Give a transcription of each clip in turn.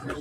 Are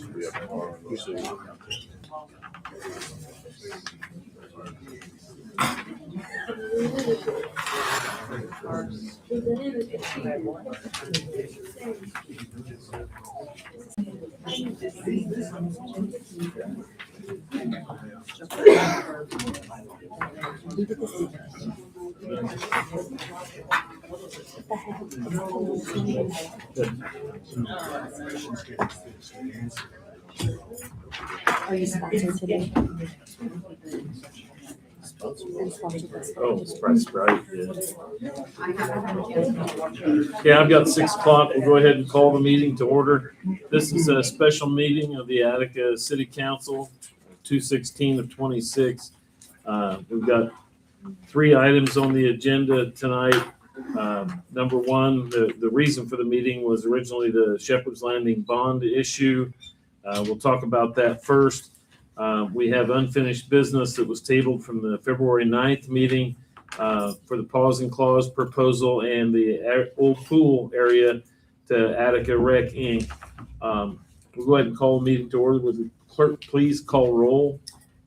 you sponsored today? Oh, Sprite's right. Yeah, I've got 6 o'clock. We'll go ahead and call the meeting to order. This is a special meeting of the Attica City Council, 2/16 of 26. We've got 3 items on the agenda tonight. Number one, the reason for the meeting was originally the Shepherd's Landing bond issue. We'll talk about that first. We have unfinished business that was tabled from the February 9th meeting for the Paws and Claws proposal and the old pool area to Attica Rec, Inc. We'll go ahead and call the meeting to order. Would the clerk please call roll?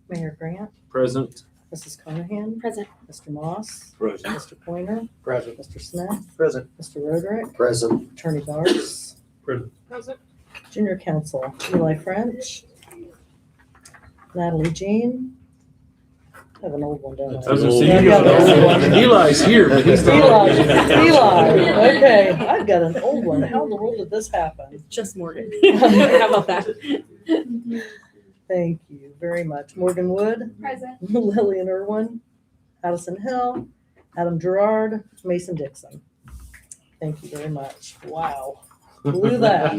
Mayor Grant, Present. Mrs. Carnahan, present. Mr. Moss, Present. Mr. Pointer, Present. Mr. Smith, Present. Mr. Roderick, Present. Attorney Bars, Present. Junior Counsel Eli French, Natalie Jean. I have an old one, don't I I? was gonna say, Yeah, you got I've got an old an one. Eli's here, but he's Eli, not. Eli, okay, I've got an old one. How in the world did this happen? Just Morgan. How about that? Thank you very much. Morgan Wood, Present. Lillian Irwin, Addison Hill, Adam Gerard, Mason Dixon. Thank you very much. Wow. Blew that.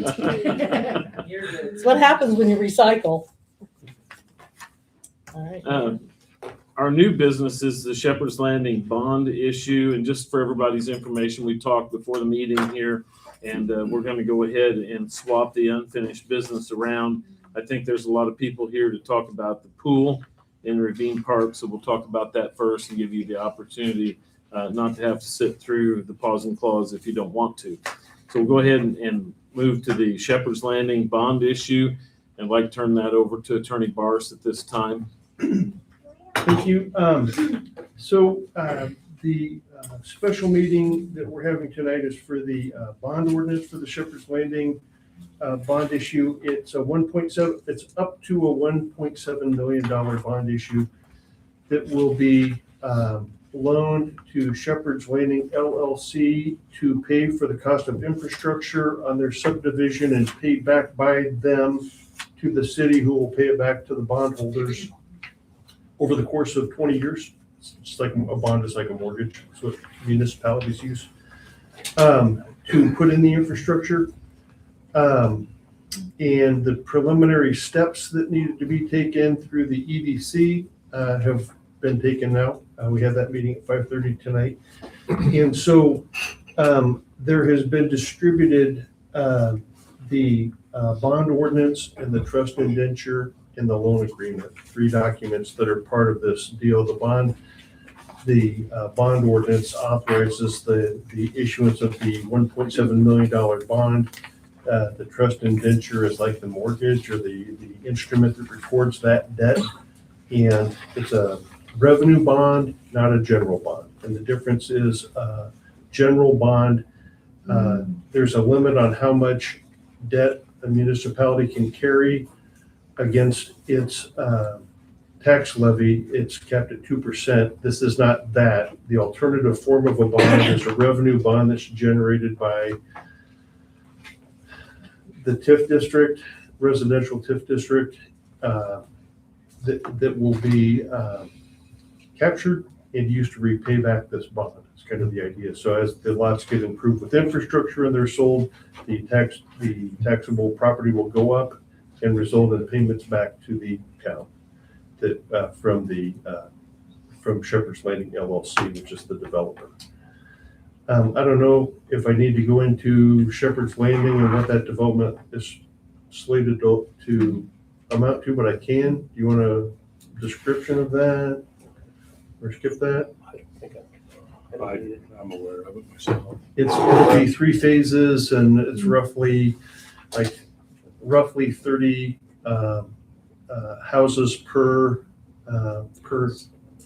It's what happens when you recycle. All right. Our new business is the Shepherd's Landing bond issue, and just for everybody's information, we talked before the meeting here, and we're going to go ahead and swap the unfinished business around. I think there's a lot of people here to talk about the pool in Ravine Park, so we'll talk about that first and give you the opportunity not to have to sit through the Paws and Claws if you don't want to. So we'll go ahead and move to the Shepherd's Landing bond issue, and I'd like to turn that over to Attorney Bars at this time. Thank you. The special meeting that we're having tonight is for the bond ordinance for the Shepherd's Landing bond issue. It's a 1.7. It's up to a $1.7 million bond issue that will be loaned to Shepherd's Landing LLC to pay for the cost of infrastructure on their subdivision and paid back by them to the city, who will pay it back to the bondholders over the course of 20 years. It's like a bond is like a mortgage. It's what municipalities use to put in the infrastructure. And the preliminary steps that needed to be taken through the EDC have been taken now. We had that meeting at 5:30 tonight. And so there has been distributed the bond ordinance and the trust indenture and the loan agreement, 3 documents that are part of this deal. The bond ordinance authorizes the issuance of the $1.7 million bond. The trust indenture is like the mortgage or the instrument that records that debt. And it's a revenue bond, not a general bond. And the difference is general bond, there's a limit on how much debt a municipality can carry against its tax levy. It's capped at 2%. This is not that. The alternative form of a bond is a revenue bond that's generated by the TIF district, residential TIF district, that will be captured and used to repay back this bond. It's kind of the idea. So as the lots get improved with infrastructure and they're sold, the taxable property will go up and result in payments back to the town that from Shepherd's Landing LLC, which is the developer. I don't know if I need to go into Shepherd's Landing and what that development is slated to amount to, but I can. Do you want a description of that or skip that? I'm aware of it myself. It'll be 3 phases, and it's roughly like roughly 30 houses per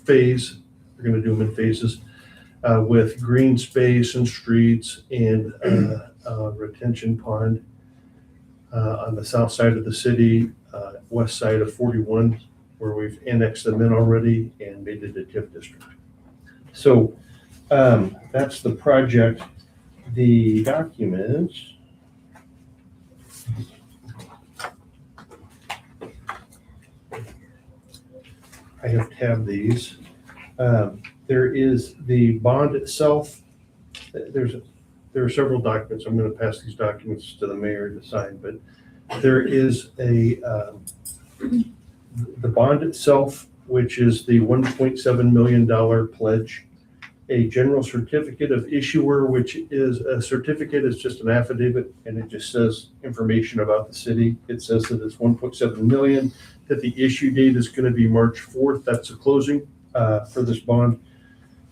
phase. We're going to do them in phases with green space and streets and retention pond on the south side of the city, west side of 41, where we've annexed them in already and made it a TIF district. So that's the project. The documents. I have tabbed these. There is the bond itself. There are several documents. I'm going to pass these documents to the mayor to sign, but there is the bond itself, which is the $1.7 million pledge, a general certificate of issuer, which is a certificate is just an affidavit, and it just says information about the city. It says that it's 1.7 million, that the issue date is going to be March 4th. That's the closing for this bond.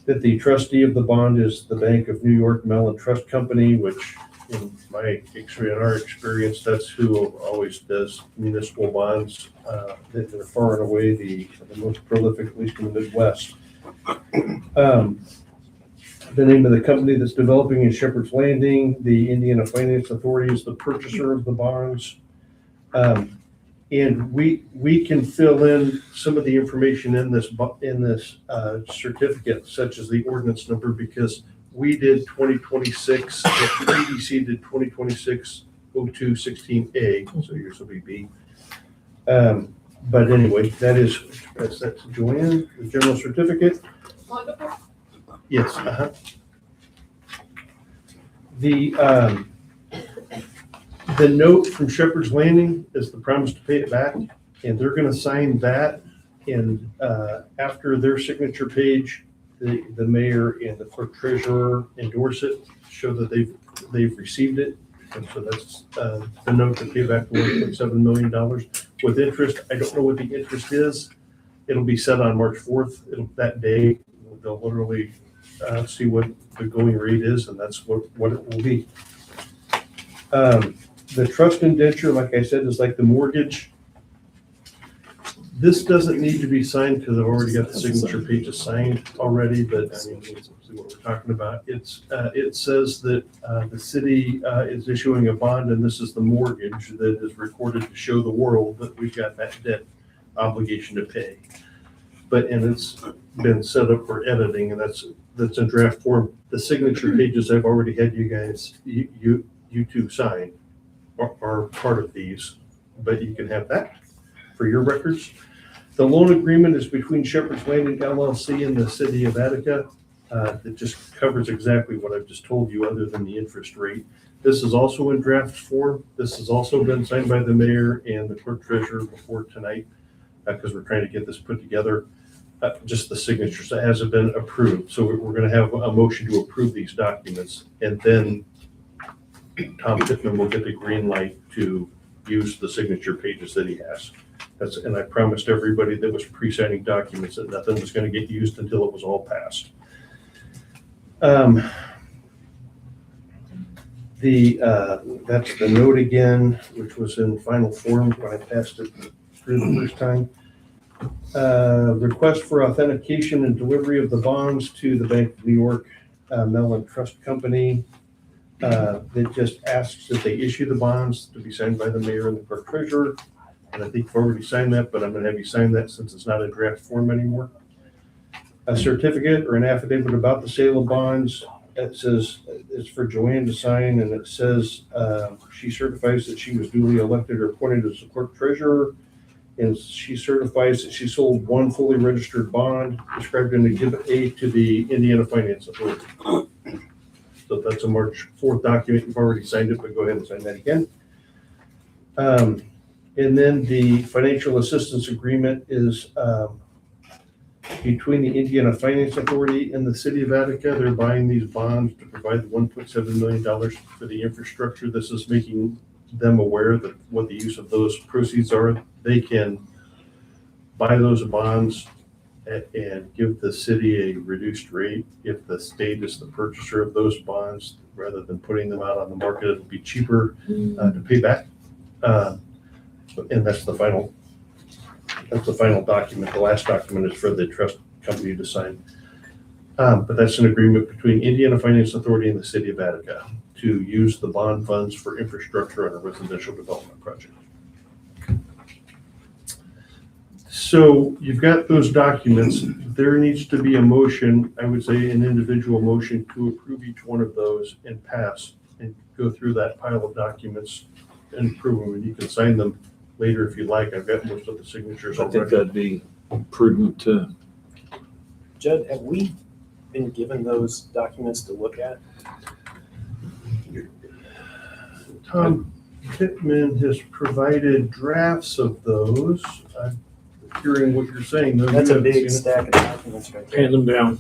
That the trustee of the bond is the Bank of New York Mellon Trust Company, which in our experience, that's who always does municipal bonds. They're far and away the most prolific, at least in the Midwest. The name of the company that's developing is Shepherd's Landing. The Indiana Finance Authority is the purchaser of the bonds. And we can fill in some of the information in this certificate, such as the ordinance number, because we did 2026, EDC did 2026-02-16A, so yours will be B. But anyway, that's Joanne, the general certificate. Yes. The note from Shepherd's Landing is the promise to pay it back, and they're going to sign that. And after their signature page, the mayor and the clerk treasurer endorse it, show that they've received it. And so that's the note to pay back the $1.7 million with interest. I don't know what the interest is. It'll be set on March 4th. That day, they'll literally see what the going rate is, and that's what it will be. The trust indenture, like I said, is like the mortgage. This doesn't need to be signed because I've already got the signature pages signed already, but I mean, we'll see what we're talking about. It says that the city is issuing a bond, and this is the mortgage that is recorded to show the world that we've got that debt obligation to pay. And it's been set up for editing, and that's in draft form. The signature pages I've already had you guys, you two sign are part of these, but you can have that for your records. The loan agreement is between Shepherd's Landing LLC and the city of Attica. That just covers exactly what I've just told you, other than the interest rate. This is also in draft form. This has also been signed by the mayor and the clerk treasurer before tonight, because we're trying to get this put together. Just the signatures, that hasn't been approved. So we're going to have a motion to approve these documents, and then Tom Pittman will get the green light to use the signature pages that he has. And I promised everybody that was pre-signing documents that nothing was going to get used until it was all passed. That's the note again, which was in final form when I passed it through the first time. Request for authentication and delivery of the bonds to the Bank of New York Mellon Trust Company. That just asks that they issue the bonds to be signed by the mayor and the clerk treasurer. And I think you've already signed that, but I'm going to have you sign that since it's not in draft form anymore. A certificate or an affidavit about the sale of bonds. It says it's for Joanne to sign, and it says she certifies that she was duly elected or appointed as the clerk treasurer. And she certifies that she sold one fully registered bond described in Exhibit A to the Indiana Finance Authority. So that's a March 4th document. You've already signed it, but go ahead and sign that again. And then the financial assistance agreement is between the Indiana Finance Authority and the city of Attica. They're buying these bonds to provide the $1.7 million for the infrastructure. This is making them aware that what the use of those proceeds are. They can buy those bonds and give the city a reduced rate. If the state is the purchaser of those bonds, rather than putting them out on the market, it'll be cheaper to pay back. And that's the final document. The last document is for the trust company to sign. But that's an agreement between Indiana Finance Authority and the city of Attica to use the bond funds for infrastructure on a residential development project. So you've got those documents. There needs to be a motion, I would say an individual motion to approve each one of those and pass and go through that pile of documents and approve them. And you can sign them later if you like. I've got most of the signatures I think already. that'd be prudent to. Judd, have we been given those documents to look at? Tom Pittman has provided drafts of those. I'm hearing what you're saying. though. That's You a haven't big seen it. stack of documents right there. Hand them down.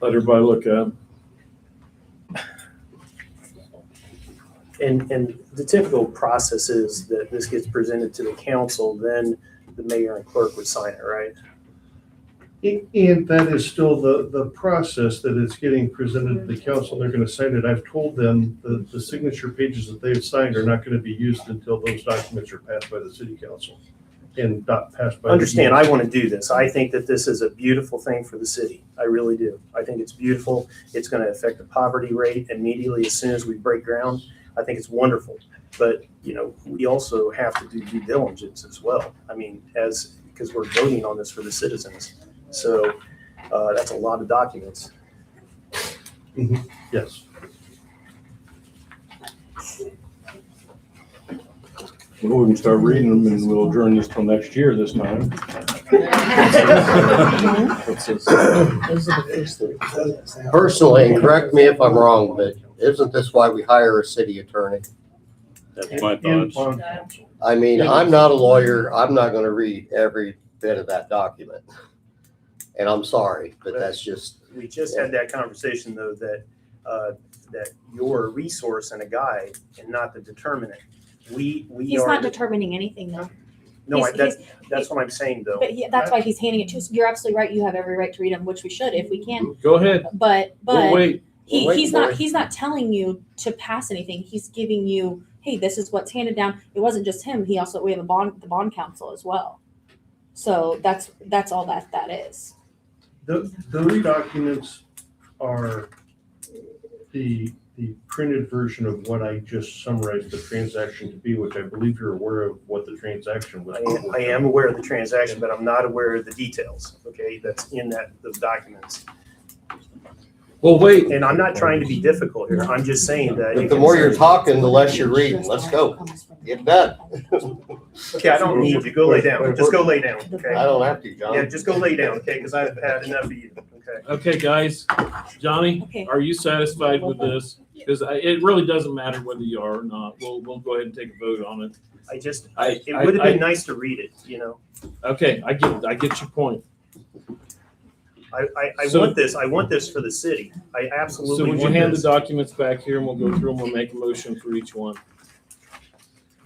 Let everybody look at them. And the typical process is that this gets presented to the council, then the mayor and clerk would sign it, right? And that is still the process that it's getting presented to the council. They're going to sign it. I've told them the signature pages that they've signed are not going to be used until those documents are passed by the city council and not passed by. Understand, I want to do this. I think that this is a beautiful thing for the city. I really do. I think it's beautiful. It's going to affect the poverty rate immediately as soon as we break ground. I think it's wonderful. But, you know, we also have to do due diligence as well. I mean, because we're voting on this for the citizens. So that's a lot of documents. Yes. Well, we can start reading them and we'll adjourn this till next year this time. What's this? Those are the first three. Personally, and correct me if I'm wrong, but isn't this why we hire a city attorney? That's my And thoughts. bond counsel. I mean, I'm not a lawyer. I'm not gonna read every bit of that document. And I'm sorry, but that's just, We just had that conversation, though, that you're a resource and a guide and not the determinant. We He's are. not determining anything though. No, he's- that's what I'm saying, though. But that's why he's handing it to us. You're absolutely right. You have every right to read them, which we should if we can. Go ahead. But We'll wait. We're waiting for it. he's not telling you to pass anything. He's giving you, hey, this is what's handed down. It wasn't just him. We have the bond council as well. So that's all that is. Those documents are the printed version of what I just summarized the transaction to be, which I believe you're aware of what the transaction was. I am aware of the transaction, but I'm not aware of the details, okay, that's in those documents. Well, wait. And I'm not trying to be difficult here. I'm just saying that. but the more you're talking, the less you're reading. Let's go. Get done. Okay, I don't need you. Go lay down. Just go lay down, okay? I don't have to, John. Yeah, just go lay down, okay, because I've had enough of you, okay? Okay, guys. Johnny, Okay. are you satisfied with this? Because it really doesn't matter whether you are or not. We'll go ahead and take a vote on it. It would have been nice to read it, you know? Okay, I get your point. I So- want this for the city. I So absolutely would you want hand the this. documents back here and we'll go through them, we'll make a motion for each one.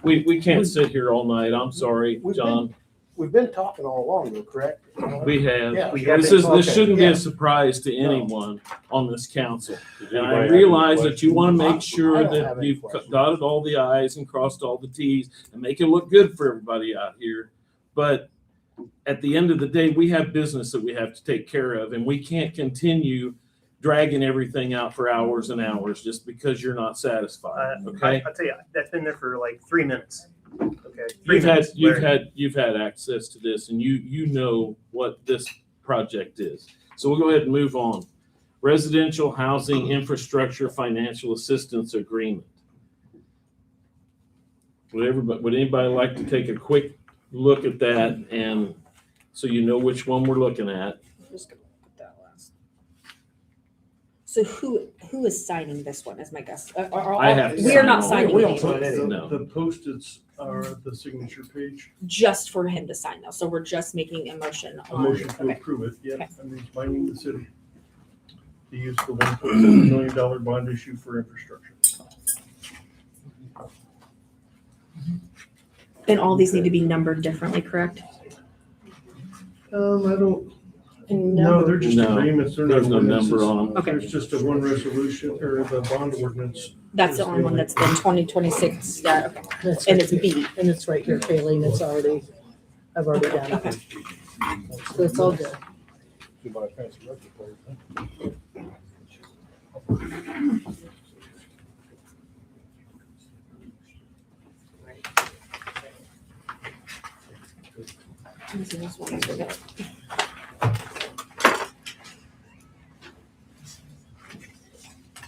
We can't sit here all night, I'm sorry, John. We've been talking all along though, correct? We have. Yeah. We have This been this shouldn't be yeah. a surprise to anyone on this council. Does And I anybody have realize any that you want to I make sure don't have that any you've questions. dotted all the i's and crossed all the t's and make it look good for everybody out here. But at the end of the day, we have business that we have to take care of, and we can't continue dragging everything out for hours and hours just because you're not satisfied, okay? I'll tell you, that's been there for like 3 minutes, okay? 3 minutes, You've Larry. had access to this, and you know what this project is. So we'll go ahead and move on. Residential Housing Infrastructure Financial Assistance Agreement. Would anybody like to take a quick look at that, and so you know which one we're looking at? Just gonna put that last. So who is signing this one? Is my guess. I have to We are sign not all. signing We don't anything. sign anything. No. The post-its are the signature page. Just for him to sign though. So we're just making a motion A on. motion to Okay. approve it, yeah. Okay. I mean, it's binding the city to use the $1.7 million bond issue for infrastructure. And all these need to be numbered differently, correct? I don't, talking No, number? they're just No, agreements. They're There's not no number ordinances. on them. Okay. There's just a one resolution or the bond ordinance. That's the only one that's been 2026. Yeah, okay. That's And right it's here. B. And it's right here, Kayleen, it's already, I've already done Okay. it. So it's all good. This one's for that.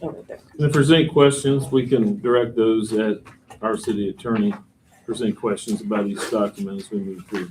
Oh, right there. If there's any questions, we can direct those at our city attorney. If there's any questions about each document as we move through.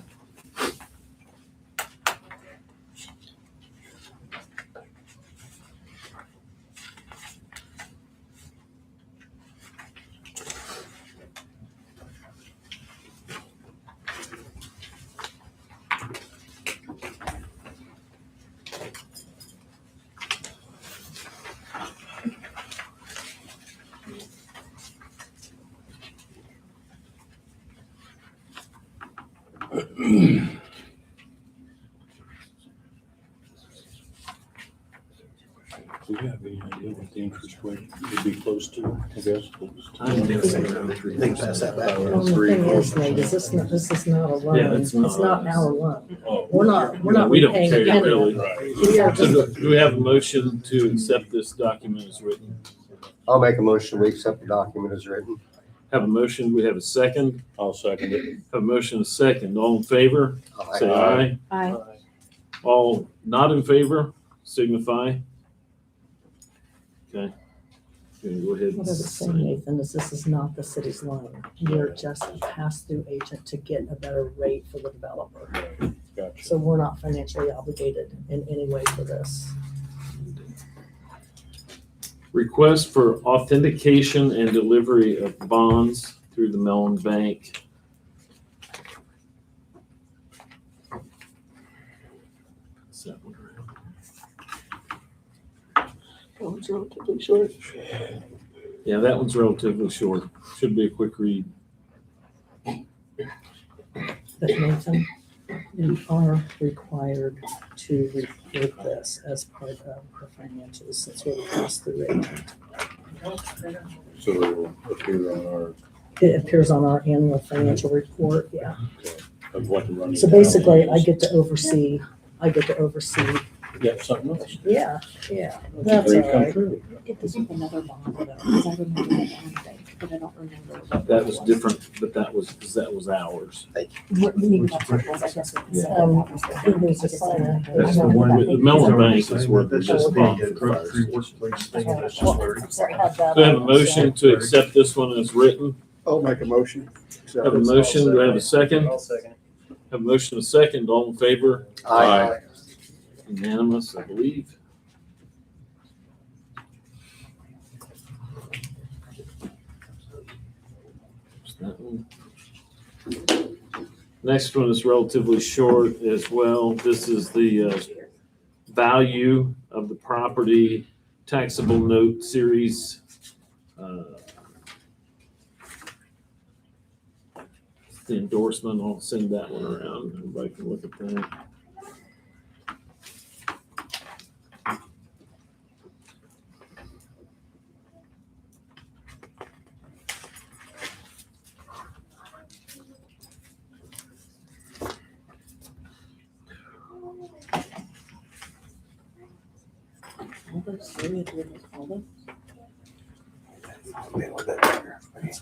Do you have any idea what the interest rate would be close to, I guess? I'm guessing around They can pass that back. Well, the thing is, Nate, is this is not a loan. Yeah, It's it's not. not our loan. Oh, We're not We don't repaying care any. really. right. We are So just, do we have a motion to accept this document as written? I'll make a motion, we accept the document as written. Have a motion, we have a second. I'll second it. Have a motion, a second. All in favor, say aye. Aye. All not in favor, signify. Okay. Okay, go ahead. what does it say, Nathan, is this is not the city's loan. We're just a pass-through agent to get a better rate for the developer. Gotcha. So we're not financially obligated in any way for this. Request for authentication and delivery of bonds through the Mellon Bank. Pass that one around. Oh, it's relatively short. Yeah, that one's relatively short. Should be a quick read. But Nathan, we are required to report this as part of our financials since we're the pass-through agent. So it'll appear on our, It appears on our annual financial report, yeah. of what the running. So basically, I get to oversee, Yeah, something else. yeah, that's all Dream come right. true. Get this with another bond though, because I remember the bond bank, but I don't remember. what That it was different, but that was, because that was ours. We need to talk about, I guess. we can say. Who needs to sign it? That's the one The Mellon Bank is where That's the just bond the for the fire drug-free station. workplace thing, and that's just where. Sorry, had that Do I have a on, motion to accept this one as written? I'll make a motion. Have a motion, do I have a second? I'll second. Have a motion, a second, all in favor? Aye. Unanimous, I believe. There's that one. Next one is relatively short as well. This is the value of the property taxable note series. The endorsement, I'll send that one around. Everybody can look at that.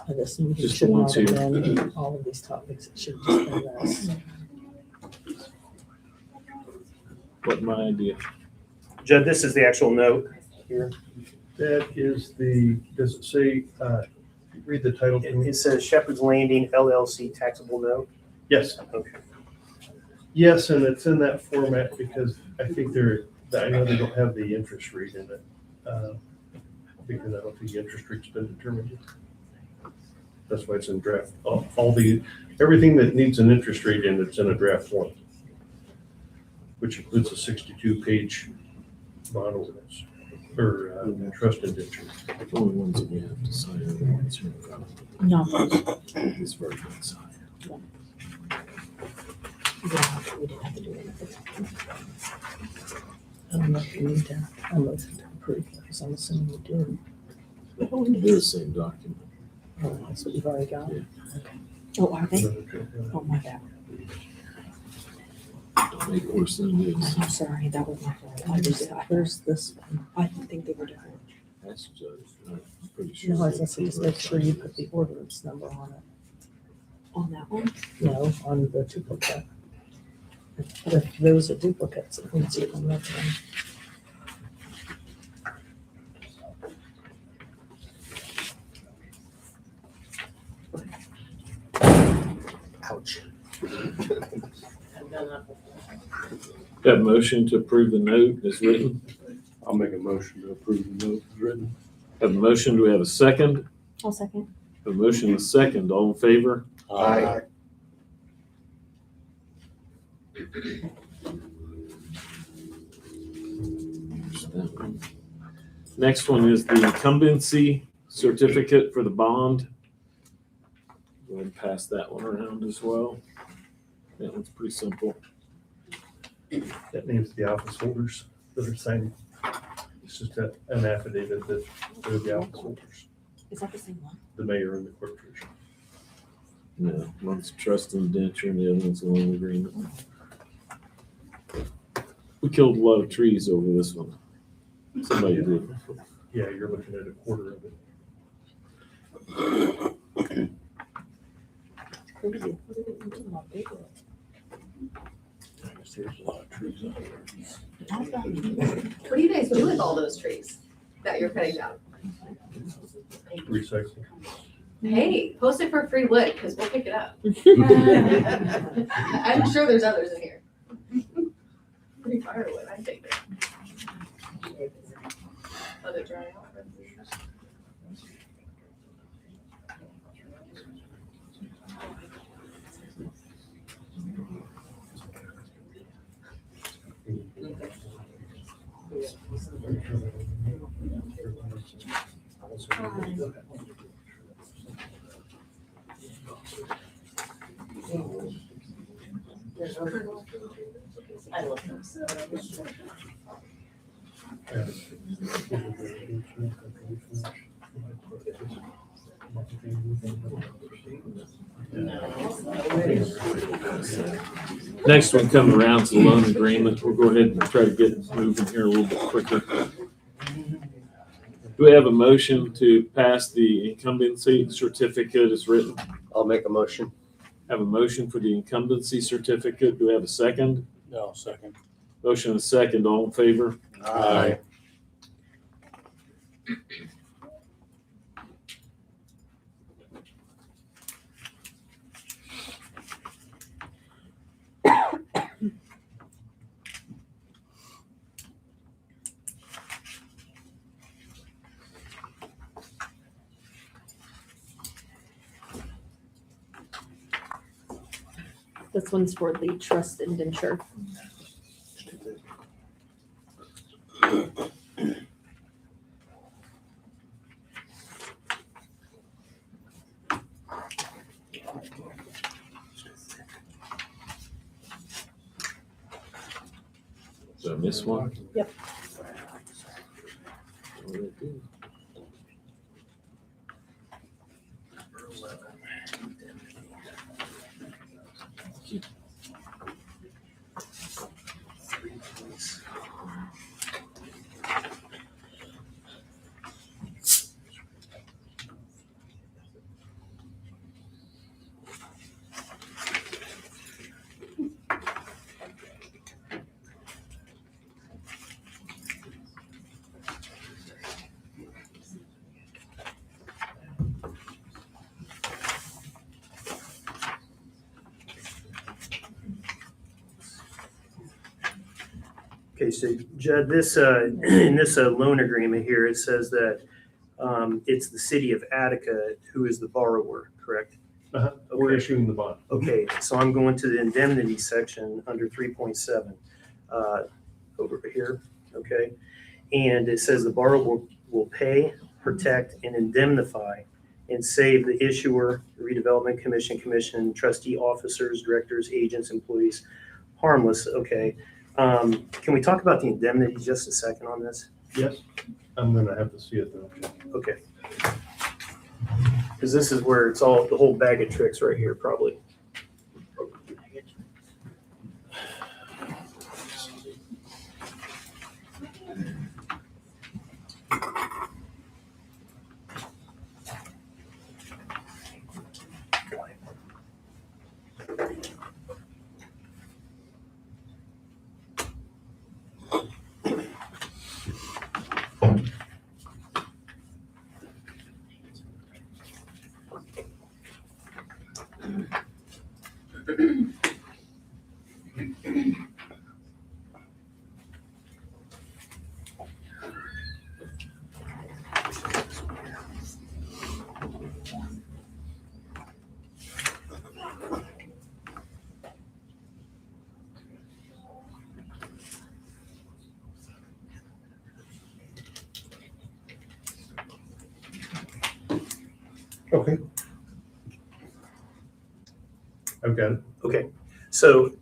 This meeting Just should the not ones have here. been all of these topics, it should have just been this. What my idea? Judd, this is the actual note here. That is the, does it say, read the title to me? It says Shepherd's Landing LLC taxable note. Yes. Okay. Yes, and it's in that format because I think I know they don't have the interest rate in it. Because I don't think the interest rate's been determined yet. That's why it's in draft. Everything that needs an interest rate in, it's in a draft form. Which includes a 62-page bond ordinance, or trust indenture. The only ones that we have to sign are the ones here in front of No. this version signed. We didn't have to do anything. I don't know if you need to, I don't know if you approve, because I'm assuming you do. It is the same document. Oh, that's what you've already got? Yeah. Oh, are they? Oh, my bad. Don't make it worse than it is. I'm sorry, that was my fault. Where's this one? I didn't think they were different. That's judge. I'm pretty sure. No, I was gonna say, just make sure you put the ordinance number on it. On that one? No, on the duplicate. But if those are duplicates, it needs to come up then. Ouch. Got a motion to approve the note as written. I'll make a motion to approve the note as written. Have a motion. Do we have a second? I'll second. A motion and a second. All in favor? Aye. Next one is the incumbency certificate for the bond. Go ahead and pass that one around as well. That one's pretty simple. That names the office holders that are signing. It's just an affidavit that they're the office holders, Is that the same one? the mayor and the clerk treasurer. No, one's trust and indenture and the other one's a loan agreement. We killed a lot of trees over this one. Somebody did. Yeah, you're looking at a quarter of it. Crazy. What did it do? How big was There's a lot of trees out there. What do you guys do with all those trees that you're cutting down? Recycle. Hey, post it for free wood, because we'll pick it up. I'm sure there's others in here. Free firewood, I take it. Let it dry out. I love those. Next one coming around is the loan agreement. We'll go ahead and try to get moving here a little bit quicker. Do we have a motion to pass the incumbency certificate as written? I'll make a motion. Have a motion for the incumbency certificate. Do we have a second? No, second. Motion and a second. All in favor? Aye. This one's for the trust indenture. Did I miss one? Yep. Okay, so Judd, this, in this loan agreement here, it says that it's the city of Attica who is the borrower, correct? We're issuing the bond. Okay, so I'm going to the indemnity section under 3.7 over here, okay? And it says the borrower will pay, protect, and indemnify and save the issuer, the redevelopment commission, trustee officers, directors, agents, employees harmless. Okay. Can we talk about the indemnity just a second on this? Yes, I'm gonna have to see it though. Okay. Because this is where it's all, the whole bag of tricks right here, probably. Okay. I've got it. Okay. So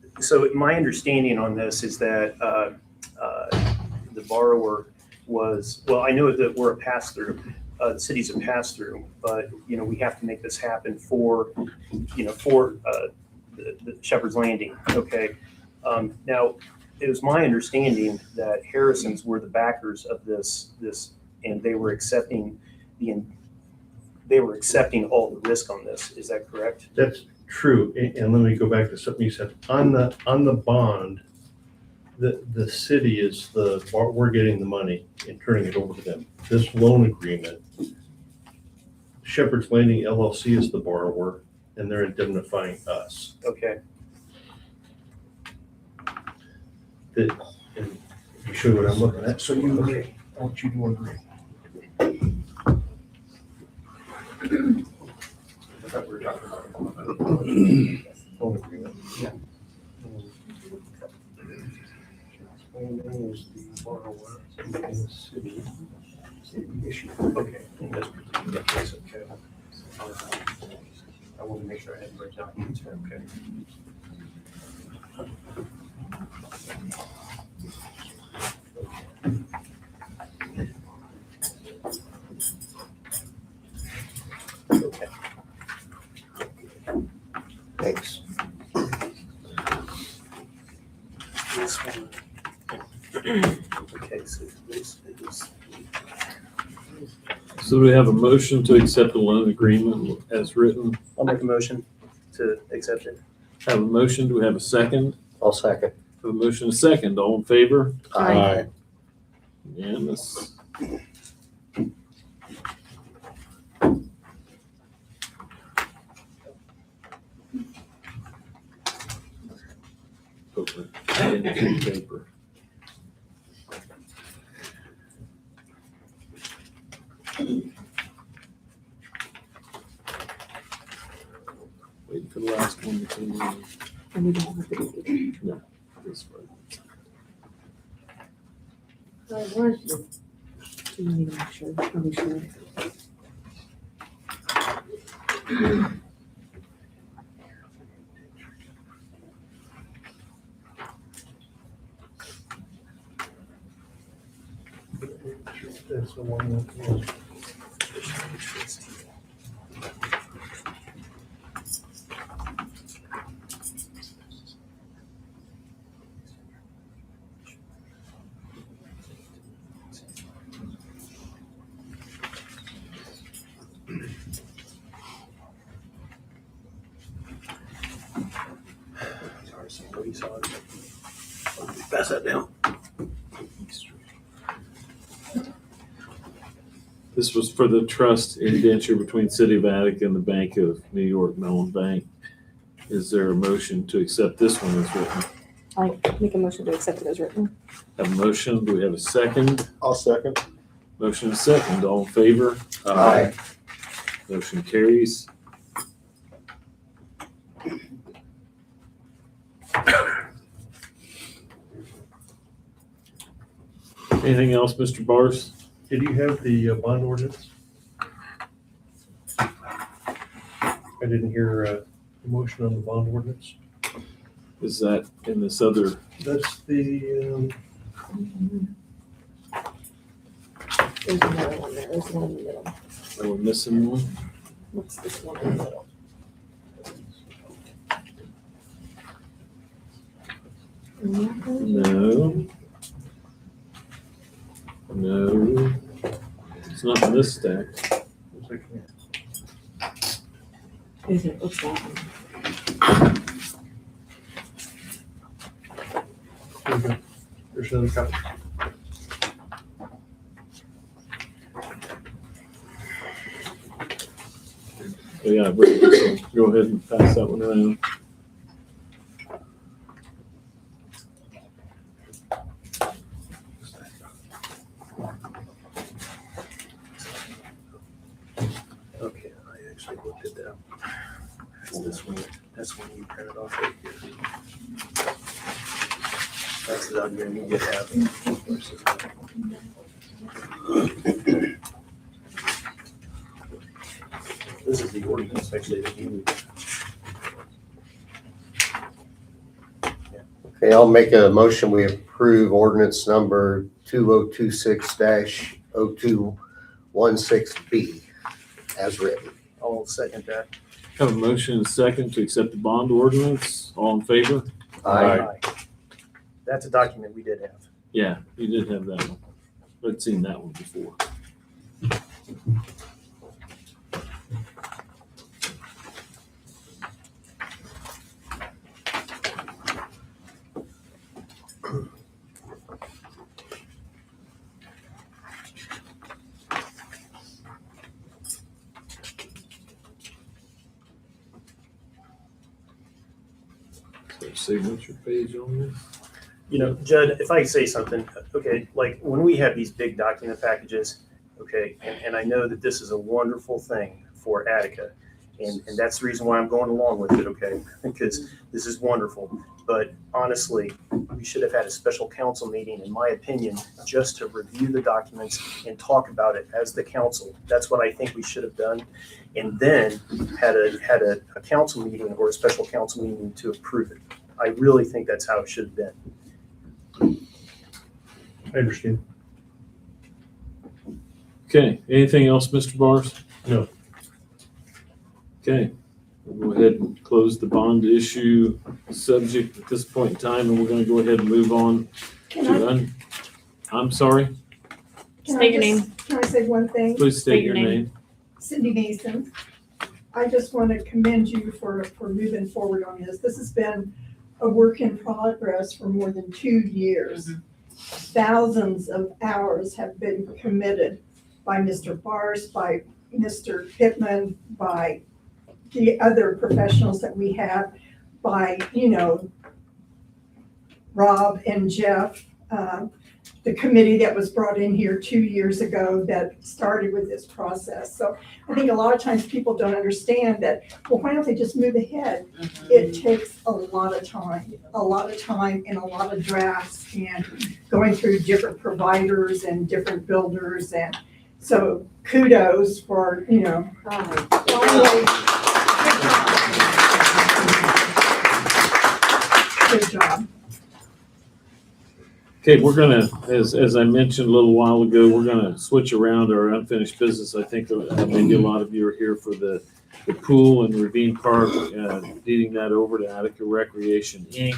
my understanding on this is that the borrower was, well, I know that we're a pass-through, the city's a pass-through, but, we have to make this happen for the Shepherd's Landing, okay? Now, it was my understanding that Harrison's were the backers of this, and they were accepting all the risk on this. Is that correct? That's true. And let me go back to something you said. On the bond, the city is we're getting the money and turning it over to them. This loan agreement, Shepherd's Landing LLC is the borrower, and they're indemnifying us. Okay. And you show what I'm looking at, so you agree. I want you to agree. I thought we were talking about loan agreement. Yeah. Landing is the borrower in the city issue. Okay. That's okay. I want to make sure I have the right documents here. Okay. Okay. Thanks. This one. Okay, so this is. So do we have a motion to accept the loan agreement as written? I'll make a motion to accept it. Have a motion, do we have a second? I'll second. Have a motion, a second, all in favor? Aye. Unanimous. Over. Paper. Waiting for the last one to come in. And we don't have to do it. No, this one. Where's the? Do you need to make sure? Are we sure? That's the one that was. Pass that down. This was for the trust indenture between City of Attica and the Bank of New York Mellon Bank. Is there a motion to accept this one as written? I make a motion to accept it as written. Have a motion, do we have a second? I'll second. Motion is second, all in favor? Aye. Motion carries. Anything else, Mr. Bars? Did you have the bond ordinance? I didn't hear a motion on the bond ordinance. Is that in this other? That's the, There's another one there. There's one in the middle. Are we missing one? What's this one in the middle? No. No. It's not in this stack. Is it? What's that one? there's another copy. Oh, yeah, Rick, so go ahead and pass that one around. Okay, I actually looked at that. That's this one. That's one you printed off right here. That's the document you get have. This is the ordinance actually that you. Okay, I'll make a motion, we approve ordinance number 2026-0216B as written. I'll second that. Have a motion and a second to accept the bond ordinance. All in favor? Aye. That's a document we did have. Yeah, you did have that one. I'd seen that one before. Is there a signature page on this? You know, Judd, if I say something, okay, like when we have these big document packages, okay, and I know that this is a wonderful thing for Attica, and that's the reason why I'm going along with it, okay, because this is wonderful. But honestly, we should have had a special council meeting, in my opinion, just to review the documents and talk about it as the council. That's what I think we should have done. And then had a council meeting or a special council meeting to approve it. I really think that's how it should have been. I understand. Okay, anything else, Mr. Bars? No. Okay, we'll go ahead and close the bond issue subject at this point in time, and we're gonna go ahead and move on to I'm sorry, State your name. Can I say one thing? please state your name. Cindy Mason. I just want to commend you for moving forward on this. This has been a work in progress for more than 2 years. Thousands of hours have been committed by Mr. Bars, by Mr. Pittman, by the other professionals that we have, by, Rob and Jeff, the committee that was brought in here 2 years ago that started with this process. So I think a lot of times people don't understand that, well, why don't they just move ahead? It takes a lot of time and a lot of drafts and going through different providers and different builders. And so kudos for, finally. Good job. Okay, we're gonna, as I mentioned a little while ago, we're gonna switch around our unfinished business. I think maybe a lot of you are here for the pool and Ravine Park, deeding that over to Attica Recreation, Inc.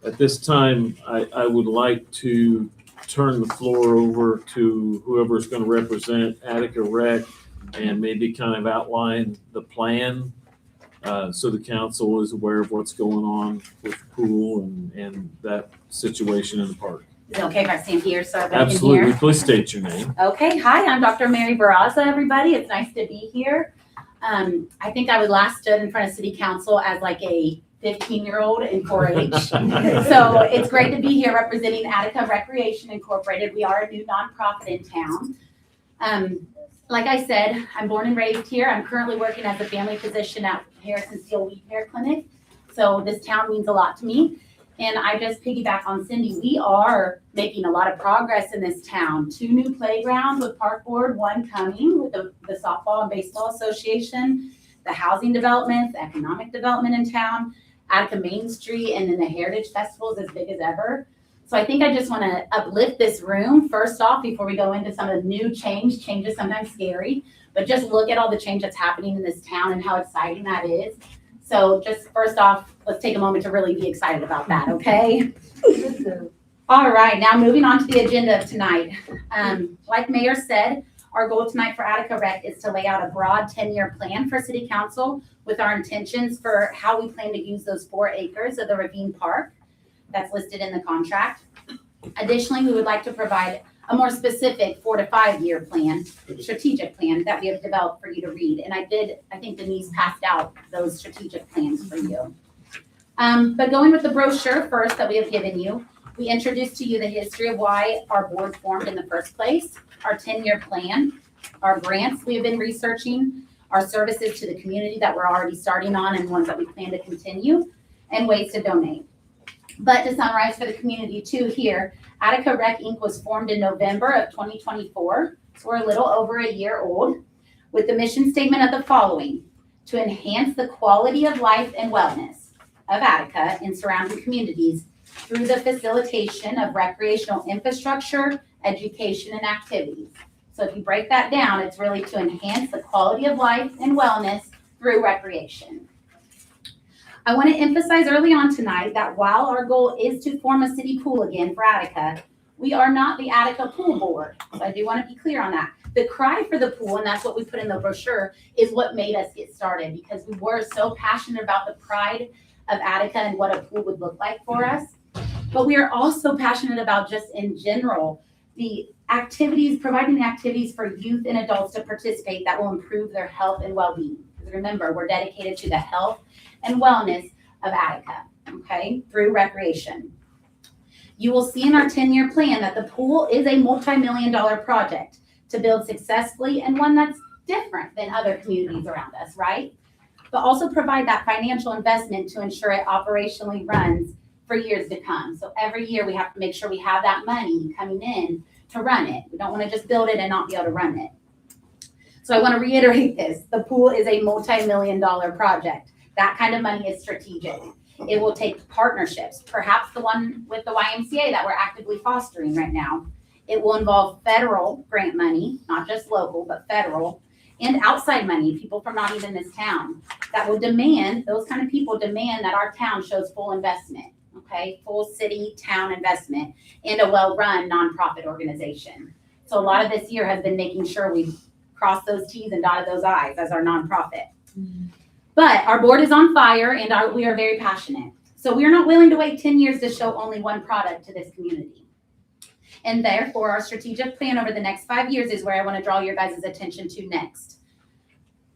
At this time, I would like to turn the floor over to whoever's gonna represent Attica Rec and maybe kind of outline the plan, so the council is aware of what's going on with the pool and that situation in the park. Is it okay if I stand here so everybody can Absolutely. hear? Please state your name. Okay, hi, I'm Dr. Mary Barraza, everybody. It's nice to be here. I think I would last stood in front of city council as like a 15-year-old in 4-H. So it's great to be here representing Attica Recreation Incorporated. We are a new nonprofit in town. Like I said, I'm born and raised here. I'm currently working as a family physician at Harrison Steel Weed Care Clinic. So this town means a lot to me. And I just piggyback on Cindy, we are making a lot of progress in this town. 2 new playgrounds with Park Board, 1 coming with the Softball and Baseball Association, the housing developments, the economic development in town, Attica Main Street, and then the Heritage Festival is as big as ever. So I think I just want to uplift this room first off before we go into some of the new change. Change is sometimes scary, but just look at all the change that's happening in this town and how exciting that is. So just first off, let's take a moment to really be excited about that, okay? All right, now moving on to the agenda of tonight. Like Mayor said, our goal tonight for Attica Rec is to lay out a broad 10-year plan for City Council with our intentions for how we plan to use those 4 acres of the Ravine Park that's listed in the contract. Additionally, we would like to provide a more specific 4 to 5 year plan, strategic plan that we have developed for you to read. And I think Denise passed out those strategic plans for you. But going with the brochure first that we have given you, we introduced to you the history of why our board formed in the first place, our 10-year plan, our grants we have been researching, our services to the community that we're already starting on and ones that we plan to continue, and ways to donate. But to summarize for the community too here, Attica Rec Inc. was formed in November of 2024, so we're a little over a year old, with the mission statement of the following: to enhance the quality of life and wellness of Attica and surrounding communities through the facilitation of recreational infrastructure, education, and activities. So if you break that down, it's really to enhance the quality of life and wellness through recreation. I want to emphasize early on tonight that while our goal is to form a city pool again for Attica, we are not the Attica Pool Board. So I do want to be clear on that. The cry for the pool, and that's what we put in the brochure, is what made us get started, because we were so passionate about the pride of Attica and what a pool would look like for us. But we are also passionate about just in general, the activities, providing the activities for youth and adults to participate that will improve their health and well-being. Because remember, we're dedicated to the health and wellness of Attica, okay, through recreation. You will see in our 10-year plan that the pool is a multi-million-dollar project to build successfully and one that's different than other communities around us, right? But also provide that financial investment to ensure it operationally runs for years to come. So every year we have to make sure we have that money coming in to run it. We don't want to just build it and not be able to run it. So I want to reiterate this. The pool is a multi-million-dollar project. That kind of money is strategic. It will take partnerships, perhaps the one with the YMCA that we're actively fostering right now. It will involve federal grant money, not just local, but federal, and outside money, people from not even this town, that will demand, those kind of people demand that our town shows full investment, okay? Full city, town investment in a well-run nonprofit organization. So a lot of this year has been making sure we cross those T's and dotted those I's as our nonprofit. But our board is on fire and we are very passionate. So we are not willing to wait 10 years to show only one product to this community. And therefore, our strategic plan over the next 5 years is where I want to draw your guys' attention to next.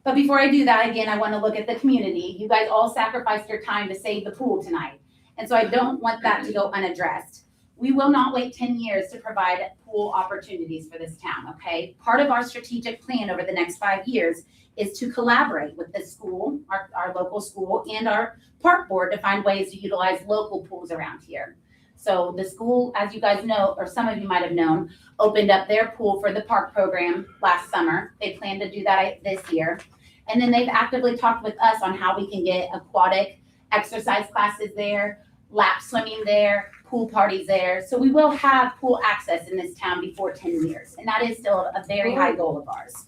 But before I do that, again, I want to look at the community. You guys all sacrificed your time to save the pool tonight. And so I don't want that to go unaddressed. We will not wait 10 years to provide pool opportunities for this town, okay? Part of our strategic plan over the next 5 years is to collaborate with the school, our local school, and our park board to find ways to utilize local pools around here. So the school, as you guys know, or some of you might have known, opened up their pool for the park program last summer. They plan to do that this year. And then they've actively talked with us on how we can get aquatic exercise classes there, lap swimming there, pool parties there. So we will have pool access in this town before 10 years. And that is still a very high goal of ours.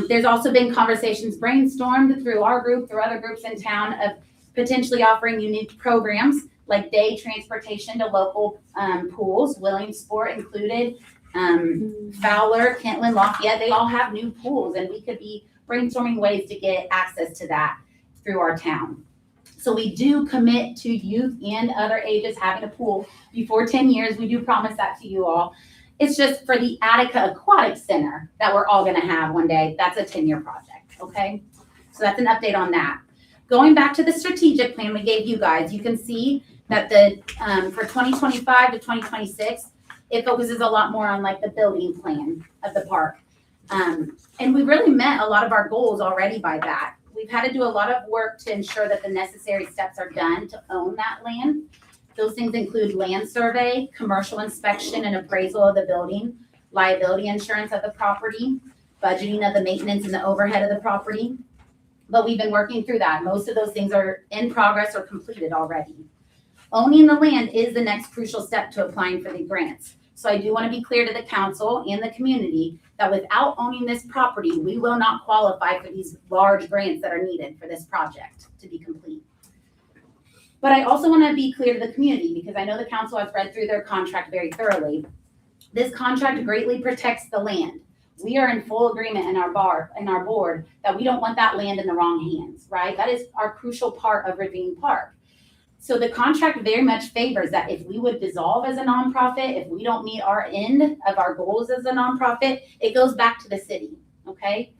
There's also been conversations brainstormed through our group, through other groups in town, of potentially offering unique programs like day transportation to local pools, Williamsport included, Fowler, Kentland, Lafayette, they all have new pools, and we could be brainstorming ways to get access to that through our town. So we do commit to youth and other ages having a pool before 10 years. We do promise that to you all. It's just for the Attica Aquatic Center that we're all gonna have one day. That's a 10-year project, okay? So that's an update on that. Going back to the strategic plan we gave you guys, you can see that the for 2025 to 2026, it focuses a lot more on like the building plan of the park. And we really met a lot of our goals already by that. we've had to do a lot of work to ensure that the necessary steps are done to own that land. Those things include land survey, commercial inspection and appraisal of the building, liability insurance of the property, budgeting of the maintenance and the overhead of the property. But we've been working through that. Most of those things are in progress or completed already. Owning the land is the next crucial step to applying for the grants. So I do want to be clear to the council and the community that without owning this property, we will not qualify for these large grants that are needed for this project to be complete. But I also want to be clear to the community, because I know the council has read through their contract very thoroughly. This contract greatly protects the land. We are in full agreement in our board that we don't want that land in the wrong hands, right? That is our crucial part of Ravine Park. So the contract very much favors that if we would dissolve as a nonprofit, if we don't meet our end of our goals as a nonprofit, it goes back to the city, okay?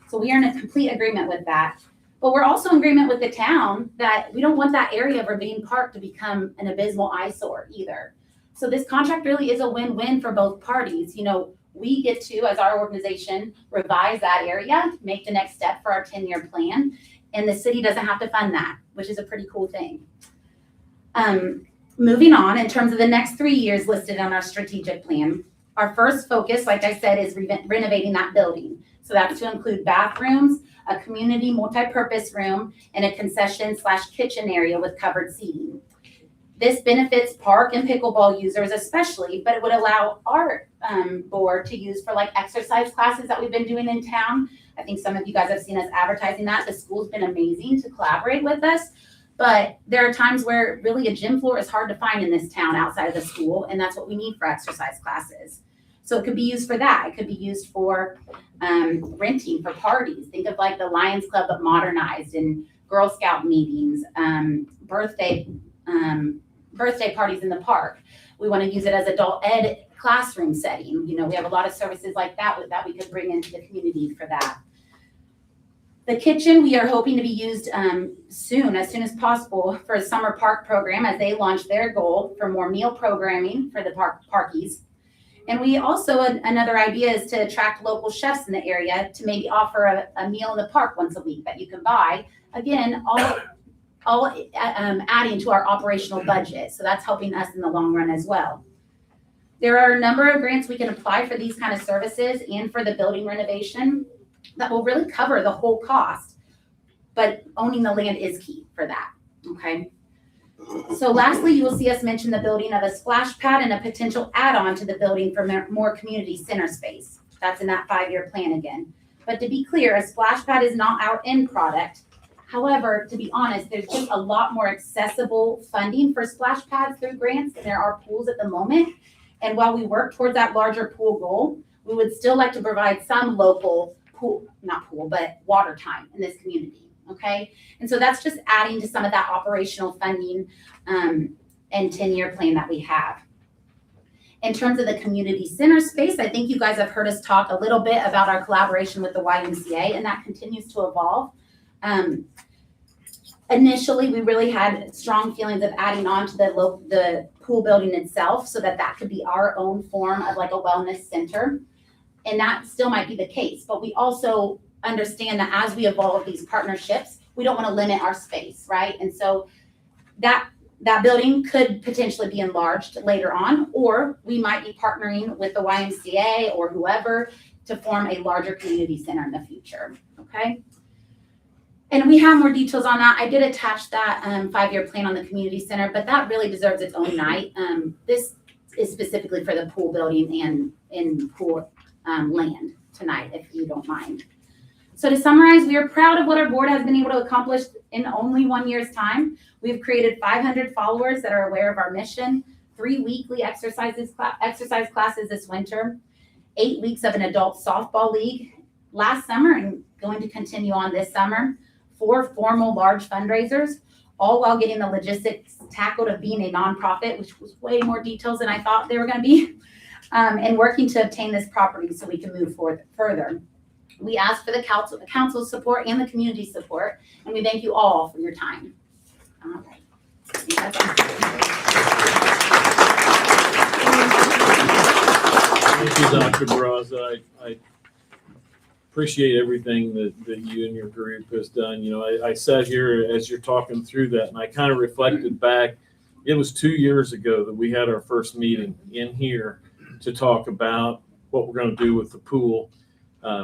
So we are in a complete agreement with that. But we're also in agreement with the town that we don't want that area of Ravine Park to become an abysmal eyesore either. So this contract really is a win-win for both parties. You know, we get to, as our organization, revise that area, make the next step for our 10-year plan, and the city doesn't have to fund that, which is a pretty cool thing. Moving on, in terms of the next 3 years listed on our strategic plan, our first focus, like I said, is renovating that building. So that's to include bathrooms, a community multi-purpose room, and a concession/kitchen area with covered seating. This benefits park and pickleball users especially, but it would allow our board to use for like exercise classes that we've been doing in town. I think some of you guys have seen us advertising that. The school's been amazing to collaborate with us, but there are times where really a gym floor is hard to find in this town outside of the school, and that's what we need for exercise classes. So it could be used for that. It could be used for renting for parties. Think of like the Lions Club but modernized, and Girl Scout meetings, birthday parties in the park. We want to use it as adult ed classroom setting. You know, we have a lot of services like that we could bring into the community for that. The kitchen, we are hoping to be used as soon as possible for a summer park program as they launch their goal for more meal programming for the parkies. And we also, another idea is to attract local chefs in the area to maybe offer a meal in the park once a week that you can buy. Again, all adding to our operational budget. So that's helping us in the long run as well. There are a number of grants we can apply for these kind of services and for the building renovation that will really cover the whole cost. But owning the land is key for that, okay? So lastly, you will see us mention the building of a splash pad and a potential add-on to the building for more community center space. That's in that 5-year plan again. But to be clear, a splash pad is not our end product. However, to be honest, there's just a lot more accessible funding for splash pads through grants than there are pools at the moment. And while we work towards that larger pool goal, we would still like to provide some local water time in this community, okay? And so that's just adding to some of that operational funding and 10-year plan that we have. In terms of the community center space, I think you guys have heard us talk a little bit about our collaboration with the YMCA, and that continues to evolve. Initially, we really had strong feelings of adding on to the pool building itself so that could be our own form of like a wellness center. And that still might be the case, but we also understand that as we evolve these partnerships, we don't want to limit our space, right? And so that building could potentially be enlarged later on, or we might be partnering with the YMCA or whoever to form a larger community center in the future, okay? And we have more details on that. I did attach that 5-year plan on the community center, but that really deserves its own night. This is specifically for the pool building and in pool land tonight, if you don't mind. So to summarize, we are proud of what our board has been able to accomplish in only 1 year's time. We've created 500 followers that are aware of our mission, 3 weekly exercise classes this winter, 8 weeks of an adult softball league last summer and going to continue on this summer, 4 formal large fundraisers, all while getting the logistics tackled of being a nonprofit, which was way more details than I thought they were going to be, and working to obtain this property so we can move forward further. We ask for the council's support and the community support, and we thank you all for your time. All right. Thank you, Dr. Barraza. I appreciate everything that you and your group has done. You know, I sat here as you're talking through that, and I kind of reflected back. It was 2 years ago that we had our first meeting in here to talk about what we're going to do with the pool,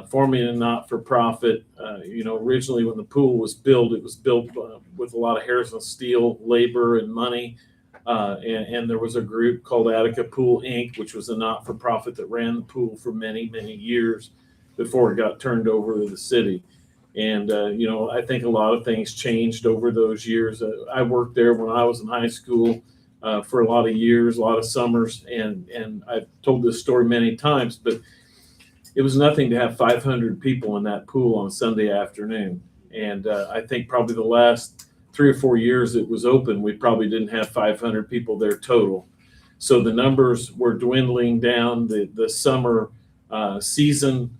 forming a not-for-profit. You know, originally when the pool was built, it was built with a lot of Harrison Steel labor and money. And there was a group called Attica Pool Inc., which was a not-for-profit that ran the pool for many, many years before it got turned over to the city. And, you know, I think a lot of things changed over those years. I worked there when I was in high school for a lot of years, a lot of summers. And I've told this story many times, but it was nothing to have 500 people in that pool on a Sunday afternoon. And I think probably the last 3 or 4 years it was open, we probably didn't have 500 people there total. So the numbers were dwindling down. The summer season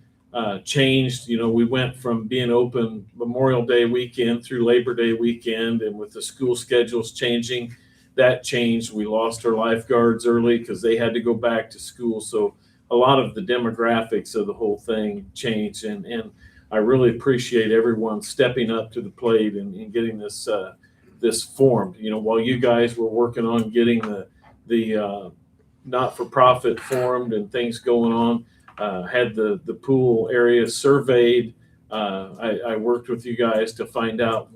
changed. You know, we went from being open Memorial Day weekend through Labor Day weekend, and with the school schedules changing, that changed. We lost our lifeguards early because they had to go back to school. So a lot of the demographics of the whole thing changed, and I really appreciate everyone stepping up to the plate and getting this this formed. You know, while you guys were working on getting the not-for-profit formed and things going on, had the pool area surveyed. I worked with you guys to find out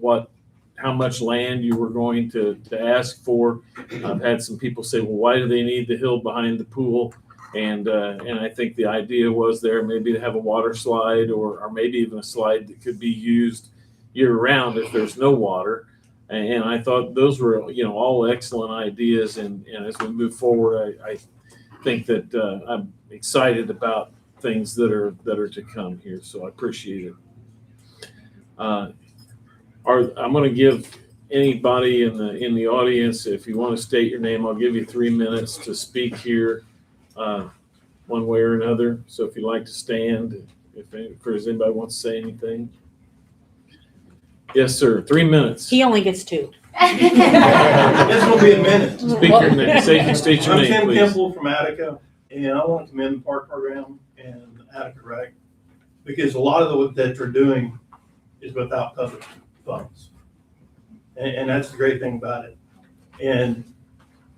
how much land you were going to ask for. I've had some people say, well, why do they need the hill behind the pool? And I think the idea was there maybe to have a water slide or maybe even a slide that could be used year round if there's no water. And I thought those were, you know, all excellent ideas. And as we move forward, I think that I'm excited about things that are to come here. So I appreciate it. I'm going to give anybody in the audience, if you want to state your name, I'll give you 3 minutes to speak here. One way or another. So if you'd like to stand, if there's anybody wants to say anything. Yes, sir. 3 minutes. He only gets 2. It's gonna be a minute. Speak your name. State your I'm name, Tim please. Temple from Attica, and I want to commend the park program and Attica Rec, because a lot of what that they're doing is without public funds. And that's the great thing about it. And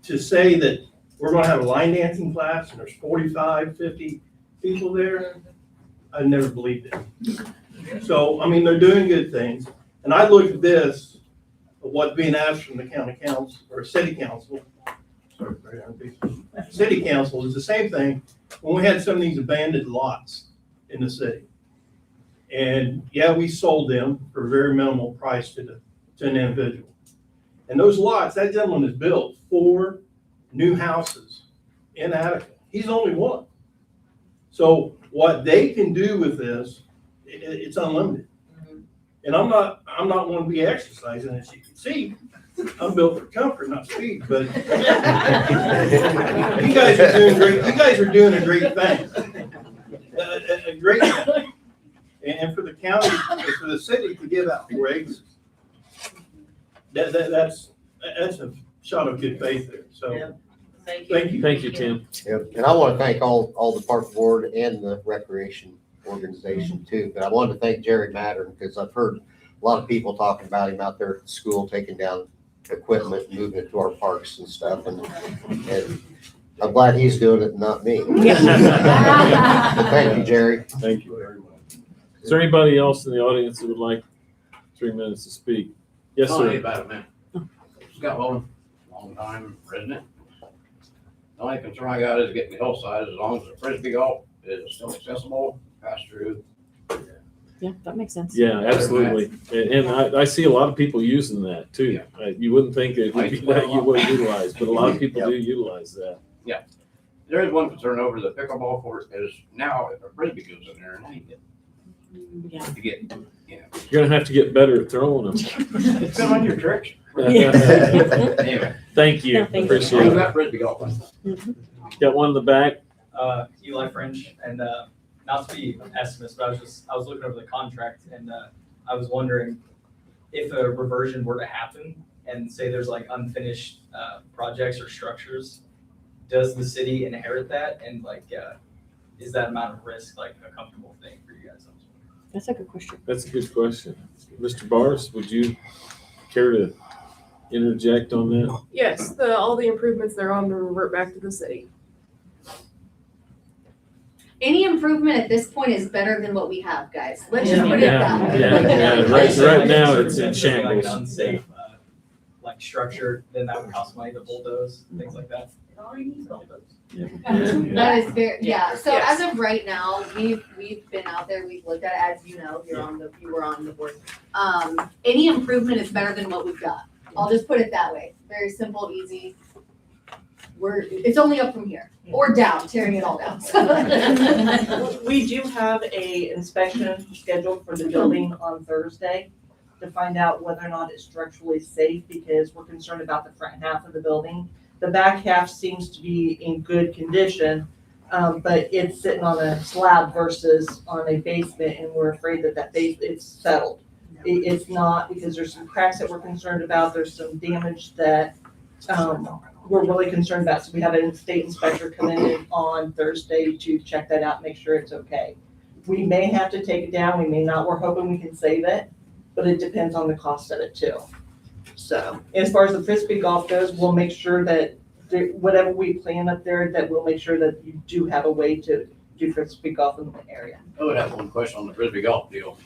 to say that we're gonna have a line dancing class and there's 45, 50 people there, I never believed it. So, I mean, they're doing good things. And I look at this, what's being asked from the county council or city council. Sorry, city council is the same thing when we had some of these abandoned lots in the city. And yeah, we sold them for a very minimal price to an individual. And those lots, that gentleman has built 4 new houses in Attica. He's the only one. So what they can do with this, it's unlimited. And I'm not going to be exercising, as you can see. I'm built for comfort, not speed. But you guys are doing great. You guys are doing a great thing, a great thing. And for the county, for the city to give out 4 acres, that's a shot of good faith there. So Yeah. thank you. Thank you, Tim. Yep. And I want to thank all the park board and the recreation organization too. But I wanted to thank Jerry Mattern, because I've heard a lot of people talking about him out there at school, taking down equipment, moving it to our parks and stuff. And I'm glad he's doing it, not me. But thank you, Jerry. Thank you very much. Is there anybody else in the audience that would like 3 minutes to speak? Yes, Tell me sir. about it, man. Scott Lowen, long time resident. The only concern I got is getting the hillside, as long as the frisbee golf is still accessible, pass through. Yeah, that makes sense. Yeah, absolutely. And I see a lot of people using that too. You wouldn't think it would be that you would utilize, but a lot of people do utilize that. Yeah. There is one concern over the pickleball court is now if a frisbee goes in there, now you get, You're gonna have to get better at throwing them. it's been on your tricks. Anyway, thank you. No, thank you. Appreciate How's it. that frisbee golf? Got one in the back. Eli French, and not to be a pessimist, but I was looking over the contract, and I was wondering if a reversion were to happen and say there's like unfinished projects or structures, does the city inherit that, and like is that amount of risk like a comfortable thing for you guys? That's a good question. That's a good question. Mr. Bars, would you care to interject on that? Yes, all the improvements they're on to revert back to the city. Any improvement at this point is better than what we have, guys. Let's just put it that way. Yeah. Right now, it's in Something like an shambles. unsafe, like structure, then that would cost money to bulldoze, things like that. It already needs bulldoze. That is very, yeah, so Yes. as of right now, we've been out there, we've looked at it, as you know, you were on the board. Any improvement is better than what we've got. I'll just put it that way. Very simple, easy. It's only up from here, or down, tearing it all down. We do have a inspection scheduled for the building on Thursday to find out whether or not it's structurally safe, because we're concerned about the front half of the building. The back half seems to be in good condition, but it's sitting on a slab versus on a basement, and we're afraid that it's settled. It's not, because there's some cracks that we're concerned about, there's some damage that we're really concerned about. So we have a state inspector come in on Thursday to check that out, make sure it's okay. We may have to take it down, we may not, we're hoping we can save it, but it depends on the cost of it too. So as far as the Frisbee golf goes, we'll make sure that whatever we plan up there, that we'll make sure that you do have a way to do Frisbee golf in the area. I would have one question on the Frisbee golf deal.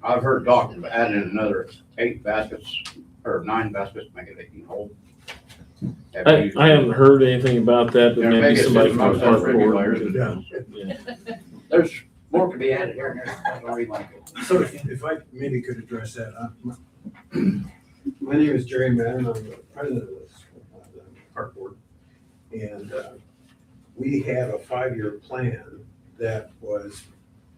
I've heard talk of adding another 8 baskets or 9 baskets, make it 18 hole. I haven't heard anything about that, but Yeah, maybe it's somebody just from the most park Frisbee board. players. Yeah. There's more to be added here. That's why we like it. So if I maybe could address that. My name is Jerry Madden. I'm the president of the park board. And we have a 5-year plan that was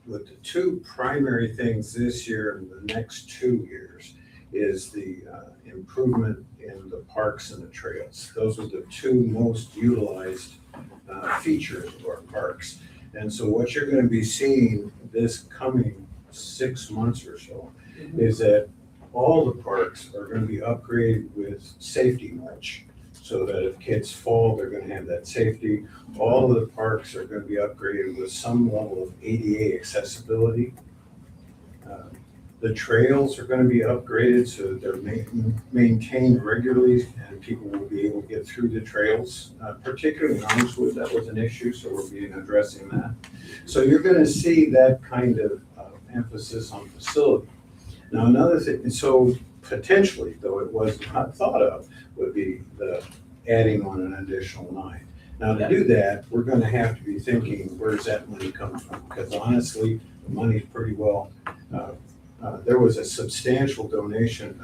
with the 2 primary things this year and the next 2 years is the improvement in the parks and the trails. Those are the 2 most utilized features of our parks. And so what you're going to be seeing this coming 6 months or so is that all the parks are going to be upgraded with safety mulch, so that if kids fall, they're going to have that safety. All of the parks are going to be upgraded with some level of ADA accessibility. The trails are going to be upgraded so that they're maintained regularly and people will be able to get through the trails. Particularly in Armswood, that was an issue, so we're addressing that. So you're going to see that kind of emphasis on facility. Now, another thing, so potentially, though it was not thought of, would be the adding on an additional 9. Now, to do that, we're going to have to be thinking, where's that money coming from? Because honestly, the money's pretty well, there was a substantial donation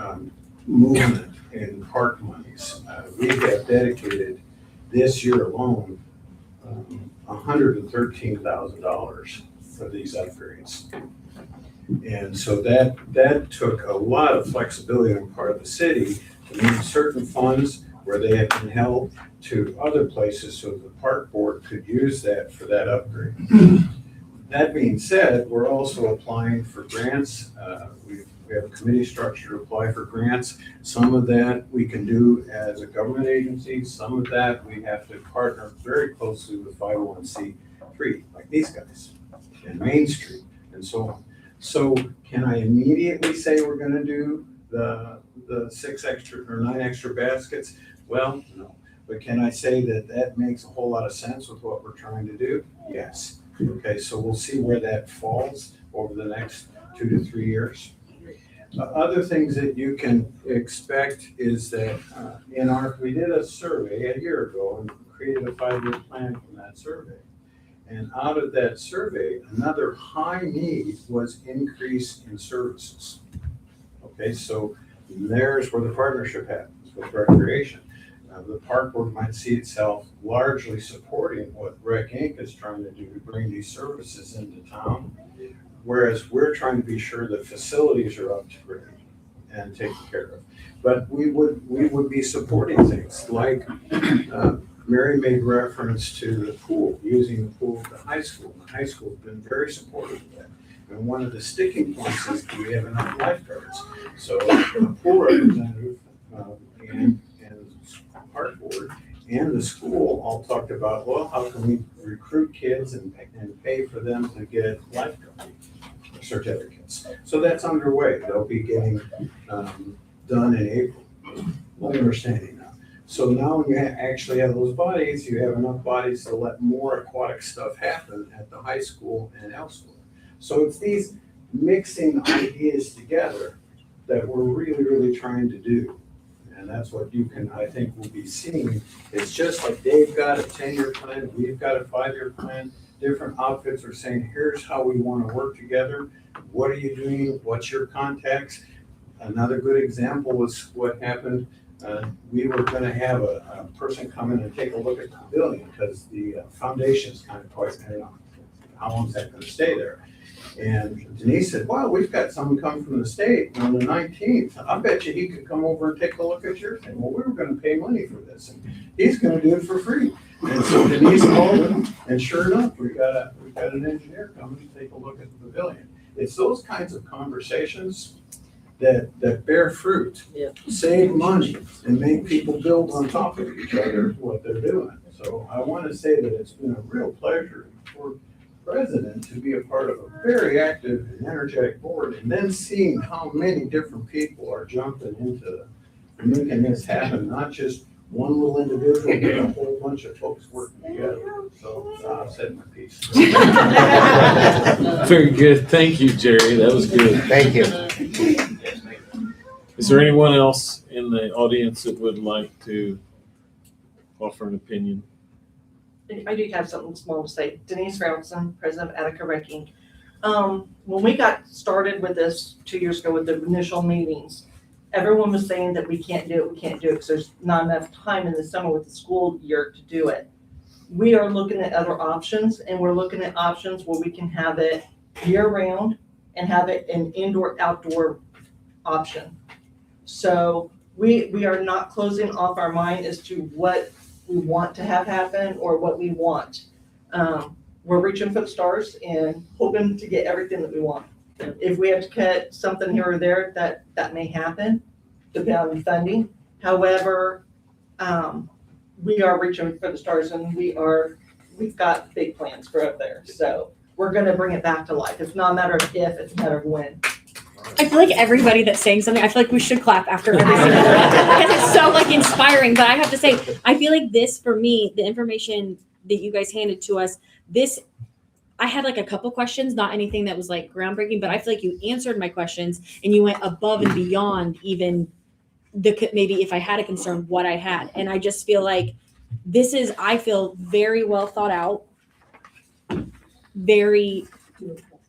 movement in park monies. We have dedicated this year alone $113,000 for these upgrades. And so that took a lot of flexibility on the part of the city to move certain funds where they had been held to other places so the park board could use that for that upgrade. That being said, we're also applying for grants. We have a committee structure to apply for grants. Some of that we can do as a government agency. Some of that we have to partner very closely with 501c3, like these guys, and Main Street, and so on. So can I immediately say we're gonna do the 6 extra or 9 extra baskets? Well, no. But can I say that makes a whole lot of sense with what we're trying to do? Yes. Okay, so we'll see where that falls over the next 2 to 3 years. Other things that you can expect is that we did a survey a year ago and created a 5-year plan from that survey. And out of that survey, another high need was increase in services. Okay, so there's where the partnership happens with recreation. The park board might see itself largely supporting what Rec Inc. is trying to do to bring these services into town, whereas we're trying to be sure that facilities are up to grade and taken care of. But we would be supporting things like Mary made reference to the pool, using the pool at the high school. The high school has been very supportive of that. And one of the sticking points is, do we have enough lifeguards? So the pool representative and park board and the school all talked about, well, how can we recruit kids and pay for them to get lifeguarding? certificates. So that's underway. They'll be getting done in April, my understanding now. So now when you actually have those bodies, you have enough bodies to let more aquatic stuff happen at the high school and elsewhere. So it's these mixing ideas together that we're really, really trying to do. And that's what you can, I think, will be seeing. It's just like they've got a 10-year plan, we've got a 5-year plan. Different outfits are saying, here's how we want to work together. What are you doing? What's your contacts? Another good example was what happened. We were going to have a person come in and take a look at the pavilion because the foundation's kind of quite, how long is that going to stay there? And Denise said, well, we've got someone come from the state on the 19th. I bet you he could come over and take a look at your thing. Well, we were going to pay money for this, and he's going to do it for free. And so Denise called him, and sure enough, we got an engineer coming to take a look at the pavilion. It's those kinds of conversations that bear fruit, save money, and make people build on top of each other what they're doing. So I want to say that it's been a real pleasure for president to be a part of a very active and energetic board, and then seeing how many different people are jumping into making this happen, not just one little individual, but a whole bunch of folks working together. So I've said my piece. Very good. Thank you, Jerry. That was good. Thank you. Is there anyone else in the audience that would like to offer an opinion? I do have something small to say. Denise Robinson, president of Attica Recreation. When we got started with this 2 years ago with the initial meetings, everyone was saying that we can't do it because there's not enough time in the summer with the school year to do it. We are looking at other options, and we're looking at options where we can have it year round and have it an indoor outdoor option. So we are not closing off our mind as to what we want to have happen or what we want. We're reaching for the stars and hoping to get everything that we want. If we have to cut something here or there, that may happen, depending on funding. However, we are reaching for the stars, and we've got big plans for up there. So we're gonna bring it back to life. It's not a matter of if, it's a matter of when. I feel like everybody that's saying something, I feel like we should clap after every single one because it's so like inspiring. But I have to say, I feel like this for me, the information that you guys handed to us, I had like a couple questions, not anything that was like groundbreaking, but I feel like you answered my questions and you went above and beyond even maybe if I had a concern, what I had. And I just feel like I feel very well thought out.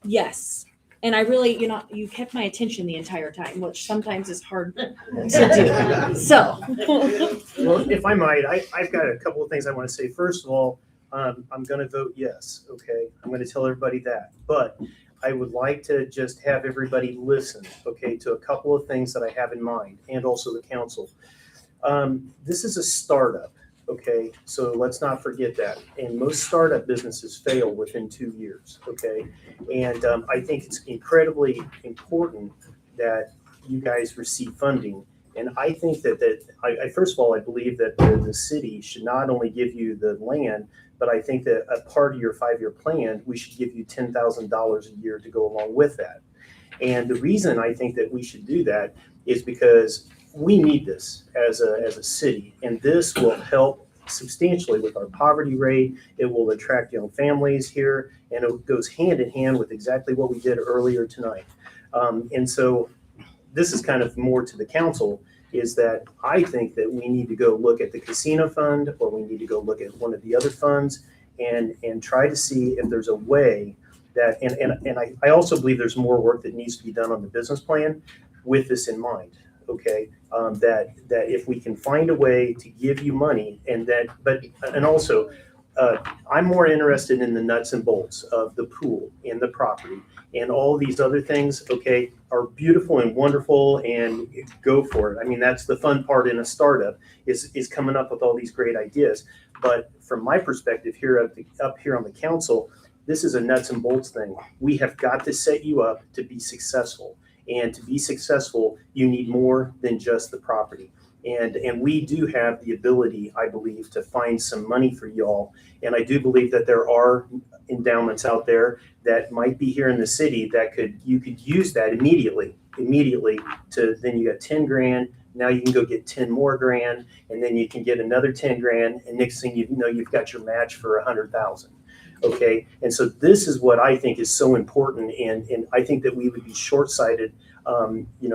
Yes. And I really, you kept my attention the entire time, which sometimes is hard to do. So. Well, if I might, I've got a couple of things I want to say. First of all, I'm going to vote yes, okay? I'm going to tell everybody that. But I would like to just have everybody listen, okay, to a couple of things that I have in mind, and also the council. This is a startup, okay? So let's not forget that. And most startup businesses fail within 2 years, okay? And I think it's incredibly important that you guys receive funding. And I think that first of all, I believe that the city should not only give you the land, but I think that a part of your 5-year plan, we should give you $10,000 a year to go along with that. And the reason I think that we should do that is because we need this as a city, and this will help substantially with our poverty rate. It will attract young families here, and it goes hand in hand with exactly what we did earlier tonight. And so this is kind of more to the council, is that I think that we need to go look at the casino fund, or we need to go look at one of the other funds and try to see if there's a way that, and I also believe there's more work that needs to be done on the business plan with this in mind, okay? That if we can find a way to give you money and also I'm more interested in the nuts and bolts of the pool and the property, and all these other things, okay, are beautiful and wonderful, and go for it. I mean, that's the fun part in a startup is coming up with all these great ideas. But from my perspective up here on the council, this is a nuts and bolts thing. We have got to set you up to be successful. And to be successful, you need more than just the property. And we do have the ability, I believe, to find some money for y'all. And I do believe that there are endowments out there that might be here in the city that you could use that immediately to, then you got 10 grand. Now you can go get 10 more grand, and then you can get another 10 grand. And next thing you know, you've got your match for 100,000. Okay. And so this is what I think is so important. And I think that we would be short-sighted,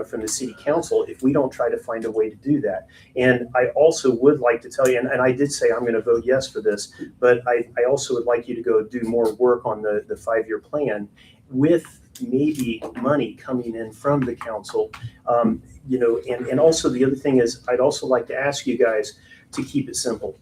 from the city council if we don't try to find a way to do that. And I also would like to tell you, and I did say I'm going to vote yes for this, but I also would like you to go do more work on the 5-year plan with maybe money coming in from the council. And also the other thing is, I'd also like to ask you guys to keep it simple.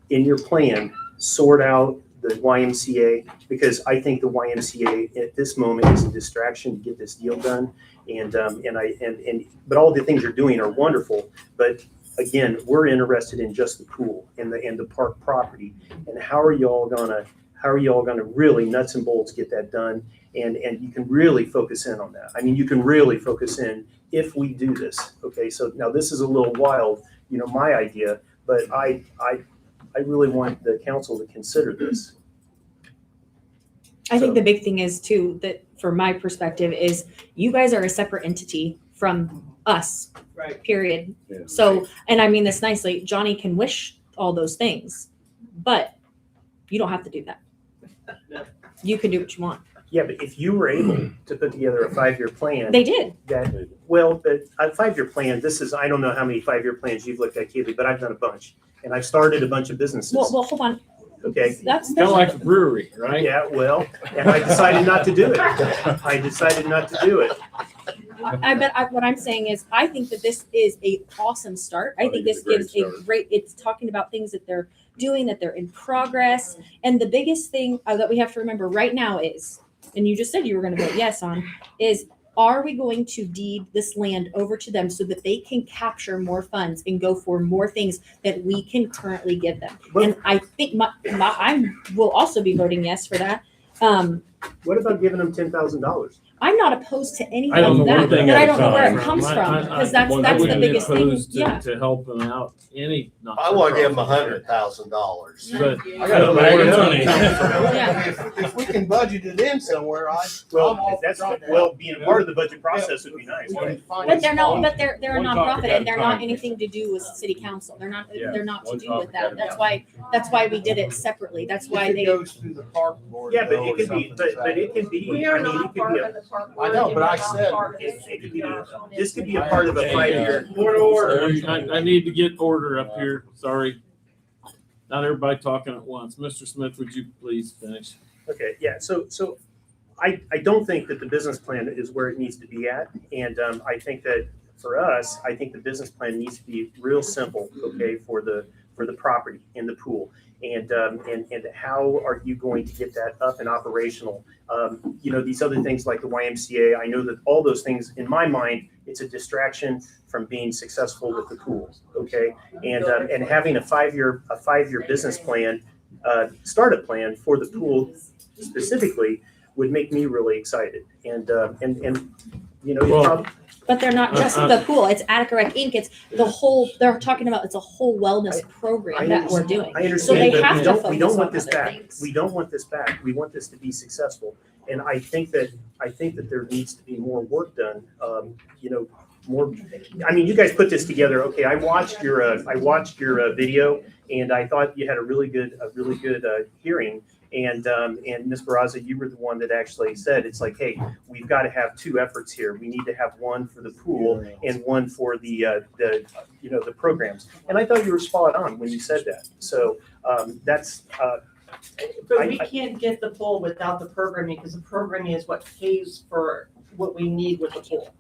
In your plan, sort out the YMCA, because I think the YMCA at this moment is a distraction to get this deal done. But all the things you're doing are wonderful. But again, we're interested in just the pool and the park property. And how are y'all gonna really nuts and bolts get that done? And you can really focus in on that. I mean, you can really focus in if we do this. Okay, so now this is a little wild, my idea, but I really want the council to consider this. I think the big thing is too, that from my perspective is you guys are a separate entity from us, Right. period. Yeah. So, and I mean this nicely, Johnny can wish all those things, but you don't have to do that. No. You can do what you want. Yeah, but if you were able to put together a 5-year plan. They did. But a 5-year plan, I don't know how many 5-year plans you've looked at, Keely, but I've done a bunch. And I've started a bunch of businesses. Well, hold on. Okay. That's Kind of like a brewery, right? Yeah, well, and I decided not to do it. What I'm saying is, I think that this is a awesome start. I think this gives a great, it's talking about things that they're doing, that they're in progress. And the biggest thing that we have to remember right now is, and you just said you were going to vote yes on, is are we going to deed this land over to them so that they can capture more funds and go for more things that we can currently give them? And I think I will also be voting yes for that. What about giving them $10,000? I'm not opposed to anything I don't like know that, one thing but at I a don't know where it time. comes from, because I that's the wouldn't be biggest thing. opposed Yeah. to help them out I want to give them $100,000. But I got a bag of money. Yeah. If we can budget it in somewhere, Being part of the budget process would be nice. But they're not, but they're a One topic nonprofit at a and they're not time. anything to do with city council. They're not Yeah, to one do with topic at a that. time. That's why we did it separately. That's why If it they, goes through the park board. Yeah, but though, it or could be, something, but it can be. We are I mean, it not could part be of the park. I know, board, but I and we're not said part of it could be our a- own This could be a entity. part of a Hey, 5-year. I need to get order up here. Sorry. Not everybody talking at once. Mr. Smith, would you please finish? Okay, yeah, so I don't think that the business plan is where it needs to be at. And I think that for us, I think the business plan needs to be real simple, okay, for the property and the pool. And how are you going to get that up and operational? These other things like the YMCA, I know that all those things, in my mind, it's a distraction from being successful with the pool, okay? And having a 5-year business plan, startup plan for the pool specifically would make me really excited. but they're not just the pool. It's Attica Rec Inc. It's the whole, they're talking about, it's a whole wellness program that we're doing. I understand, So they but have to we don't focus want on this other back. things. We don't want this back. We want this to be successful. And I think that there needs to be more work done. More. I mean, you guys put this together. Okay, I watched your video, and I thought you had a really good hearing. And Ms. Barraza, you were the one that actually said, it's like, hey, we've got to have 2 efforts here. We need to have one for the pool and one for the programs. And I thought you were spot on when you said that. So that's. But we can't get the pool without the programming, because the programming is what pays for what we need with the pool.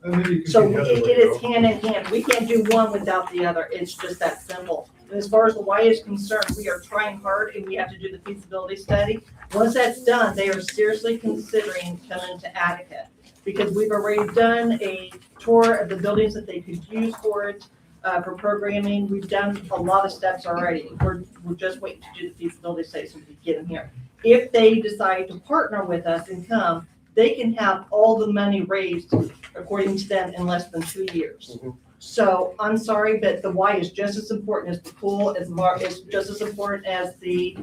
So it is hand in hand. We can't do one without the other. It's just that simple. And as far as the Y is concerned, we are trying hard and we have to do the feasibility study. Once that's done, they are seriously considering coming to Attica, because we've already done a tour of the buildings that they could use for it, for programming. We've done a lot of steps already. We're just waiting to do the feasibility study so we can get them here. If they decide to partner with us and come, they can have all the money raised, according to them, in less than 2 years. So I'm sorry, but the Y is just as important as the pool, is just as important as the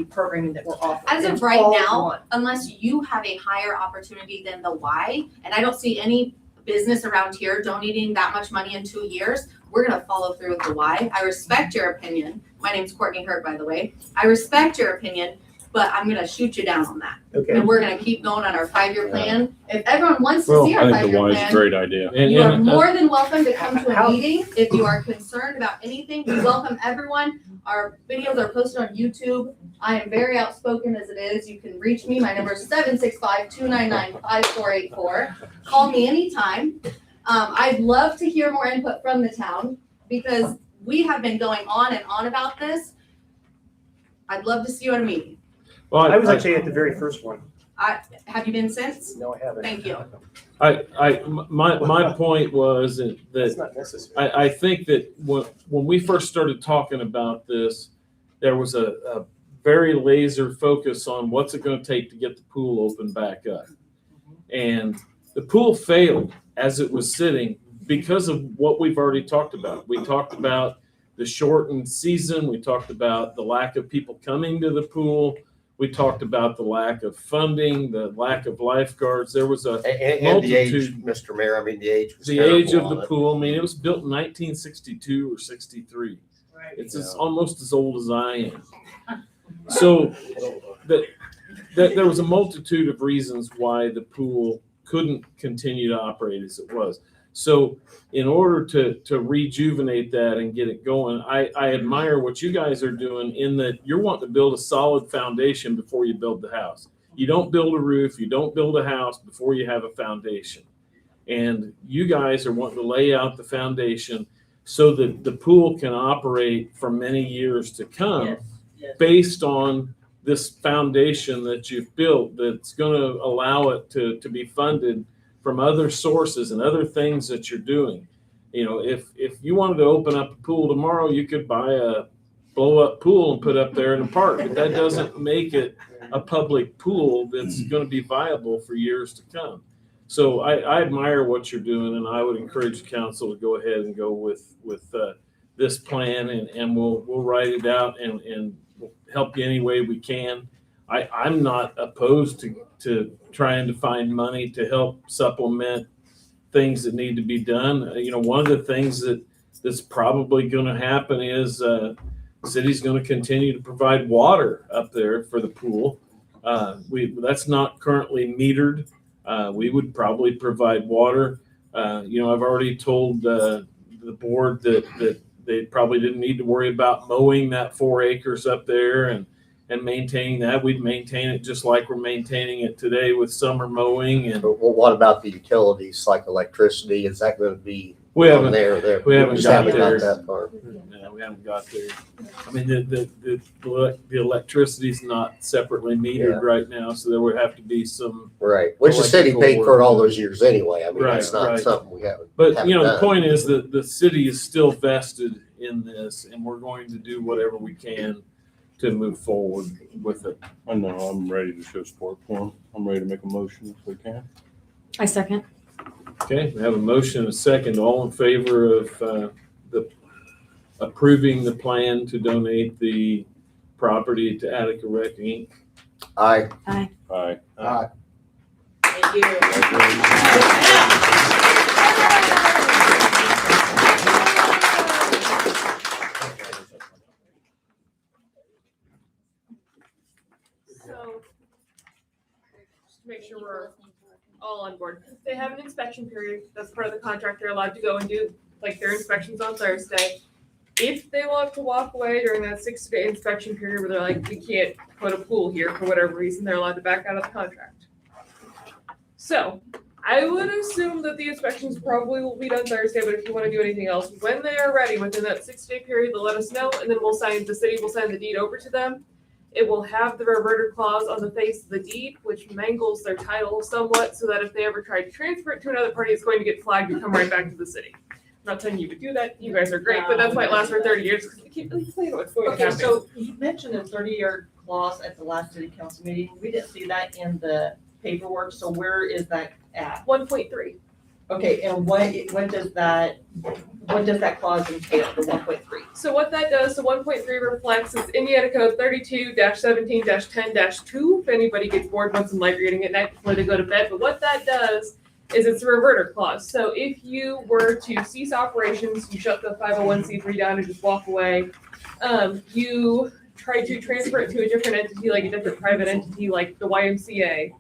programming that we're offering. As of It's right all now, one. unless you have a higher opportunity than the Y, and I don't see any business around here donating that much money in 2 years, we're gonna follow through with the Y. I respect your opinion. My name's Courtney Hurd, by the way. I respect your opinion, but I'm gonna shoot you down on that. Okay. And we're gonna keep going on our 5-year plan. If everyone wants to Well, see our I think the five-year Y is a plan, great idea. you are more than welcome to come to a meeting. If you are concerned about anything, we welcome everyone. Our videos are posted on YouTube. I am very outspoken as it is. You can reach me. My number is 765-299-5484. Call me anytime. I'd love to hear more input from the town because we have been going on and on about this. I'd love to see you at a meeting. Well, I was actually at the very first one. Have you been since? No, I haven't. Thank you. My point was That's that not necessary. I think that when we first started talking about this, there was a very laser focus on what's it going to take to get the pool open back up. And the pool failed as it was sitting because of what we've already talked about. We talked about the shortened season. We talked about the lack of people coming to the pool. We talked about the lack of funding, the lack of lifeguards. There was a And the age, multitude. Mr. Mayor, I mean, the age was The age terrible of on the it. pool, I mean, it was built in 1962 or 63. Right. It's almost as old as I am. So there was a multitude of reasons why the pool couldn't continue to operate as it was. So in order to rejuvenate that and get it going, I admire what you guys are doing in that you're wanting to build a solid foundation before you build the house. You don't build a roof, you don't build a house before you have a foundation. And you guys are wanting to lay out the foundation so that the pool can operate for many years to come based on this foundation that you've built that's going to allow it to be funded from other sources and other things that you're doing. You know, if you wanted to open up a pool tomorrow, you could buy a blow-up pool and put up there in the park, but that doesn't make it a public pool that's going to be viable for years to come. So I admire what you're doing, and I would encourage the council to go ahead and go with this plan, and we'll write it out and we'll help you any way we can. I'm not opposed to trying to find money to help supplement things that need to be done. You know, one of the things that's probably going to happen is the city's going to continue to provide water up there for the pool. That's not currently metered. We would probably provide water. You know, I've already told the board that they probably didn't need to worry about mowing that 4 acres up there and maintaining that. We'd maintain it just like we're maintaining it today with summer mowing. And Well, what about the utilities like electricity? Is that going to be we on haven't there? we haven't just got haven't there. got that far. No, we haven't got there. I mean, the electricity's not separately metered right now, so there would have to be some. Right, which the city electrical paid for work. all those years anyway. I mean, Right, that's not right. something we haven't. But, you know, the done. point is that the city is still vested in this, and we're going to do whatever we can to move forward with it. I know, I'm ready to show support for him. I'm ready to make a motion if we can. I second. Okay, we have a motion and a second. All in favor of approving the plan to donate the property to Attica Rec, Inc.? Aye. Aye. Aye. Thank you. So, just to make sure we're all on board. They have an inspection period. That's part of the contract. They're allowed to go and do like their inspections on Thursday. If they want to walk away during that 60-day inspection period where they're like, we can't put a pool here for whatever reason, they're allowed to back out of the contract. So I would assume that the inspections probably will be done Thursday, but if you want to do anything else, when they are ready within that 60-day period, they'll let us know, and then the city will sign the deed over to them. It will have the reverter clause on the face of the deed, which mangles their title somewhat, so that if they ever try to transfer it to another party, it's going to get flagged and come right back to the city. I'm not telling you to do that. You guys are great, but that's why it lasts for 30 years because we can't really plan what's going to Okay, happen. so you mentioned a 30-year clause at the last city council meeting. We didn't see that in the paperwork, so where is that at? 1.3. Okay, and what does that clause entail, the 1.3? So what that does, the 1.3 reflects is Indiana Code 32-17-10-2. If anybody gets bored, wants some light reading at night before they go to bed, but what that does is it's a reverter clause. So if you were to cease operations, you shut the 501c3 down and just walk away, you try to transfer it to a different entity, like a different private entity, like the YMCA,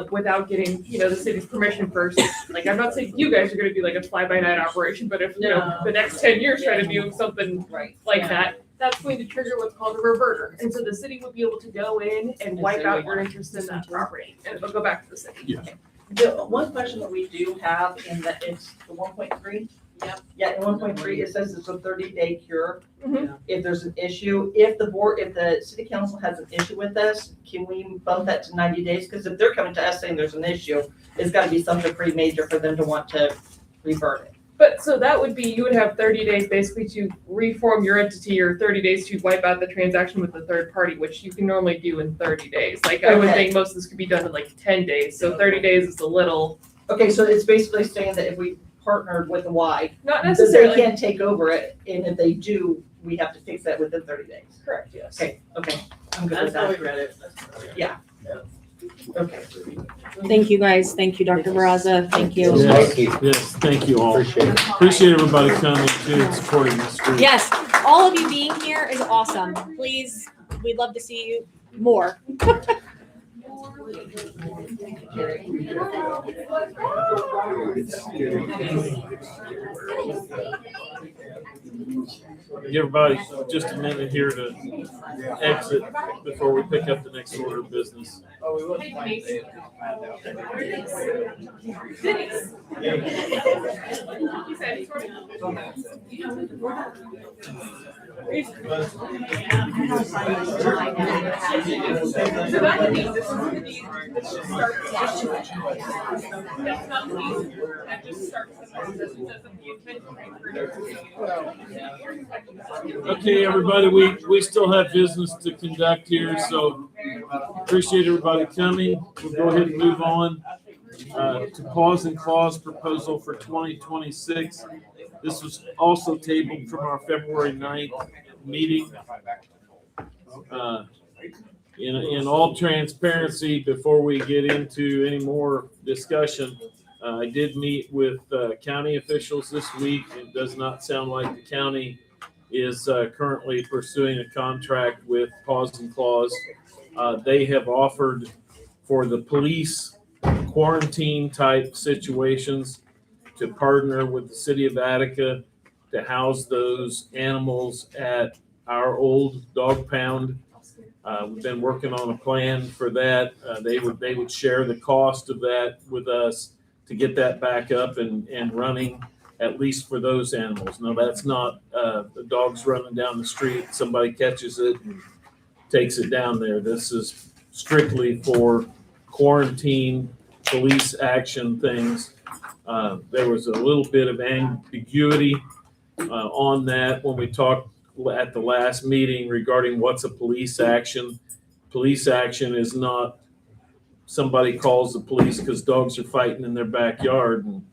without getting, the city's permission first. Like, I'm not saying you guys are gonna do like a fly-by-night operation, but if, the next 10 years try to do something like that, that's going to trigger what's called a reverter. And so the city would be able to go in and wipe out your interest in that property, and it'll go back to the city. Yeah. The one question that we do have in that, it's the 1.3. Yep. Yeah, in 1.3, it says it's a 30-day cure. Mhm. If there's an issue, if the city council has an issue with us, can we bump that to 90 days? Because if they're coming to us saying there's an issue, it's gotta be something pretty major for them to want to revert it. But so that would be, you would have 30 days basically to reform your entity, or 30 days to wipe out the transaction with the third party, which you can normally do in 30 days. Like, I would Okay. think most of this could be done in like 10 days. So 30 days is a little, Okay, so it's basically saying that if we partnered with the Y, not that they necessarily can't take over it, and if they do, we have to fix that within 30 days. correct, yes. Okay, I'm good with that. read it. Yeah. Okay. Thank you, guys. Thank you, Dr. Barraza. Thank you. Yes, Thank you. yes, thank you all. Appreciate it. Appreciate everybody coming too and supporting this group. Yes, all of you being here is awesome. Please, we'd love to see you more. Give everybody just a minute here to exit before we pick up the next order of business. Hey, Denise. Denise. You said he's So that would be, this is the deed that should start. That's not the deed, that just starts the process, it doesn't the intent transfer. Okay, everybody, we still have business to conduct here, so appreciate everybody coming. We'll go ahead and move on to Paws and Claws proposal for 2026. This was also tabled from our February 9th meeting. In all transparency, before we get into any more discussion, I did meet with county officials this week. It does not sound like the county is currently pursuing a contract with Paws and Claws. They have offered for the police quarantine type situations to partner with the city of Attica to house those animals at our old dog pound. We've been working on a plan for that. They would share the cost of that with us to get that back up and running, at least for those animals. Now, that's not the dogs running down the street, somebody catches it and takes it down there. This is strictly for quarantine, police action things. There was a little bit of ambiguity on that when we talked at the last meeting regarding what's a police action. Police action is not somebody calls the police because dogs are fighting in their backyard and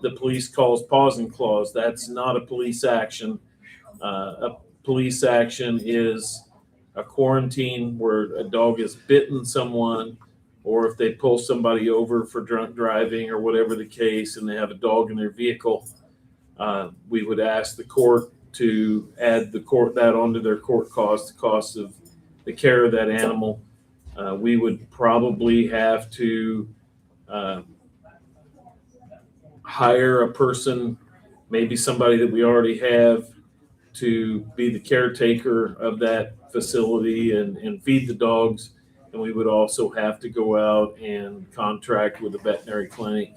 the police calls Paws and Claws. That's not a police action. A police action is a quarantine where a dog has bitten someone, or if they pull somebody over for drunk driving or whatever the case and they have a dog in their vehicle, we would ask the court to add that onto their court costs, the cost of the care of that animal. We would probably have to hire a person, maybe somebody that we already have, to be the caretaker of that facility and feed the dogs. And we would also have to go out and contract with a veterinary clinic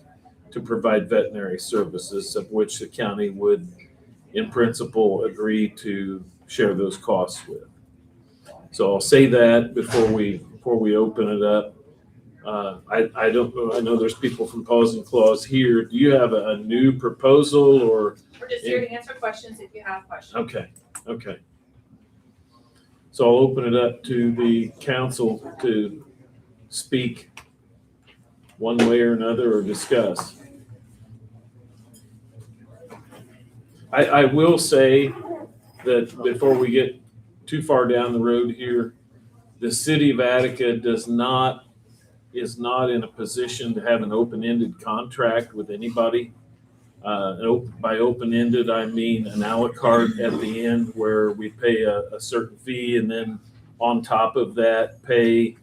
to provide veterinary services, of which the county would, in principle, agree to share those costs with. So I'll say that before we open it up. I don't know. I know there's people from Paws and Claws here. Do you have a new proposal or? We're just here to answer questions if you have questions. Okay. So I'll open it up to the council to speak one way or another or discuss. I will say that before we get too far down the road here, the city of Attica is not in a position to have an open-ended contract with anybody. By open-ended, I mean an a la carte at the end where we pay a certain fee and then on top of that pay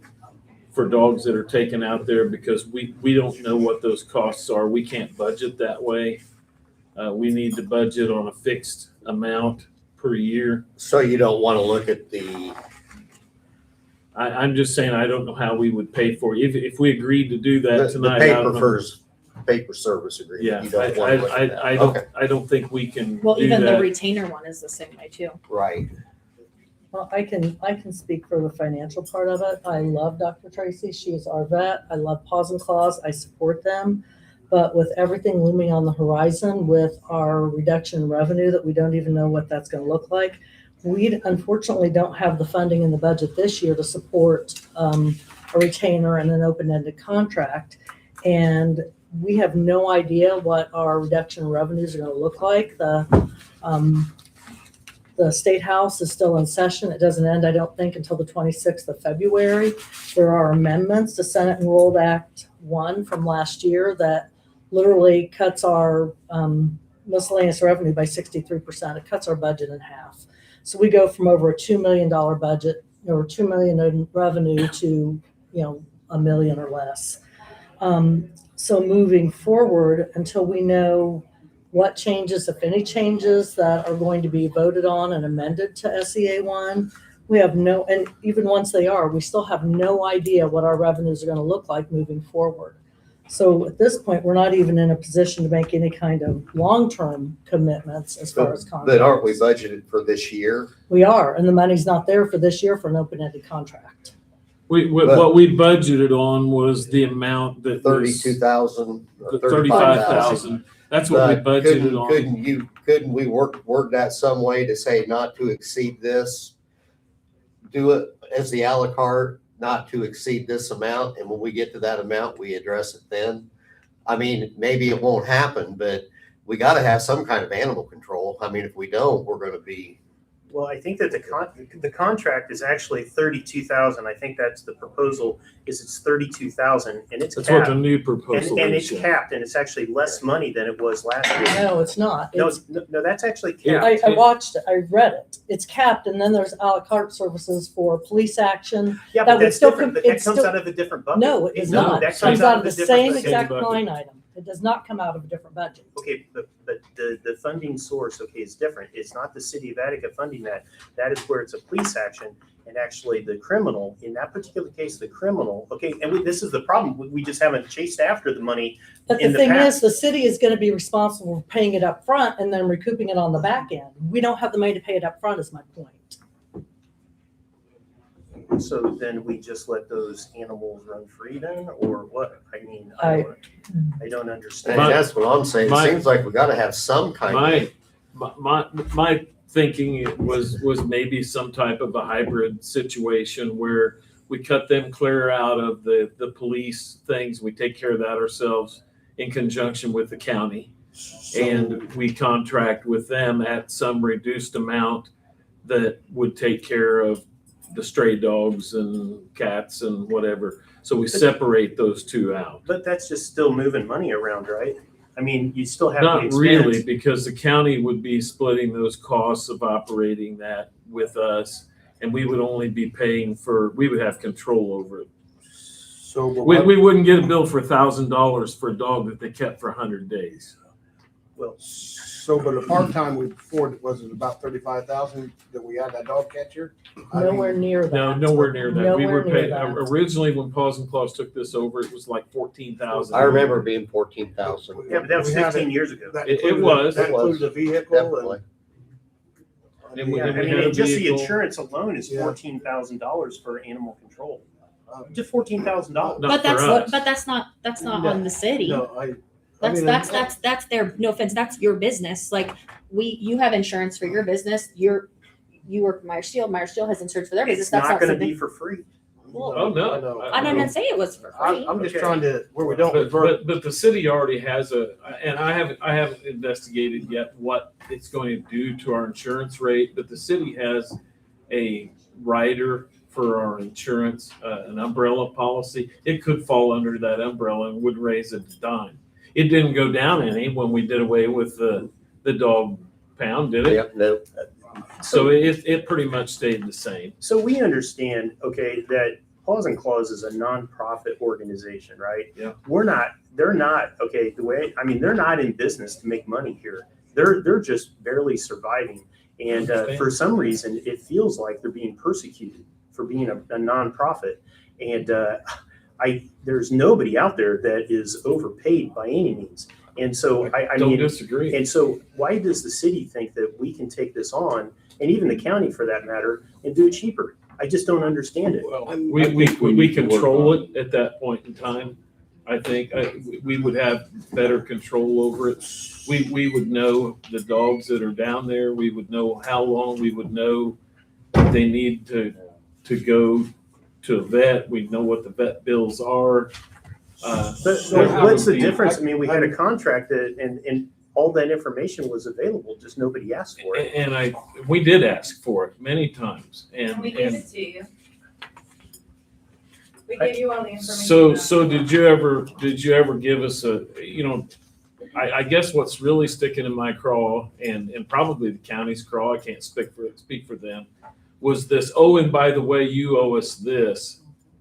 for dogs that are taken out there, because we don't know what those costs are. We can't budget that way. We need to budget on a fixed amount per year. So you don't want to look at the, I'm just saying, I don't know how we would pay for it. If we agreed to do that the tonight. I don't know. paper service agreement. Yeah, You don't want to look at that. Okay. I don't think we can Well, do even the that. retainer one is the same way too. Right. Well, I can speak for the financial part of it. I love Dr. Tracy. She is our vet. I love Paws and Claws. I support them. But with everything looming on the horizon with our reduction in revenue that we don't even know what that's going to look like, we unfortunately don't have the funding in the budget this year to support a retainer and an open-ended contract. And we have no idea what our reduction in revenues are going to look like. The State House is still in session. It doesn't end, I don't think, until the 26th of February. There are amendments to Senate Enrolled Act 1 from last year that literally cuts our miscellaneous revenue by 63%. It cuts our budget in half. So we go from over a $2 million budget or $2 million in revenue to, $1 million or less. So moving forward, until we know what changes, if any changes that are going to be voted on and amended to SEA 1, we have no, and even once they are, we still have no idea what our revenues are going to look like moving forward. So at this point, we're not even in a position to make any kind of long-term commitments as far as contracts. But aren't we budgeted for this year? We are, and the money's not there for this year for an open-ended contract. What we budgeted on was the amount that was 32,000 or 35,000. That's what we budgeted on. Couldn't we word that some way to say not to exceed this? Do it as the a la carte, not to exceed this amount, and when we get to that amount, we address it then. I mean, maybe it won't happen, but we got to have some kind of animal control. I mean, if we don't, we're going to be. Well, I think that the contract is actually 32,000. I think that's the proposal. It's 32,000, and it's That's capped. what the new proposal and is. it's capped, and it's actually less money than it was last year. No, it's not. No, It's, no, that's actually Yeah. capped. I watched it. I read it. It's capped, and then there's a la carte services for police action. Yeah, that but would that's still different. com- But that it's comes still- out of a different bucket. No, it does No, not. that It comes out of the different same bucket. exact bucket. line item. It does not come out of a different budget. Okay, but the funding source, okay, is different. It's not the city of Attica funding that. That is where it's a police action, and actually the criminal, in that particular case, the criminal, okay, and this is the problem. We just haven't chased after the money. But In the the thing is, past. the city is going to be responsible for paying it up front and then recouping it on the back end. We don't have the money to pay it up front, is my point. So then we just let those animals run free then, or what? I mean, I- I don't And understand. that's what I'm saying. It My- seems like we got to have some kind of. My thinking was maybe some type of a hybrid situation where we cut them clear out of the police things. We take care of that ourselves in conjunction with the county. And we contract with them at some reduced amount that would take care of the stray dogs and cats and whatever. So we separate those two out. But that's just still moving money around, right? I mean, you still have the Not expense. really, because the county would be splitting those costs of operating that with us. And we would only be paying we would have control over it. So, We wouldn't get a bill for $1,000 for a dog that they kept for 100 days. Well, but the part-time we before, was it about 35,000 that we had that dog catcher? Nowhere near that. No, nowhere near that. We were Nowhere near paying, that. originally when Paws and Claws took this over, it was like 14,000. I remember it being 14,000. yeah, but that was We had 15 years ago. That It included- was. That It was. included the vehicle Definitely. And we- Yeah, I and we mean, had a and just the vehicle. insurance alone is Yeah. $14,000 for animal control. Just $14,000. Not But for that's us. but that's not on the city. No, That's their, no offense, that's your business. Like you have insurance for your business. You work for Meyer Steel has insurance for their business. It's That's not not going to something. be for free. Oh, no. I know. I didn't say it was for free. I'm just Okay. trying to, where we don't But, revert. but the city already has and I haven't investigated yet what it's going to do to our insurance rate, but the city has a rider for our insurance, an umbrella policy. It could fall under that umbrella and would raise a dime. It didn't go down any when we did away with the dog pound, did it? Yep, no. So it pretty much stayed the same. So we understand, okay, that Paws and Claws is a nonprofit organization, right? Yeah. They're not, okay, they're not in business to make money here. They're just barely surviving. And for some reason, it feels like they're being persecuted for being a nonprofit. And there's nobody out there that is overpaid by any means. And so I Don't mean, disagree. and so why does the city think that we can take this on, and even the county for that matter, and do it cheaper? I just don't understand it. Well, We need to work control on it at that point in time. I think we would have better control over it. We would know the dogs that are down there. We would know how long. We would know if they need to go to a vet. We'd know what the vet bills are. But what's the difference? I mean, we had a contract that, and all that information was available, just nobody asked for it. And we did ask for it many times, And we gave it to you. We I- gave you all the information. So did you ever give us I guess what's really sticking in my craw and probably the county's craw, I can't speak for them, was this, oh, and by the way, you owe us this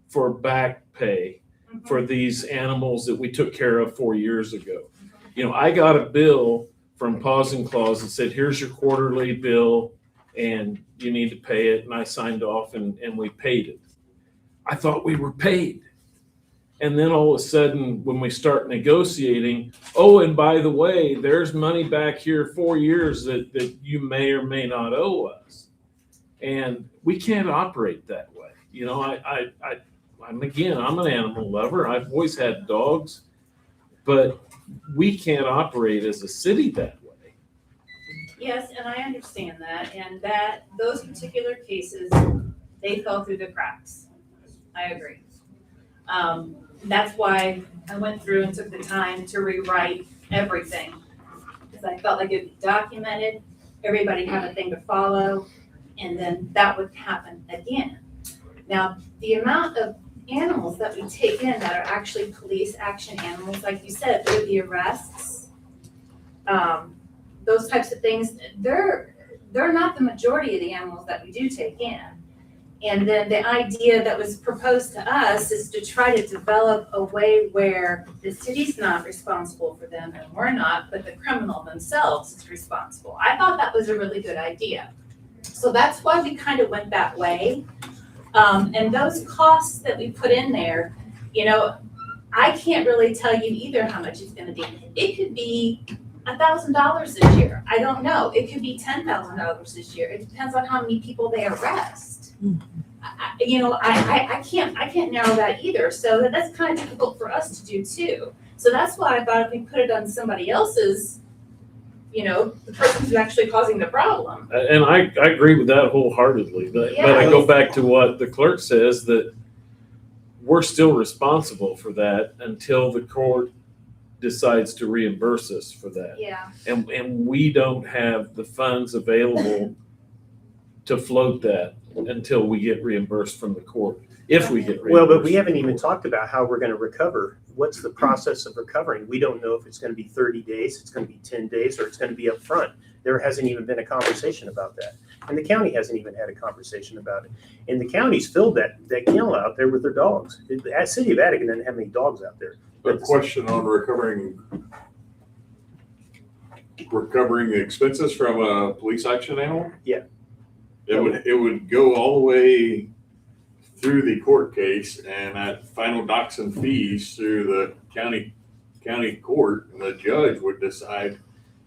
for back pay for these animals that we took care of 4 years ago. I got a bill from Paws and Claws that said, here's your quarterly bill and you need to pay it. And I signed off and we paid it. I thought we were paid. And then all of a sudden, when we start negotiating, oh, and by the way, there's money back here 4 years that you may or may not owe us. And we can't operate that way. I'm an animal lover. I've always had dogs, but we can't operate as a city that way. Yes, and I understand that, and that those particular cases, they fell through the cracks. I agree. That's why I went through and took the time to rewrite everything. Because I felt like it'd be documented, everybody had a thing to follow, and then that would happen again. Now, the amount of animals that we take in that are actually police action animals, like you said, they're the arrests, those types of things, they're not the majority of the animals that we do take in. And then the idea that was proposed to us is to try to develop a way where the city's not responsible for them and we're not, but the criminal themselves is responsible. I thought that was a really good idea. So that's why we kind of went that way. And those costs that we put in there, I can't really tell you either how much it's gonna be. It could be $1,000 this year. I don't know. It could be $10,000 this year. It depends on how many people they arrest. I can't narrow that either. So that's kind of difficult for us to do too. So that's why I thought if we put it on somebody else's, the person who's actually causing the problem. And I agree with that wholeheartedly, but I go back to what the clerk says, that we're still responsible for that until the court decides to reimburse us for that. Yeah. And we don't have the funds available to float that until we get reimbursed from the court, if we get reimbursed. Well, but we haven't even talked about how we're gonna recover. What's the process of recovering? We don't know if it's gonna be 30 days, it's gonna be 10 days, or it's gonna be upfront. There hasn't even been a conversation about that. And the county hasn't even had a conversation about it. And the county's filled that kennel out there with their dogs. The city of Attica doesn't have any dogs out there. A question on recovering expenses from a police action animal? Yeah. It would go all the way through the court case and at final docs and fees through the county court, and the judge would decide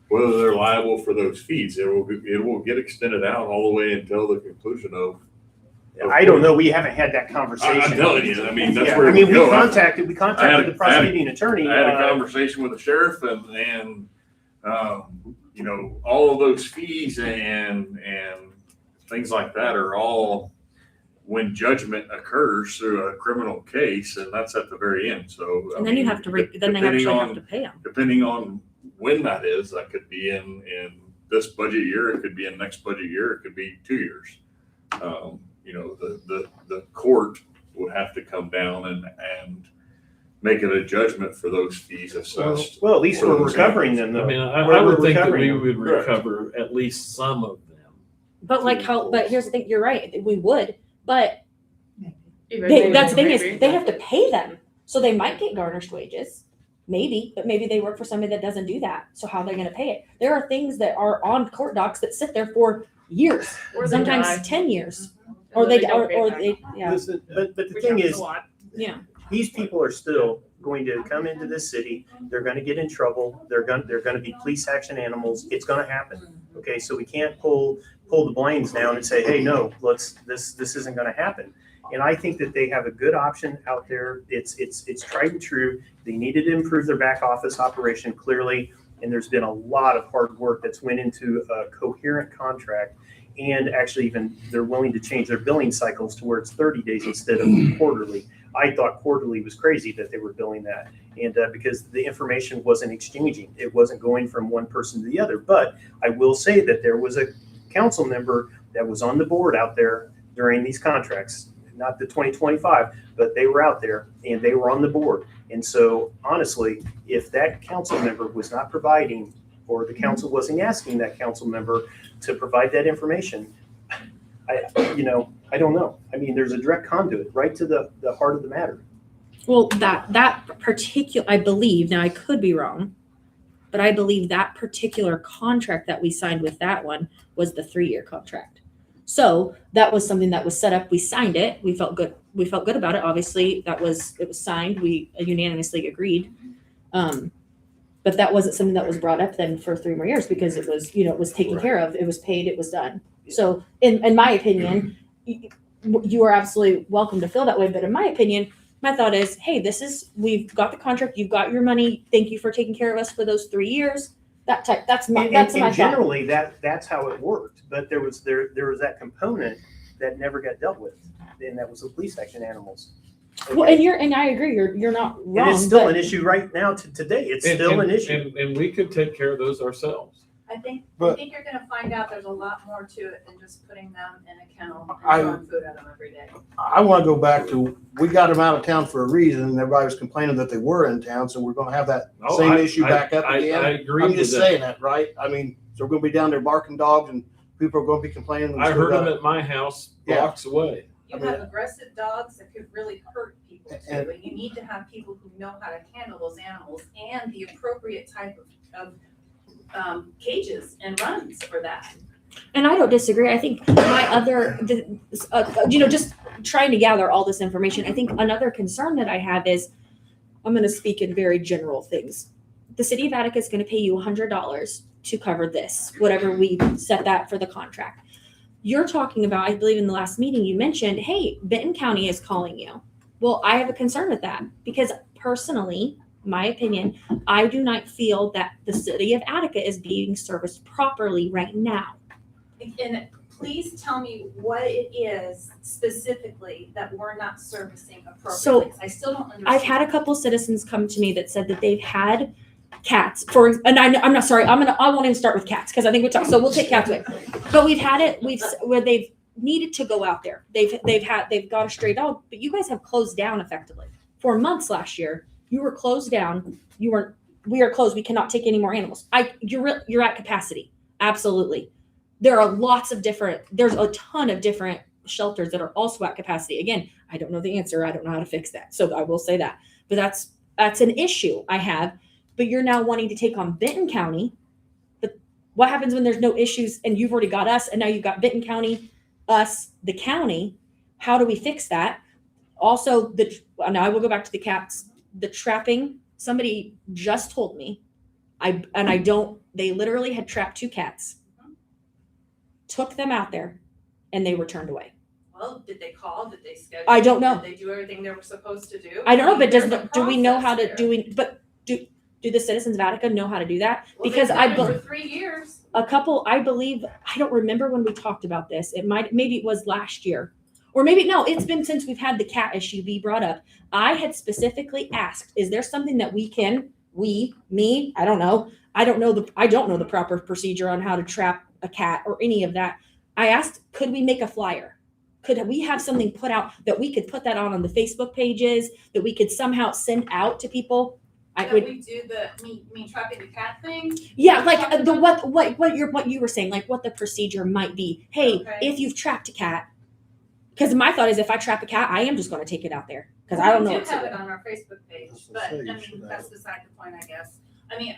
whether they're liable for those fees. It will get extended out all the way until the conclusion of. I don't know. We haven't had that conversation. I'm telling you, I mean, that's Yeah, where we go. contacted the prosecuting attorney. I had a conversation with the sheriff and all of those fees and things like that are all when judgment occurs through a criminal case, and that's at the very end. So I And then you mean, have to, then they depending actually on- have to pay them. Depending on when that is, that could be in this budget year, it could be in next budget year, it could be 2 years. You know, the court would have to come down and make it a judgment for those fees assessed. Well, at least we're recovering them I though. mean, I We're would think that recovering we them. would Right. recover at least some of them. But like how, but here's the thing, you're right, we would, but Maybe, that's the thing is, maybe. they have to pay them. So they might get garnished wages, maybe, but maybe they work for somebody that doesn't do that. So how are they gonna pay it? There are things that are on court docs that sit there for years, Or they sometimes die. 10 years. And Or then they, don't pay or it back. they, yeah, Listen, but the Which thing happens is, a lot. yeah. these people are still going to come into this city. They're going to get in trouble. They're going to be police action animals. It's going to happen. Okay, so we can't pull the blinds down and say, hey, no, this isn't going to happen. And I think that they have a good option out there. It's tried and true. They needed to improve their back office operation clearly, and there's been a lot of hard work that's went into a coherent contract. And actually, even they're willing to change their billing cycles to where it's 30 days instead of quarterly. I thought quarterly was crazy that they were billing that, and because the information wasn't exchanging, it wasn't going from one person to the other. But I will say that there was a council member that was on the board out there during these contracts, not the 2025, but they were out there and they were on the board. And so honestly, if that council member was not providing, or the council wasn't asking that council member to provide that information, I don't know. I mean, there's a direct conduit right to the heart of the matter. Well, that particular, I believe, now I could be wrong, but I believe that particular contract that we signed with that one was the 3-year contract. So that was something that was set up. We signed it. We felt good. We felt good about it. Obviously, it was signed. We unanimously agreed. But that wasn't something that was brought up then for 3 more years because it was, it was taken care of. It was paid. It was done. So in my opinion, you are absolutely welcome to feel that way. But in my opinion, my thought is, hey, we've got the contract. You've got your money. Thank you for taking care of us for those 3 years. That's my thought. Generally, that's how it worked. But there was that component that never got dealt with, and that was the police action animals. Okay? Well, and I agree. You're not wrong. And it's still but an issue right now today. It's still an issue. And we could take care of those ourselves. I think But- you're gonna find out there's a lot more to it than just putting them in a kennel I- and throwing food at them every day. I want to go back to, we got them out of town for a reason, and everybody was complaining that they were in town, so we're gonna have that Oh, same I- issue back up I again. agree I'm with just that. saying that, right? I mean, so we're gonna be down there barking dogs and people are gonna be complaining. we I still heard them got- at my house Yeah. blocks away. You I mean- have aggressive dogs that could really hurt people too, And- and you need to have people who know how to handle those animals and the appropriate type of cages and runs for that. And I don't disagree. I think my other, just trying to gather all this information, I think another concern that I have is, I'm going to speak in very general things. The city of Attica is going to pay you $100 to cover this, whatever we set that for the contract. You're talking about, I believe in the last meeting you mentioned, hey, Benton County is calling you. Well, I have a concern with that because personally, my opinion, I do not feel that the city of Attica is being serviced properly right now. And please tell me what it is specifically that we're not servicing appropriately. 'Cause I still don't understand. I've had a couple citizens come to me that said that they've had cats and I'm not sorry. I won't even start with cats because I think we'll talk. So we'll take cats away. But we've had it. Where they've needed to go out there. They've got a stray dog. But you guys have closed down effectively for months last year. You were closed down. We are closed. We cannot take any more animals. You're at capacity. Absolutely. There's a ton of different shelters that are also at capacity. Again, I don't know the answer. I don't know how to fix that. So I will say that. But that's an issue I have. But you're now wanting to take on Benton County. But what happens when there's no issues and you've already got us and now you've got Benton County, us, the county? How do we fix that? Also, now I will go back to the cats. The trapping, somebody just told me, they literally had trapped 2 cats, took them out there, and they were turned away. Well, did they call? Did they schedule? I don't know. Did they do everything they were supposed to do? I don't know, but There's a do we know how process to there. do the citizens of Attica know how to do that? Well, Because they've I done it believe for 3 years. I don't remember when we talked about this. Maybe it was last year, or maybe no, it's been since we've had the cat issue be brought up. I had specifically asked, is there something that I don't know. I don't know the proper procedure on how to trap a cat or any of that. I asked, could we make a flyer? Could we have something put out that we could put that on the Facebook pages, that we could somehow send out to people? We do the me trapping the cat thing. Yeah, like what you were saying, like what the procedure might be. Hey, Okay. if you've trapped a cat, because my thought is if I trap a cat, I am just going to take it out there because I don't know. We What do have to it do. on our Facebook page, That's but what I say, I you mean, should that's have beside the point, I guess. I mean,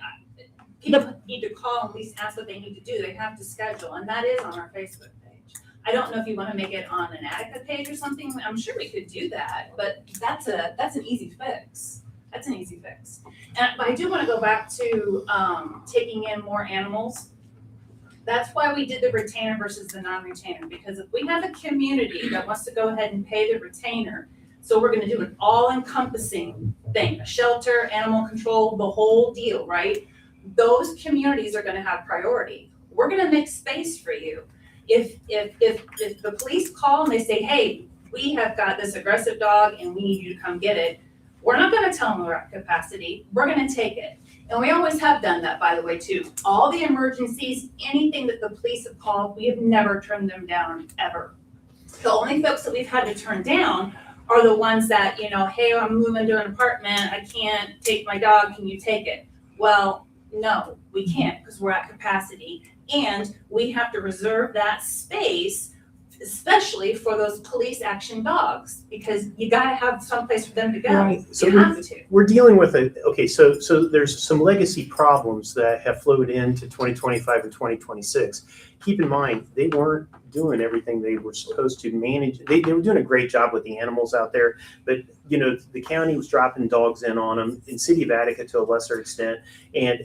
people need to call and at least ask what they need to do. They have to schedule, and that is on our Facebook page. I don't know if you want to make it on an Attica page or something. I'm sure we could do that, but that's an easy fix. That's an easy fix. But I do want to go back to taking in more animals. That's why we did the retainer versus the non-retainer, because if we have a community that wants to go ahead and pay the retainer, so we're gonna do an all-encompassing thing, a shelter, animal control, the whole deal, right? Those communities are gonna have priority. We're gonna make space for you. If the police call and they say, hey, we have got this aggressive dog and we need you to come get it, we're not gonna tell them we're at capacity, we're gonna take it. And we always have done that, by the way, too. All the emergencies, anything that the police have called, we have never turned them down, ever. The only folks that we've had to turn down are the ones that, hey, I'm moving to an apartment, I can't take my dog, can you take it? Well, no, we can't, because we're at capacity. And we have to reserve that space, especially for those police action dogs, because you gotta have someplace for them to go. Right. So You have to. we're dealing with so there's some legacy problems that have flowed into 2025 and 2026. Keep in mind, they weren't doing everything they were supposed to manage. They were doing a great job with the animals out there, but the county was dropping dogs in on them, in City of Attica to a lesser extent, and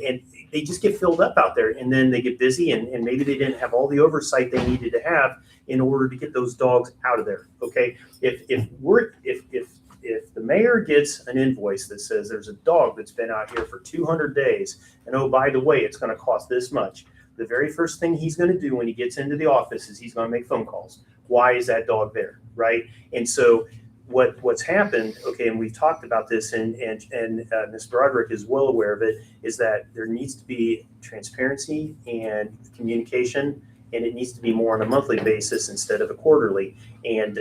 they just get filled up out there, and then they get busy, and maybe they didn't have all the oversight they needed to have in order to get those dogs out of there. Okay, if the mayor gets an invoice that says there's a dog that's been out here for 200 days, and oh, by the way, it's going to cost this much, the very first thing he's going to do when he gets into the office is he's going to make phone calls. Why is that dog there, right? And so what's happened, okay, and we've talked about this, and Ms. Broderick is well aware of it, is that there needs to be transparency and communication, and it needs to be more on a monthly basis instead of a quarterly. And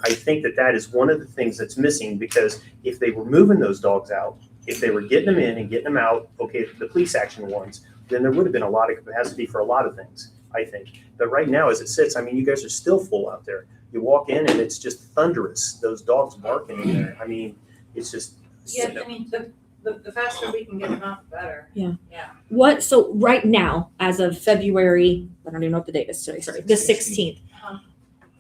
I think that is one of the things that's missing, because if they were moving those dogs out, if they were getting them in and getting them out, okay, the police action ones, then there would have been a lot of capacity for a lot of things, I think. But right now, as it sits, I mean, you guys are still full out there. You walk in and it's just thunderous. Those dogs barking in there. I mean, it's just. Yeah, I mean, the faster we can get them out, the better. Yeah. Yeah. So right now, as of February, I don't even know what the date is today, sorry, the 16th.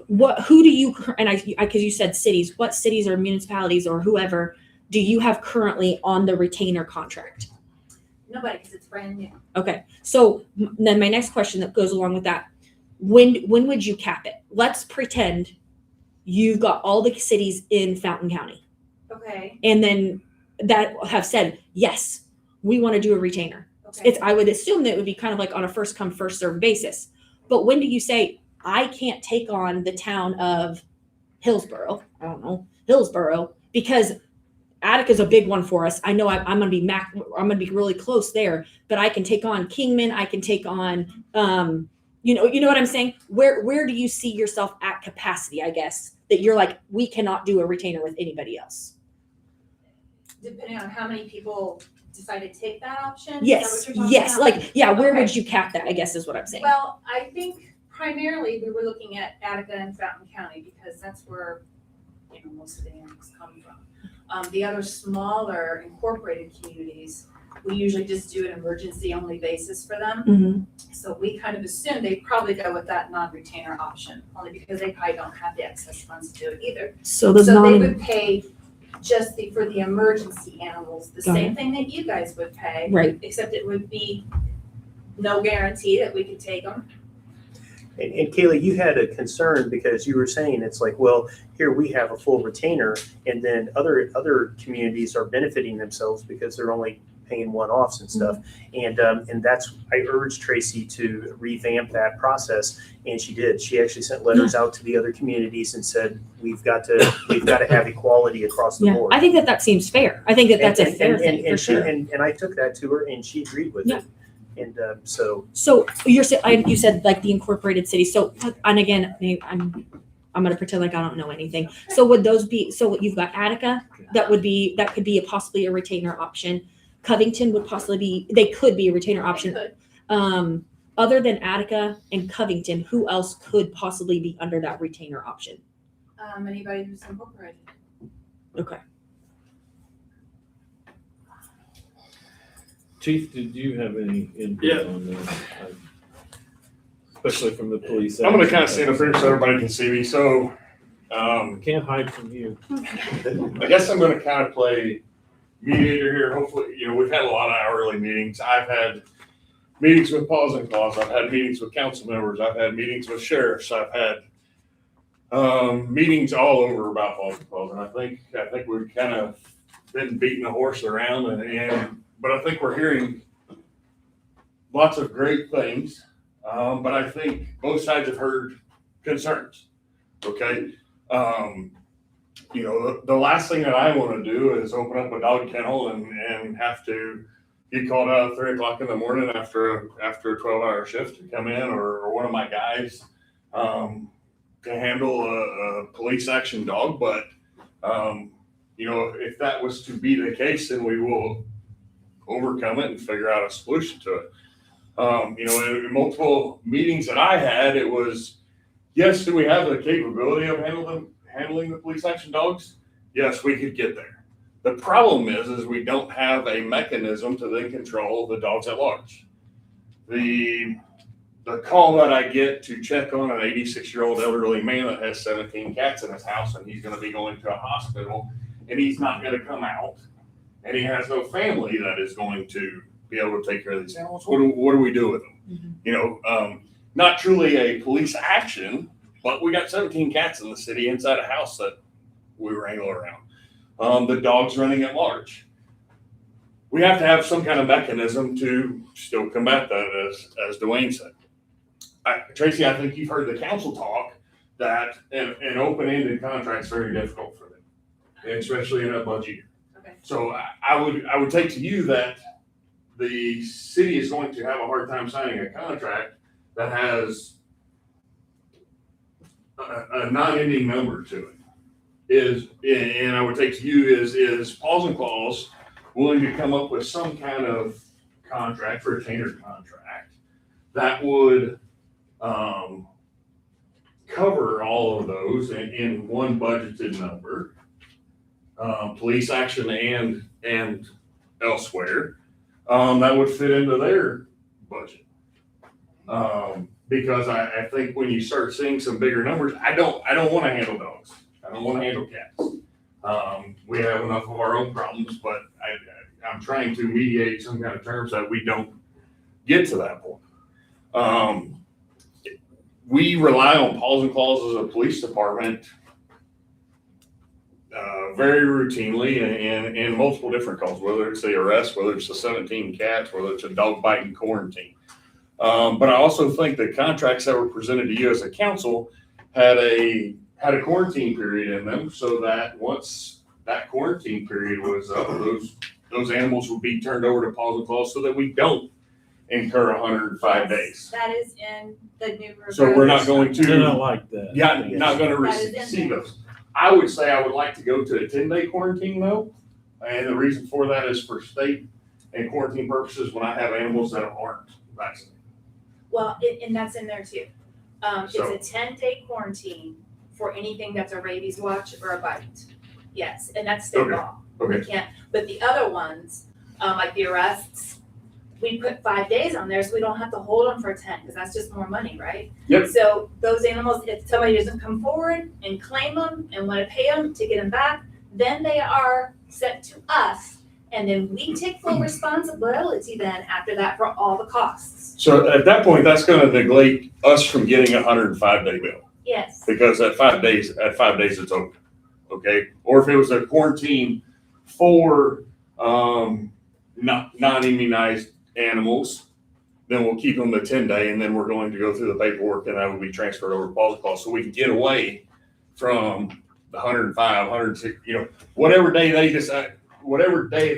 Who do you, and because you said cities, what cities or municipalities or whoever do you have currently on the retainer contract? Nobody, because it's brand new. Okay, so then my next question that goes along with that, when would you cap it? Let's pretend you've got all the cities in Fountain County, Okay, and then that have said, yes, we want to do a retainer. okay. I would assume that it would be kind of like on a first come, first served basis. But when do you say, I can't take on the town of Hillsborough? I don't know, Hillsborough, because Attica's a big one for us. I know I'm going to be really close there, but I can take on Kingman. I can take on, you know what I'm saying? Where do you see yourself at capacity, I guess, that you're like, we cannot do a retainer with anybody else? Depending on how many people decide to take that option? Yes, Is that what you're yes. talking Like, yeah, where Okay. would you cap that, I guess is what I'm saying. Well, I think primarily we were looking at Attica and Fountain County because that's where, most of the animals come from. The other smaller incorporated communities, we usually just do an emergency only basis for them. Mhm. So we kind of assume they'd probably go with that non-retainer option, only because they probably don't have the excess funds to do it either. So those So they would pay just for the emergency animals, the Got same thing that you guys would pay. Right. Except it would be no guarantee that we could take them. And Kaylee, you had a concern because you were saying it's like, well, here we have a full retainer, and then other communities are benefiting themselves because they're only paying one-offs and stuff. And that's, I urged Tracy to revamp that process, and she did. She actually sent letters out to the other communities and said, we've got to have equality across the Yeah, board. I think that seems fair. I think that's a fair thing for sure. And I took that to her, and she agreed with it. And so you said like the incorporated cities. So, and again, I'm going to pretend like I don't know anything. So would those be, so you've got Attica, that could be possibly a retainer option. Covington would possibly they could be a retainer option. Other than Attica and Covington, who else could possibly be under that retainer option? Anybody who's incorporated. Okay. Chief, did you have any input on this? Especially from the police. I'm gonna kind of stand up here so everybody can see me, so, Can't hide from you. I guess I'm gonna kind of play mediator here. Hopefully, we've had a lot of hourly meetings. I've had meetings with Paws and Claws. I've had meetings with council members. I've had meetings with sheriffs. I've had meetings all over about Paws and Claws. And I think we've kind of been beating the horse around but I think we're hearing lots of great things. But I think both sides have heard concerns. Okay. The last thing that I want to do is open up a dog kennel and have to get called out at 3:00 in the morning after a 12-hour shift to come in, or one of my guys to handle a police action dog. But if that was to be the case, then we will overcome it and figure out a solution to it. In multiple meetings that I had, it was, yes, do we have the capability of handling the police action dogs? Yes, we could get there. The problem is we don't have a mechanism to then control the dogs at large. The call that I get to check on an 86-year-old elderly man that has 17 cats in his house, and he's going to be going to a hospital, and he's not going to come out, and he has no family that is going to be able to take care of these animals. What do we do with them? Mm-hmm. Not truly a police action, but we got 17 cats in the city inside a house that we wrangle around. The dogs running at large. We have to have some kind of mechanism to still combat that, as Dwayne said. Tracy, I think you've heard the council talk that an open-ended contract is very difficult for them, especially in a budget year. Okay. So I would take to you that the city is going to have a hard time signing a contract that has a non-ending number to it. And I would take to you is Paws and Claws willing to come up with some kind of contract, retainer contract, that would cover all of those in one budgeted number, police action and elsewhere, that would fit into their budget. Because I think when you start seeing some bigger numbers, I don't want to handle dogs. I don't want to handle cats. We have enough of our own problems, but I'm trying to mediate some kind of terms that we don't get to that point. We rely on Paws and Claws as a police department very routinely in multiple different calls, whether it's the arrest, whether it's the 17 cats, whether it's a dog biting quarantine. But I also think the contracts that were presented to you as a council had a quarantine period in them, so that once that quarantine period was up, those animals would be turned over to Paws and Claws so that we don't incur 105 days. That is in the new. So we're not going to. They're not like that. Yeah, not going to That is in receive there. those. I would say I would like to go to a 10-day quarantine though. And the reason for that is for state and quarantine purposes when I have animals that aren't vaccinated. Well, and that's in there too. So- It's a 10-day quarantine for anything that's a rabies watch or a bite. Yes, and that's state Okay. law. Okay. We can't, but the other ones, like the arrests, we put 5 days on there so we don't have to hold them for 10, because that's just more money, right? Yep. So those animals, if somebody doesn't come forward and claim them and want to pay them to get them back, then they are sent to us. And then we take full responsibility then after that for all the costs. So at that point, that's going to neglect us from getting a 105-day bill. Yes. Because at 5 days it's open. Okay. Or if it was a quarantine for non-immunized animals, then we'll keep them the 10-day, and then we're going to go through the paperwork, and that will be transferred over to Paws and Claws, so we can get away from the 105, 106, whatever day they decide, whatever day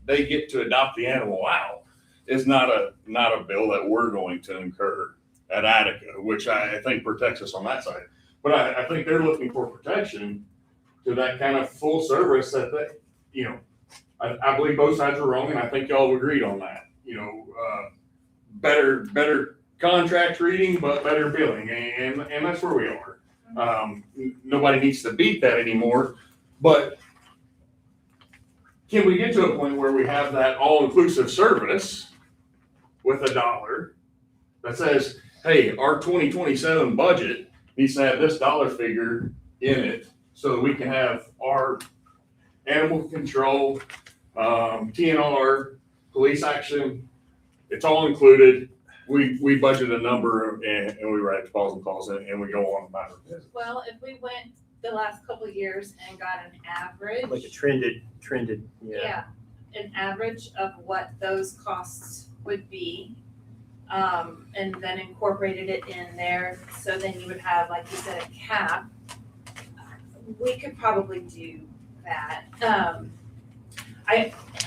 they get to adopt the animal out is not a bill that we're going to incur at Attica, which I think protects us on that side. But I think they're looking for protection to that kind of full service that they, I believe both sides are wrong, and I think y'all have agreed on that. Better contract reading, but better billing, and that's where we are. Nobody needs to beat that anymore, but can we get to a point where we have that all-inclusive service with $1 that says, hey, our 2027 budget needs to have this dollar figure in it so that we can have our animal control, TNR, police action, it's all included. We budget a number and we write the Paws and Claws and we go on about it. Well, if we went the last couple of years and got an average. Like a trended, Yeah, an average of what those costs would be, and then incorporated it in there, so then you would have, like you said, a cap. We could probably do that.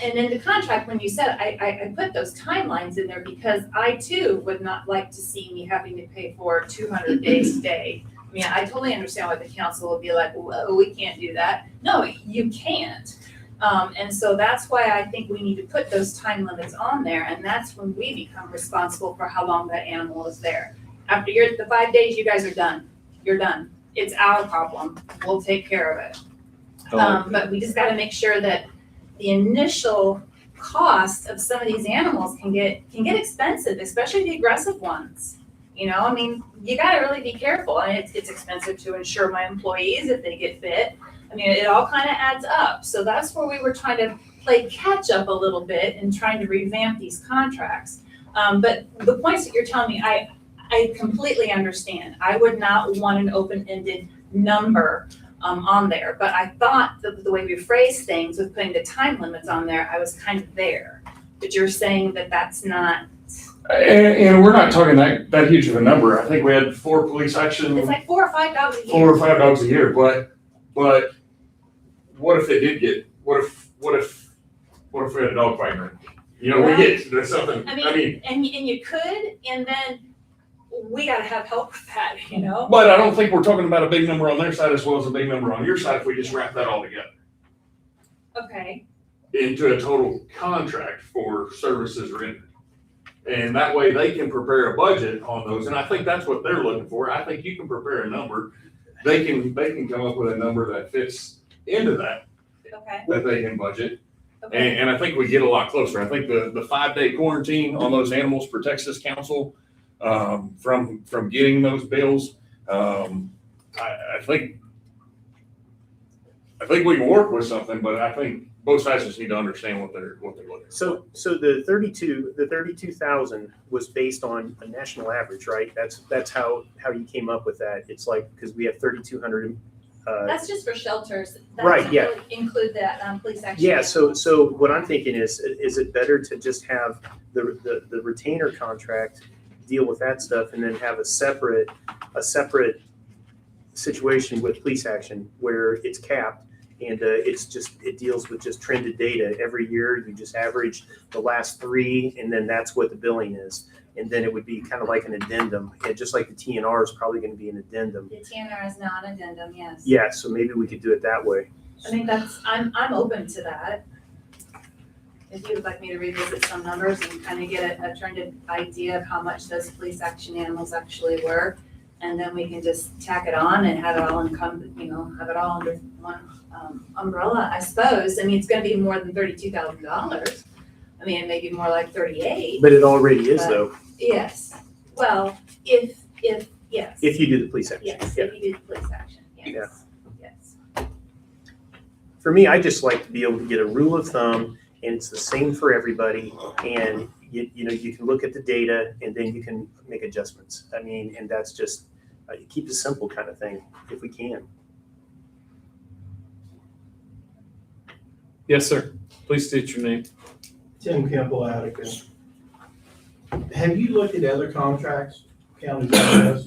And in the contract, when you said, I put those timelines in there because I too would not like to see me having to pay for 200 days a day. I mean, I totally understand why the council would be like, whoa, we can't do that. No, you can't. And so that's why I think we need to put those time limits on there, and that's when we become responsible for how long that animal is there. After the 5 days, you guys are done. You're done. It's our problem. We'll take care of it. But we just gotta make sure that the initial cost of some of these animals can get expensive, especially the aggressive ones. I mean, you gotta really be careful, and it's expensive to insure my employees if they get bit. I mean, it all kind of adds up. So that's where we were trying to play catch up a little bit and trying to revamp these contracts. But the points that you're telling me, I completely understand. I would not want an open-ended number on there, but I thought the way we phrased things with putting the time limits on there, I was kind of there. But you're saying that that's not. And we're not talking that huge of a number. I think we had 4 police action. It's like 4 or 5 dogs a year. 4 or 5 dogs a year, but what if they did get? What if we had a dog fight ring? We get there's something. I mean, and you could, and then we got to have help with that, But I don't think we're talking about a big number on their side as well as a big number on your side if we just wrap that all together Okay. into a total contract for services rendered. And that way they can prepare a budget on those. And I think that's what they're looking for. I think you can prepare a number. They can come up with a number that fits into that, Okay. that they can budget. Okay. And I think we get a lot closer. I think the 5-day quarantine on those animals protects this council from getting those bills. I think we can work with something, but I think both sides just need to understand what they're looking for. So the 32,000 was based on a national average, right? That's how you came up with that. It's like, because we have 3,200. That's just for shelters. That Right, doesn't yeah. really include that police action. Yeah, so what I'm thinking is it better to just have the retainer contract deal with that stuff and then have a separate situation with police action where it's capped and it deals with just trended data. Every year you just average the last 3 and then that's what the billing is. And then it would be kind of like an addendum, and just like the TNR is probably going to be an addendum. The TNR is not addendum, yes. Yeah, so maybe we could do it that way. I think I'm open to that. If you would like me to revisit some numbers and kind of get a trended idea of how much those police action animals actually were, and then we can just tack it on and have it all have it all under one umbrella, I suppose. I mean, it's going to be more than $32,000. I mean, it may be more like 38. But it already is though. Yes. Well, if yes. If you do the police action. Yes, Yeah. if you do the police action, yes. Yeah. Yes. For me, I just like to be able to get a rule of thumb, and it's the same for everybody. And you can look at the data, and then you can make adjustments. I mean, and that's just keep it simple kind of thing, if we can. Yes, sir. Please state your name. Tim Campbell, Attica. Have you looked at other contracts, counties like this?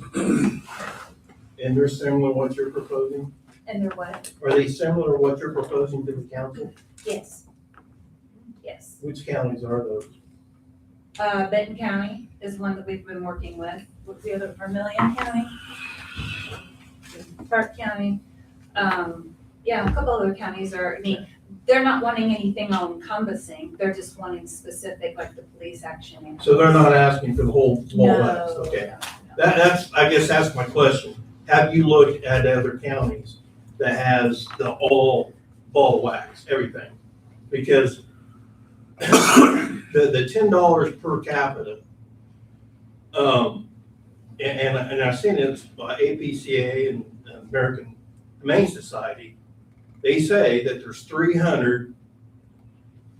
And they're similar to what you're proposing? And they're what? Are they similar to what you're proposing to the council? Yes. Yes. Which counties are those? Benton County is one that we've been working with. What's the other, Vermilion County? Park County. Yeah, a couple other counties are, I mean, they're not wanting anything all encompassing. They're just wanting specific, like the police action. So they're not asking for the whole ball of wax, No, okay? no, no. That's, I guess that's my question. Have you looked at other counties that has the all ball of wax, everything? Because the $10 per capita, and I've seen it by APCA and American Humane Society. They say that there's 300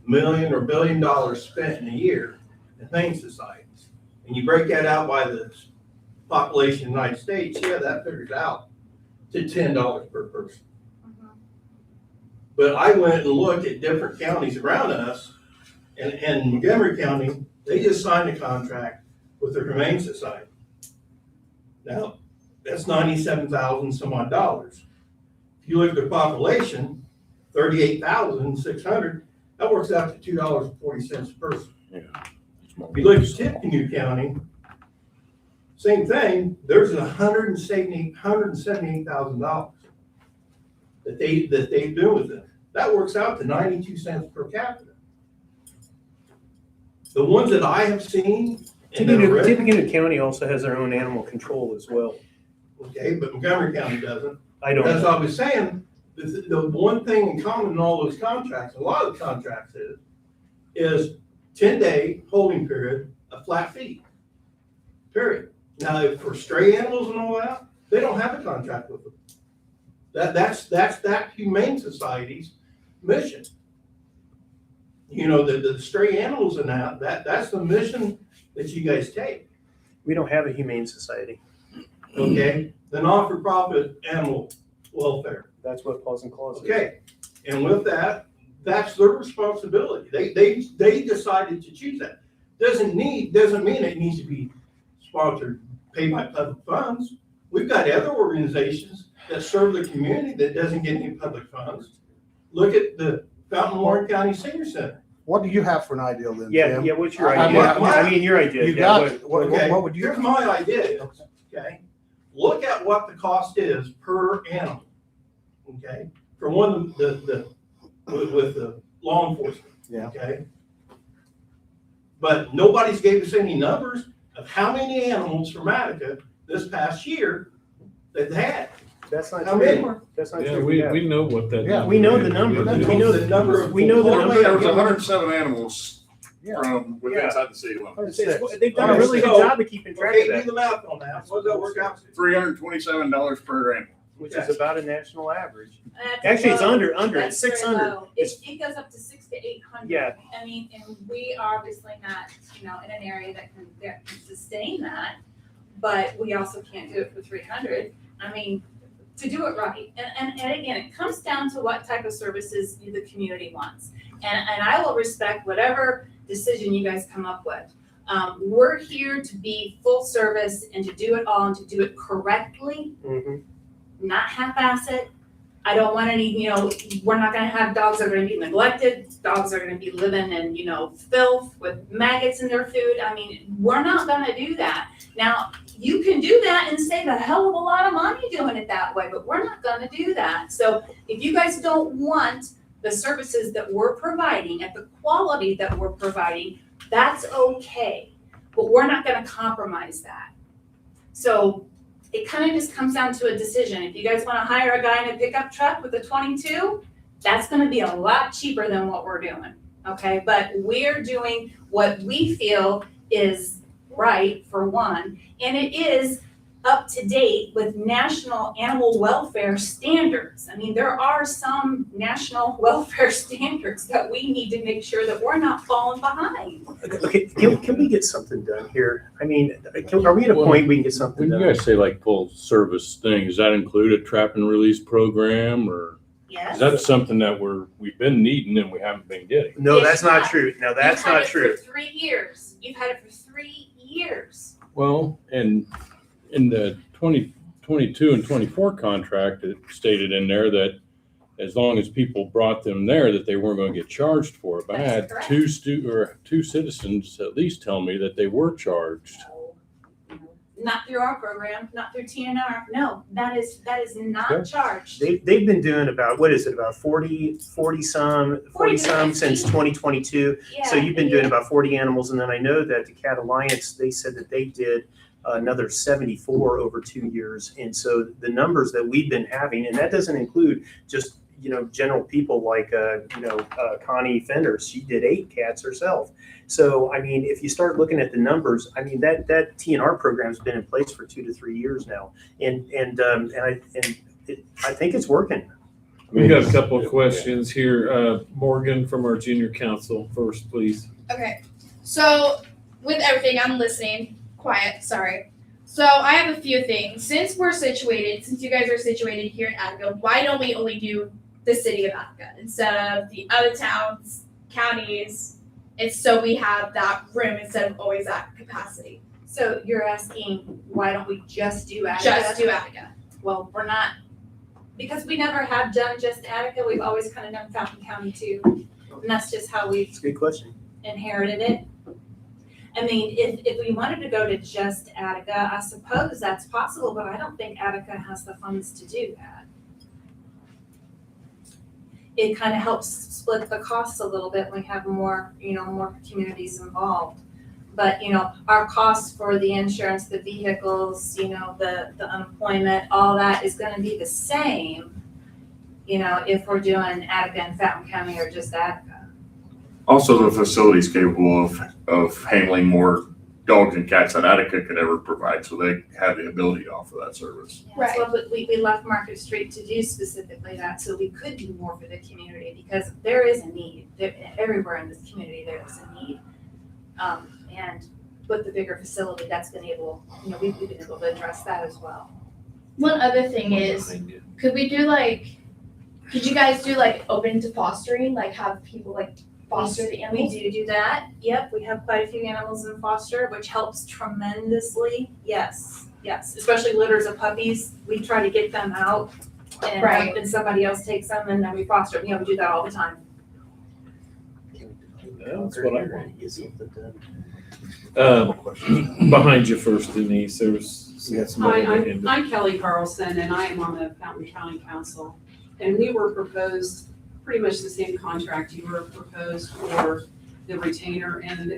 million or $1 billion spent in a year in humane societies. And you break that out by the population of the United States, yeah, that figures out to $10 per person. But I went and looked at different counties around us, and Montgomery County, they just signed a contract with their Humane Society. Now, that's $97,000 some odd dollars. If you look at their population, 38,600, that works out to $2.40 a person. Yeah. If you look at Tippecanoe County, same thing, there's $178,000 that they do with it. That works out to 92 cents per capita. The ones that I have seen. Tippecanoe County also has their own animal control as well. Okay, but Montgomery County doesn't. I don't That's know. what I was saying. The one thing in common in all those contracts, a lot of the contracts is 10-day holding period, a flat fee. Period. Now, if for stray animals and all that, they don't have a contract with them. That's that Humane Society's mission. You know, the stray animals and that's the mission that you guys take. We don't have a humane society. Okay, the not-for-profit animal welfare. That's what Paws and Claws is. Okay, and with that, that's their responsibility. They decided to choose that. Doesn't mean it needs to be sponsored, paid by public funds. We've got other organizations that serve the community that doesn't get any public funds. Look at the Fountain Warren County Senior Center. What do you have for an idea then, Yeah, Tim? yeah, what's your I idea? mean, I mean, your idea. You yeah, got what- it. What would you? Here's my idea, okay? Look at what the cost is per animal, okay? For one, with the law enforcement, Yeah. okay? But nobody's gave us any numbers of how many animals from Attica this past year that they had. That's not How true. many? That's not Yeah, true. we know what that. Yeah, we know the is. number. That's We know the number of. we know the number. There was 107 animals Yeah. from within inside the city limits. They've done a really good job of keeping track of Okay, do that, the math on that. What does that work out to? $327 per animal. which is about a national average. That's Actually, it's low. under, it's That's very 600. low. It goes up to 600 to 800. Yeah. I mean, and we are obviously not, in an area that can sustain that, but we also can't do it for 300. I mean, to do it right. And again, it comes down to what type of services the community wants. And I will respect whatever decision you guys come up with. We're here to be full service and to do it all and to do it correctly, not half-ass it. I don't want any, we're not gonna have dogs that are gonna be neglected. Dogs are gonna be living in, filth with maggots in their food. I mean, we're not gonna do that. Now, you can do that and save a hell of a lot of money doing it that way, but we're not gonna do that. So if you guys don't want the services that we're providing at the quality that we're providing, that's okay. But we're not gonna compromise that. So it kind of just comes down to a decision. If you guys want to hire a guy in a pickup truck with a 22, that's going to be a lot cheaper than what we're doing. Okay, but we're doing what we feel is right for one, and it is up to date with national animal welfare standards. I mean, there are some national welfare standards that we need to make sure that we're not falling behind. Okay, can we get something done here? I mean, are we at a point we can get something When done? you guys say like full service thing, does that include a trap and release program or? Yes. That's something that we've been needing and we haven't been getting. No, that's It's not not. true. No, that's You've had not it true. For 3 years. You've had it for 3 years. Well, and in the 2022 and 24 contract, it stated in there that as long as people brought them there, that they weren't going to get charged for it. But I had That's correct. two citizens at least tell me that they were charged. Not through our program, not through TNR. No, that is not Okay. charged. They've been doing about, what is it, about 40 some since 2022. So Yeah, you've been doing about 40 animals, and then I know that the Cat Alliance, they said that they did another 74 over 2 years. And so the numbers that we've been having, and that doesn't include just, general people like, Connie Fender, she did 8 cats herself. So, I mean, if you start looking at the numbers, I mean, that TNR program's been in place for 2 to 3 years now. And I think it's working. We got a couple of questions here. Morgan from our junior council first, please. Okay, so with everything, I'm listening. Quiet, sorry. So I have a few things. Since you guys are situated here in Attica, why don't we only do the city of Attica instead of the other towns, counties? It's so we have that room instead of always at capacity. So you're asking, why don't we just do Attica? Just do Attica. Well, we're not, because we never have done just Attica. We've always kind of done Fountain County too. And that's just how we've It's a good question. inherited it. I mean, if we wanted to go to just Attica, I suppose that's possible, but I don't think Attica has the funds to do that. It kind of helps split the costs a little bit when we have more communities involved. But, our costs for the insurance, the vehicles, the unemployment, all that is gonna be the same, if we're doing Attica and Fountain County or just Attica. Also, the facility's capable of handling more dogs and cats than Attica could ever provide, so they have the ability to offer that service. Right. So we left Market Street to do specifically that, so we could do more for the community, because there is a need. Everywhere in this community, there is a need. And with the bigger facility, that's been able, we've been able to address that as well. One other thing is, could you guys do open to fostering, have people foster the animals? We do that. Yep, we have quite a few animals in foster, which helps tremendously. Yes, especially litters of puppies. We try to get them out and Right. then somebody else takes them and then we foster them. We do that all the time. That's what I want. Behind you first, Denise, Hi, I'm Kelly Carlson, and I am on the Fountain County Council. And we were proposed pretty much the same contract you were proposed for the retainer, and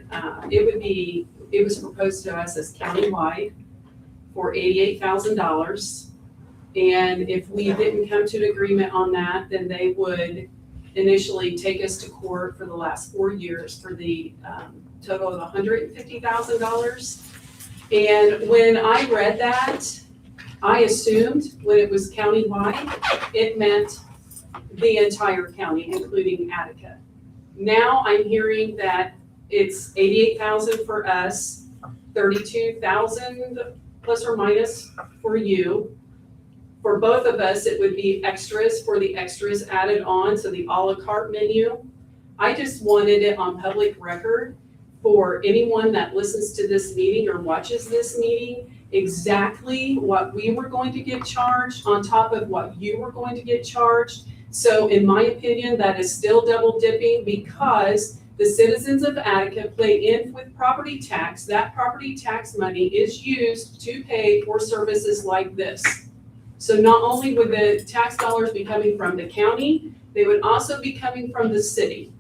it was proposed to us as countywide for $88,000. And if we didn't come to an agreement on that, then they would initially take us to court for the last 4 years for the total of $150,000. And when I read that, I assumed when it was countywide, it meant the entire county, including Attica. Now I'm hearing that it's $88,000 for us, $32,000 plus or minus for you. For both of us, it would be extras for the extras added on, so the a la carte menu. I just wanted it on public record for anyone that listens to this meeting or watches this meeting, exactly what we were going to get charged on top of what you were going to get charged. So in my opinion, that is still double dipping, because the citizens of Attica play in with property tax. That property tax money is used to pay for services like this. So not only would the tax dollars be coming from the county, they would also be coming from the city.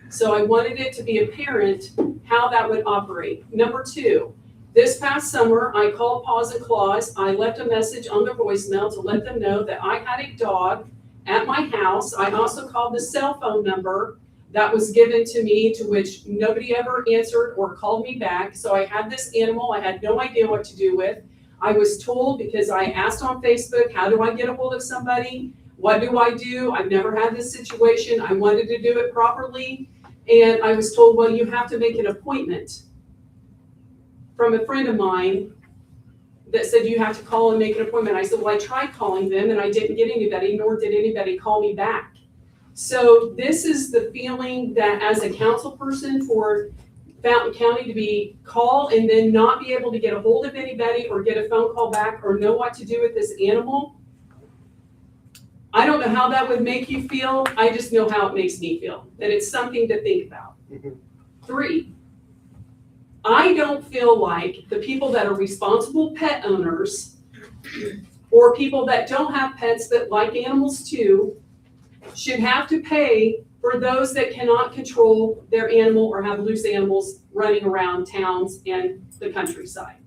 So I wanted it to be apparent how that would operate. Number two, this past summer, I called Paws and Claws. I left a message on their voicemail to let them know that I had a dog at my house. I also called the cell phone number that was given to me, to which nobody ever answered or called me back. So I had this animal I had no idea what to do with. I was told, because I asked on Facebook, how do I get a hold of somebody? What do I do? I've never had this situation. I wanted to do it properly. And I was told, well, you have to make an appointment from a friend of mine that said you have to call and make an appointment. I said, well, I tried calling them and I didn't get anybody, nor did anybody call me back. So this is the feeling that as a council person for Fountain County to be called and then not be able to get a hold of anybody or get a phone call back or know what to do with this animal. I don't know how that would make you feel. I just know how it makes me feel, that it's something to think about. 3, I don't feel like the people that are responsible pet owners or people that don't have pets that like animals too should have to pay for those that cannot control their animal or have loose animals running around towns and the countryside.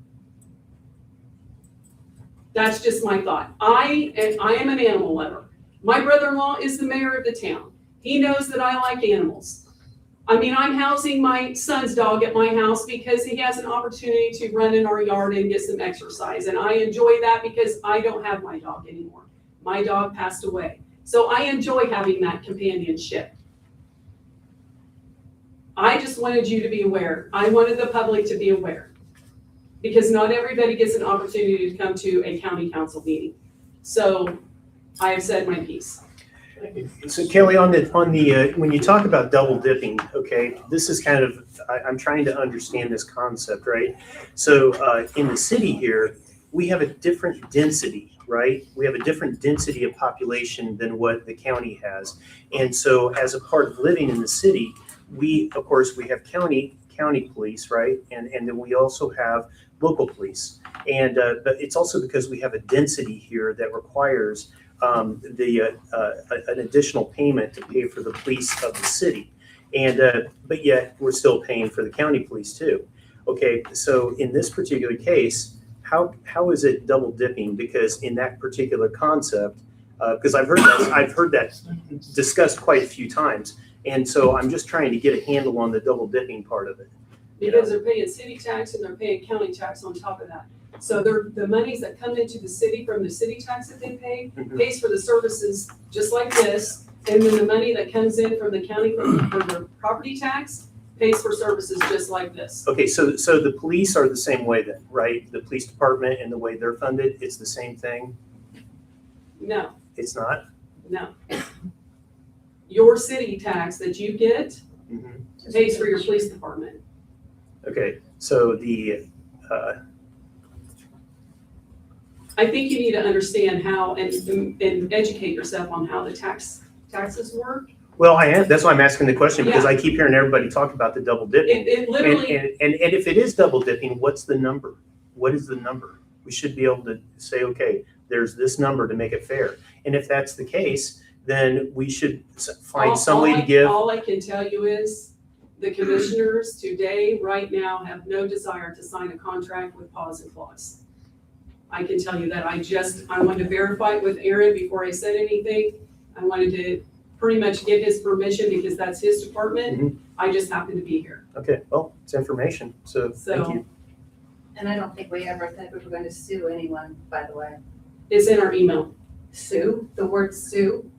That's just my thought. I am an animal lover. My brother-in-law is the mayor of the town. He knows that I like animals. I mean, I'm housing my son's dog at my house because he has an opportunity to run in our yard and get some exercise. And I enjoy that because I don't have my dog anymore. My dog passed away. So I enjoy having that companionship. I just wanted you to be aware. I wanted the public to be aware. Because not everybody gets an opportunity to come to a county council meeting. So I have said my piece. So Kelly, on the when you talk about double dipping, okay, this is kind of, I'm trying to understand this concept, right? So in the city here, we have a different density, right? We have a different density of population than what the county has. And so as a part of living in the city, we, of course, we have county police, right? And then we also have local police. And but it's also because we have a density here that requires an additional payment to pay for the police of the city. And but yet we're still paying for the county police too. Okay, so in this particular case, how is it double dipping? Because in that particular concept, because I've heard that discussed quite a few times. And so I'm just trying to get a handle on the double dipping part of it. Because they're paying city tax and they're paying county tax on top of that. So the monies that come into the city from the city tax that they pay pays for the services just like this. And then the money that comes in from the county for the property tax pays for services just like this. Okay, so the police are the same way then, right? The police department and the way they're funded, it's the same thing? No, It's not? no. Your city tax that you get pays for your police department. Okay, so I think you need to understand how and educate yourself on how the taxes work. well, I am. That's why I'm asking the question, because I keep hearing everybody talk about the double dipping. It literally. And if it is double dipping, what's the number? What is the number? We should be able to say, okay, there's this number to make it fair. And if that's the case, then we should find some way to give. All I can tell you is the commissioners today, right now, have no desire to sign a contract with Paws and Claws. I can tell you that. I wanted to verify it with Aaron before I said anything. I wanted to pretty much get his permission because that's his department. I just happened to be here. Okay, well, it's information, so thank you. And I don't think we ever said we were going to sue anyone, by the way. It's in our email. Sue, the word sue.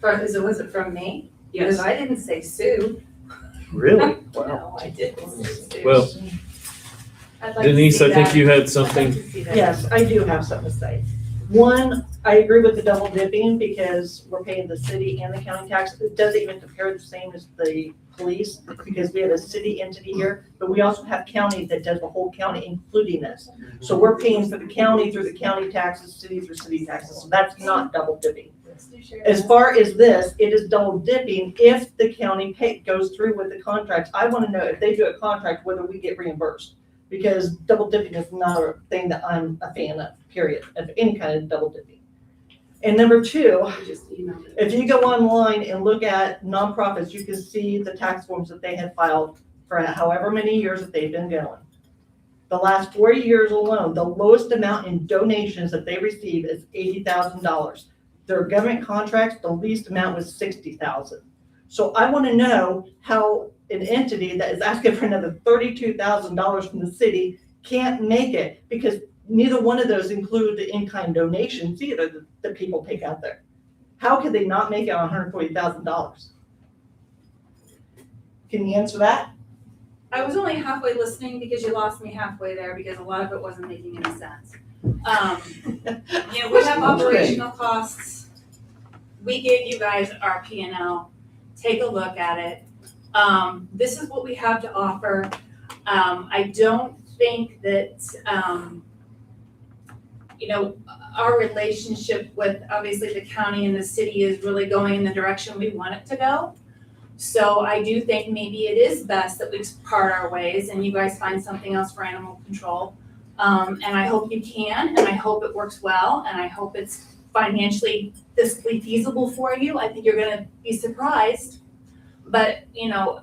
Was it from me? Yes. Because I didn't say sue. Really? Wow. No, I didn't say sue. Well, I'd like to Denise, see I think that. you had I'd something. like to see that. Yes, I do have something to say. One, I agree with the double dipping because we're paying the city and the county tax. It doesn't even compare the same as the police because we have a city entity here, but we also have county that does the whole county, including us. So we're paying for the county through the county taxes, city through city taxes. So that's not double dipping. As far as this, it is double dipping if the county goes through with the contract. I want to know if they do a contract, whether we get reimbursed. Because double dipping is not a thing that I'm a fan of, period, of any kind of double dipping. And number two, if you go online and look at nonprofits, you can see the tax forms that they have filed for however many years that they've been going. The last 4 years alone, the lowest amount in donations that they receive is $80,000. Their government contracts, the least amount was $60,000. So I want to know how an entity that is asking for another $32,000 from the city can't make it, because neither one of those include the in-kind donations either that people take out there. How could they not make it $140,000? Can you answer that? I was only halfway listening because you lost me halfway there because a lot of it wasn't making any sense. You know, we have operational costs. We gave you guys our P&L. Take a look at it. This is what we have to offer. I don't think that, you know, our relationship with obviously the county and the city is really going in the direction we want it to go. So I do think maybe it is best that we part our ways and you guys find something else for animal control. And I hope you can, and I hope it works well, and I hope it's financially fiscally feasible for you. I think you're gonna be surprised. But, you know,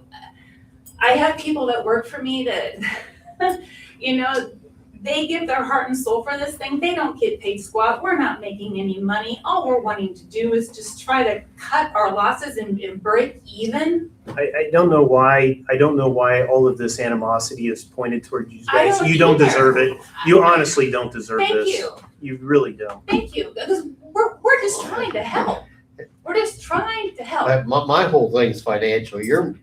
I have people that work for me that, you know, they give their heart and soul for this thing. They don't get paid squat. We're not making any money. All we're wanting to do is just try to cut our losses and break even. I don't know why all of this animosity is pointed toward you I guys. don't You don't either. deserve it. You honestly don't deserve Thank this. you. You really don't. Thank you, because we're just trying to help. We're just trying to help. My whole thing's financial. You're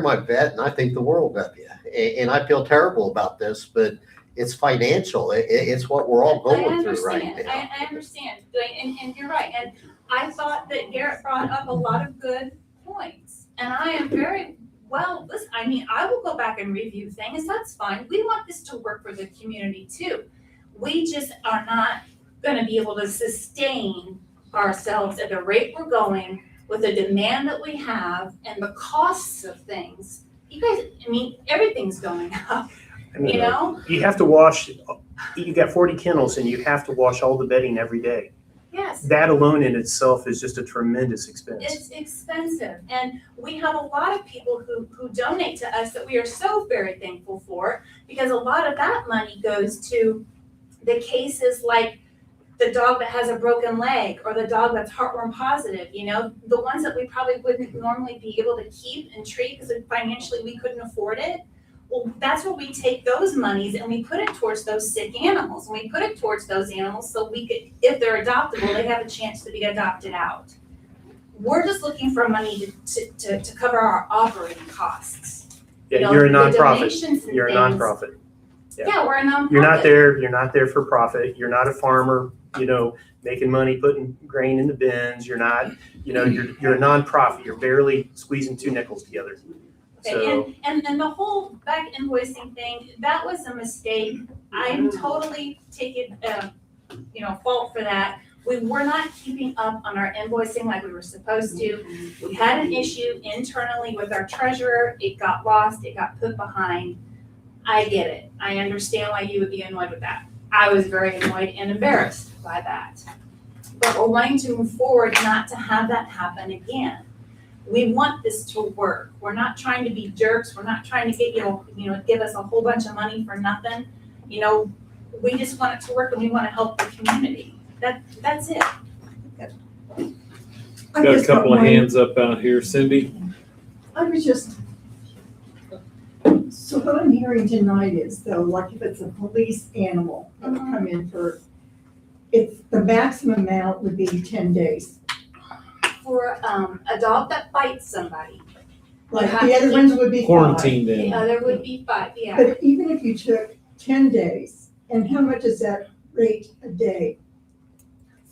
my vet and I think the world of you. And I feel terrible about this, but it's financial. It's what we're all going through right now. I understand, and you're right. And I thought that Garrett brought up a lot of good points. And I am very well, listen, I mean, I will go back and review things. That's fine. We want this to work for the community too. We just are not gonna be able to sustain ourselves at the rate we're going with the demand that we have and the costs of things. You guys, I mean, everything's going up. I mean, You know? you have to wash, you got 40 kennels and you have to wash all the bedding every day. Yes. That alone in itself is just a tremendous expense. It's expensive, and we have a lot of people who donate to us that we are so very thankful for, because a lot of that money goes to the cases like the dog that has a broken leg or the dog that's heartworm positive, you know, the ones that we probably wouldn't normally be able to keep and treat because financially we couldn't afford it. Well, that's where we take those monies and we put it towards those sick animals. And we put it towards those animals so we could, if they're adoptable, they have a chance to be adopted out. We're just looking for money to cover our operating costs. Yeah, You know, you're a the nonprofit. donations and You're a things. nonprofit. Yeah, we're a nonprofit. You're not there for profit. You're not a farmer, you know, making money, putting grain in the bins. You're not, you know, you're a nonprofit. You're barely squeezing two nickels together. So, And the whole back invoicing thing, that was a mistake. I'm totally taking, you know, fault for that. We were not keeping up on our invoicing like we were supposed to. We had an issue internally with our treasurer. It got lost, it got put behind. I get it. I understand why you would be annoyed with that. I was very annoyed and embarrassed by that. But we're wanting to move forward not to have that happen again. We want this to work. We're not trying to be jerks. We're not trying to get, you know, give us a whole bunch of money for nothing. You know, we just want it to work and we want to help the community. That's it. Got a couple of hands up out here. Cindy? I was just, so what I'm hearing tonight is though, like if it's a police animal that would come in for, it's, the maximum amount would be 10 days. For a dog that bites somebody. Like the other ones would be 5. Quarantined in. The other would be 5, yeah. But even if you took 10 days, and how much is that rate a day?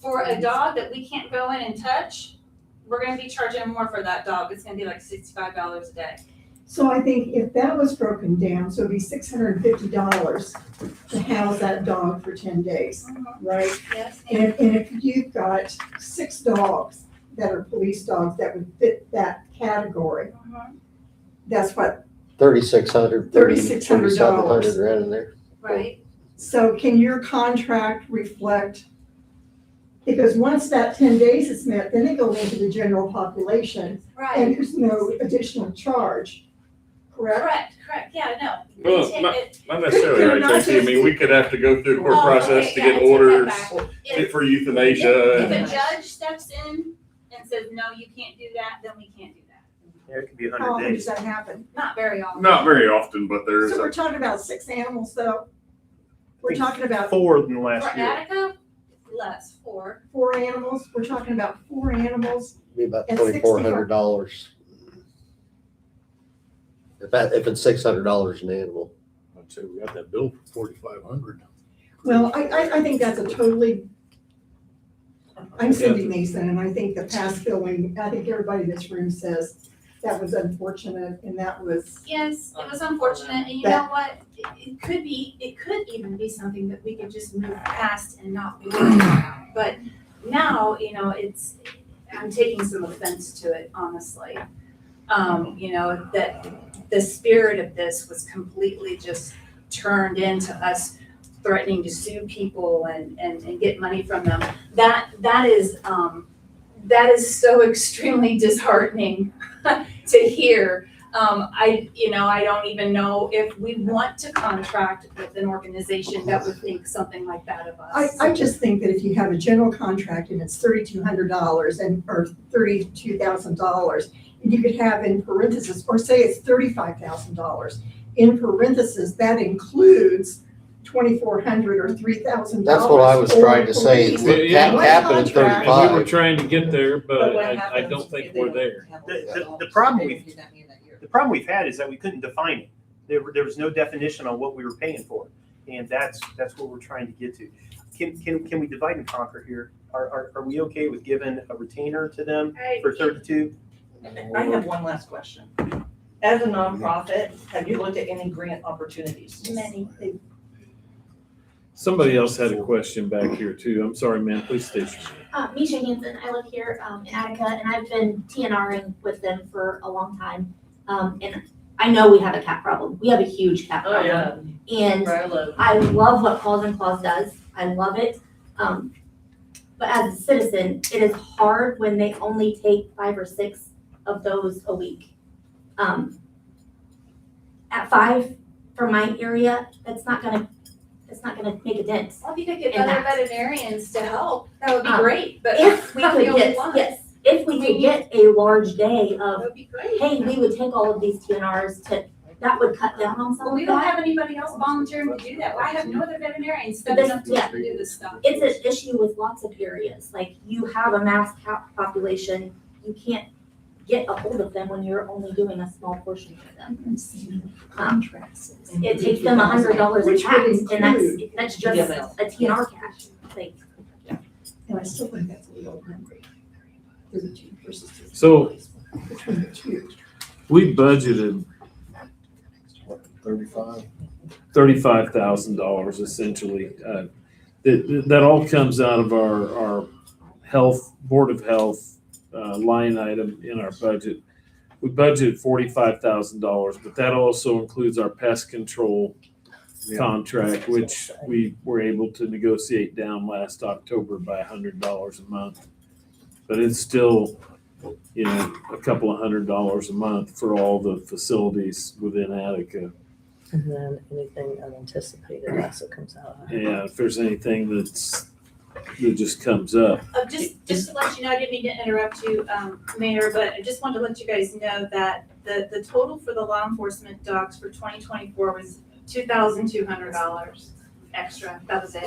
For a dog that we can't go in and touch, we're gonna be charging more for that dog. It's gonna be like $65 a day. So I think if that was broken down, so it'd be $650 to house that dog for 10 days, right? Yes. And if you've got 6 dogs that are police dogs that would fit that category, that's what, $3,600, $3,700 right in there. Right. So can your contract reflect, because once that 10 days is met, then they go into the general population. Right. And there's no additional charge, correct? Correct, yeah, no. Well, not necessarily, I think. I mean, we could have to go through the court process to yeah, get I take that orders back. for euthanasia. If a judge steps in and says, no, you can't do that, then we can't do that. yeah, it could be How 100 often does days. that happen? Not very often. Not very often, but there's So we're a, talking about 6 animals though? We're talking about 4 in the For last year. Attica, less, 4. 4 animals, we're talking about 4 animals. Be about And $2,400. If it's $600 an animal. I'd say we got that bill for $4,500. Well, I think that's a totally, I'm Cindy Mason, and I think the past billing, I think everybody in this room says that was unfortunate, and that was. Yes, it was unfortunate, and you know what? It could even be something that we could just move past and not be worried about. But now, I'm taking some offense to it, honestly. That the spirit of this was completely just turned into us threatening to sue people and get money from them. That is so extremely disheartening to hear. I don't even know if we want to contract with an organization that would think something like that of us. I just think that if you have a general contract and it's $3,200 or $32,000, and you could have in parentheses, or say it's $35,000, in parentheses, that includes $2,400 or $3,000. That's what I was trying to say. Cap it at 35. And we were trying to get there, but I don't think we're there. The problem we've had is that we couldn't define it. There was no definition on what we were paying for, and that's what we're trying to get to. Can we divide and conquer here? Are we okay with giving a retainer to them for 32? I have one last question. As a nonprofit, have you looked at any grant opportunities? Many. Somebody else had a question back here too. I'm sorry, man. Please state your name. Misha Hansen. I live here in Attica, and I've been TNRing with them for a long time. And I know we have a cat problem. We have a huge cat problem. And I love what Paws and Claws does. I love it. But as a citizen, it is hard when they only take 5 or 6 of those a week. At 5 for my area, it's not gonna make a dent. Well, if you could get in other that. veterinarians to help, that would be great, but. If we I'm could the only get, one. if we could get a large day That of, would be great. hey, we would take all of these TNRs that would cut down on some Well, of we don't that. have anybody else volunteering to do that. I have no other veterinarians But that this- enough yeah. to do this stuff. It's an issue with lots of areas. Like, you have a mass cat population, you can't get a hold of them when you're only doing a small portion of them. It takes them $100 a Which cat, would and that's just Yeah, a TNR cat. Like, And I still think that's a little hungry. For the two versus the So between the two. we budgeted $35,000 essentially. That all comes out of our health, Board of Health line item in our budget. We budgeted $45,000, but that also includes our pest control contract, which we were able to negotiate down last October by $100 a month. But it's still, a couple of $100 a month for all the facilities within Attica. And then anything unanticipated also comes out. Yeah, if there's anything that just comes up. Just to let you know, I didn't mean to interrupt you, Mayor, but I just wanted to let you guys know that the total for the law enforcement dogs for 2024 was $2,200 extra. That was it.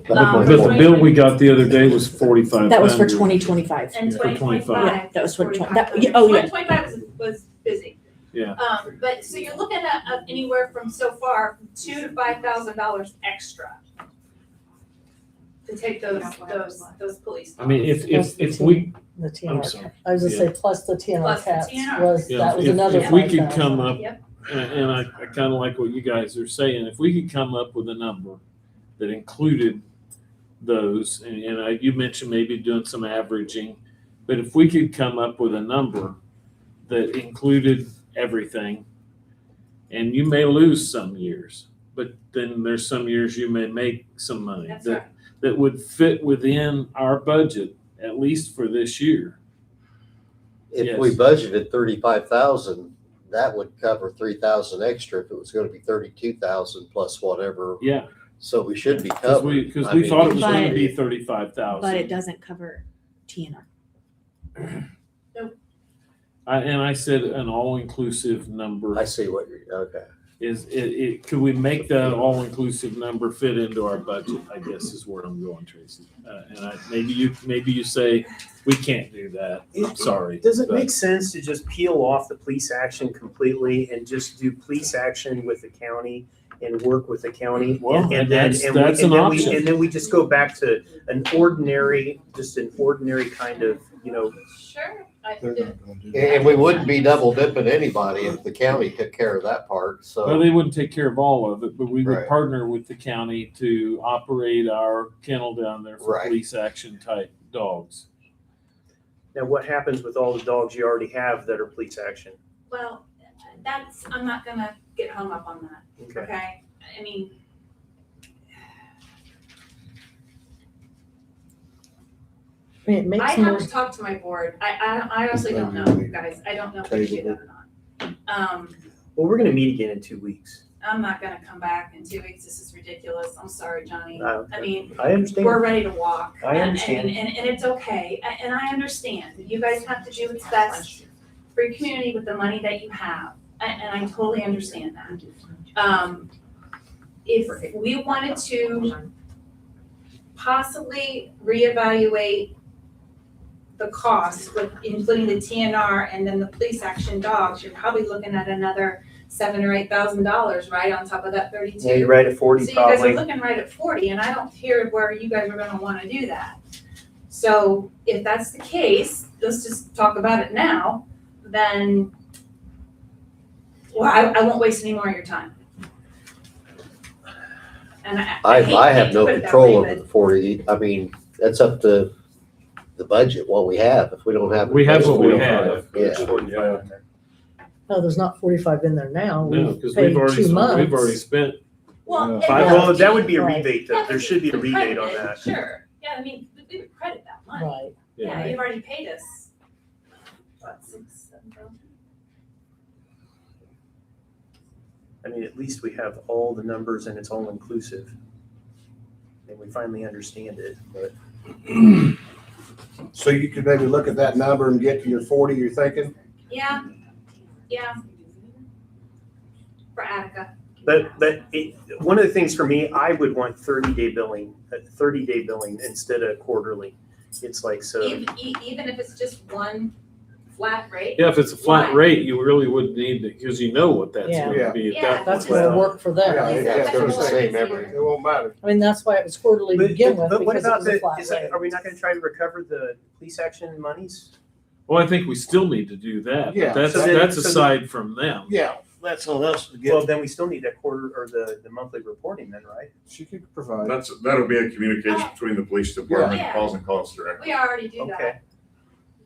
But the bill we got the other day was $4,500. That was for 2025. And For 2025. Yeah, that was for 20 that- 4,500. oh, yeah. 2025 was busy. Yeah. But so you're looking at anywhere from so far $2,000 to $5,000 extra to take those police. I mean, Plus if the we, The I'm TNR. sorry. I was gonna say, plus the TNR Plus the cats TNR. was, Yeah, that was another if we could 5,000. come up, Yep. and I kind of like what you guys are saying, if we could come up with a number that included those, and you mentioned maybe doing some averaging, but if we could come up with a number that included everything, and you may lose some years, but then there's some years you may make some money. That's right. That would fit within our budget, at least for this year. If we budgeted 35,000, that would cover 3,000 extra if it was gonna be 32,000 plus whatever. Yeah. So we should be Because covered. we I mean, thought it was gonna But- be 35,000. but it doesn't cover TNR. I said an all-inclusive number. I see what you're, okay. could we make that all-inclusive number fit into our budget, I guess is where I'm going, Tracy. And maybe you say, we can't do that, I'm sorry. Does it but- make sense to just peel off the police action completely and just do police action with the county and work with the county? Well, And that's then an option. and then we just go back to an ordinary kind of, Sure. And we wouldn't be double dipping anybody if the county took care of that part, Well, so. they wouldn't take care of all of it, but we would Right. partner with the county to operate our kennel down there for Right. police action type dogs. now what happens with all the dogs you already have that are police action? Well, I'm not gonna get hung up on that, Okay. okay? I mean, I mean, it I makes more, have to talk to my board. I honestly don't know, guys. I don't know if we can do that or not. Well, we're gonna meet again in 2 weeks. I'm not gonna come back in 2 weeks. This is ridiculous. I'm sorry, Johnny. I mean, I understand. we're ready to walk. I understand. And it's okay. And I understand. You guys have to do what's best for your community with the money that you have. And I totally understand that. If we wanted to possibly reevaluate the cost with including the TNR and then the police action dogs, you're probably looking at another $7,000 or $8,000, right, on top of that 32. Yeah, you're right at 40 So you guys probably. are looking right at 40, and I don't hear where you guys are gonna wanna do that. So if that's the case, let's just talk about it now, then, well, I won't waste any more of your time. And I hate I have to no put it that control way, over the 40. I mean, that's up to the budget, what we have. If we don't have. We have what we don't have. Yeah. no, there's not 45 in there now. No, We've because paid we've already 2 months. we've already spent. Well, and Well, that would be a Right. rebate though. There should be a rebate on credited, that. Sure, yeah, I mean, we would credit that money. Right. Yeah, you've already paid us, what, $6,000-7,000? I mean, at least we have all the numbers and it's all inclusive. And we finally understand it, but. So you could maybe look at that number and get to your 40 you're thinking? Yeah, yeah. For Attica. But one of the things for me, I would want 30-day billing instead of quarterly. It's like, so. Even if it's just one flat rate? Yeah, if it's a flat Why? rate, you really wouldn't need it, because you know what that's Yeah. gonna be at Yeah. that That's point. gonna work for them. Yeah, It's they're the That's same what every, it won't matter. I mean, that's why it was quarterly to begin with, But what because it about was a the, flat rate. are we not gonna try to recover the police action monies? Well, I think we still need to do that, Yeah. but So then- that's so then- aside from them. Yeah, that's on us to Well, get, then we still need that quarter or the monthly reporting then, right? she could provide. That'll be a communication between the police department, Yeah. Paws and Claws directly. We already do Okay.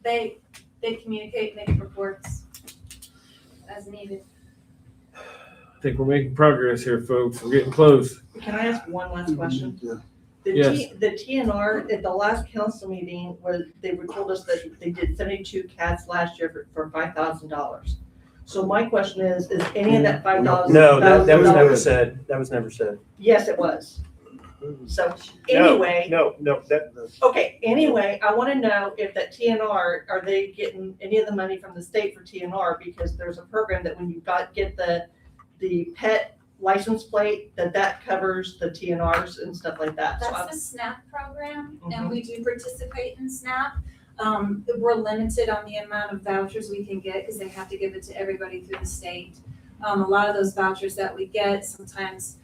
that. They communicate, make reports as needed. I think we're making progress here, folks. We're getting close. Can I ask one last question? Yes. The TNR, at the last council meeting, where they were told us that they did 72 cats last year for $5,000. So my question is any of that $5,000? No, that was never said. That was never said. Yes, it was. So No, anyway, No, okay, anyway, I want to know if that TNR, are they getting any of the money from the state for TNR? Because there's a program that when you get the pet license plate, that covers the TNRs and stuff like that. So That's the SNAP program, Mhm. and we do participate in SNAP. We're limited on the amount of vouchers we can get because they have to give it to everybody through the state. A lot of those vouchers that we get, sometimes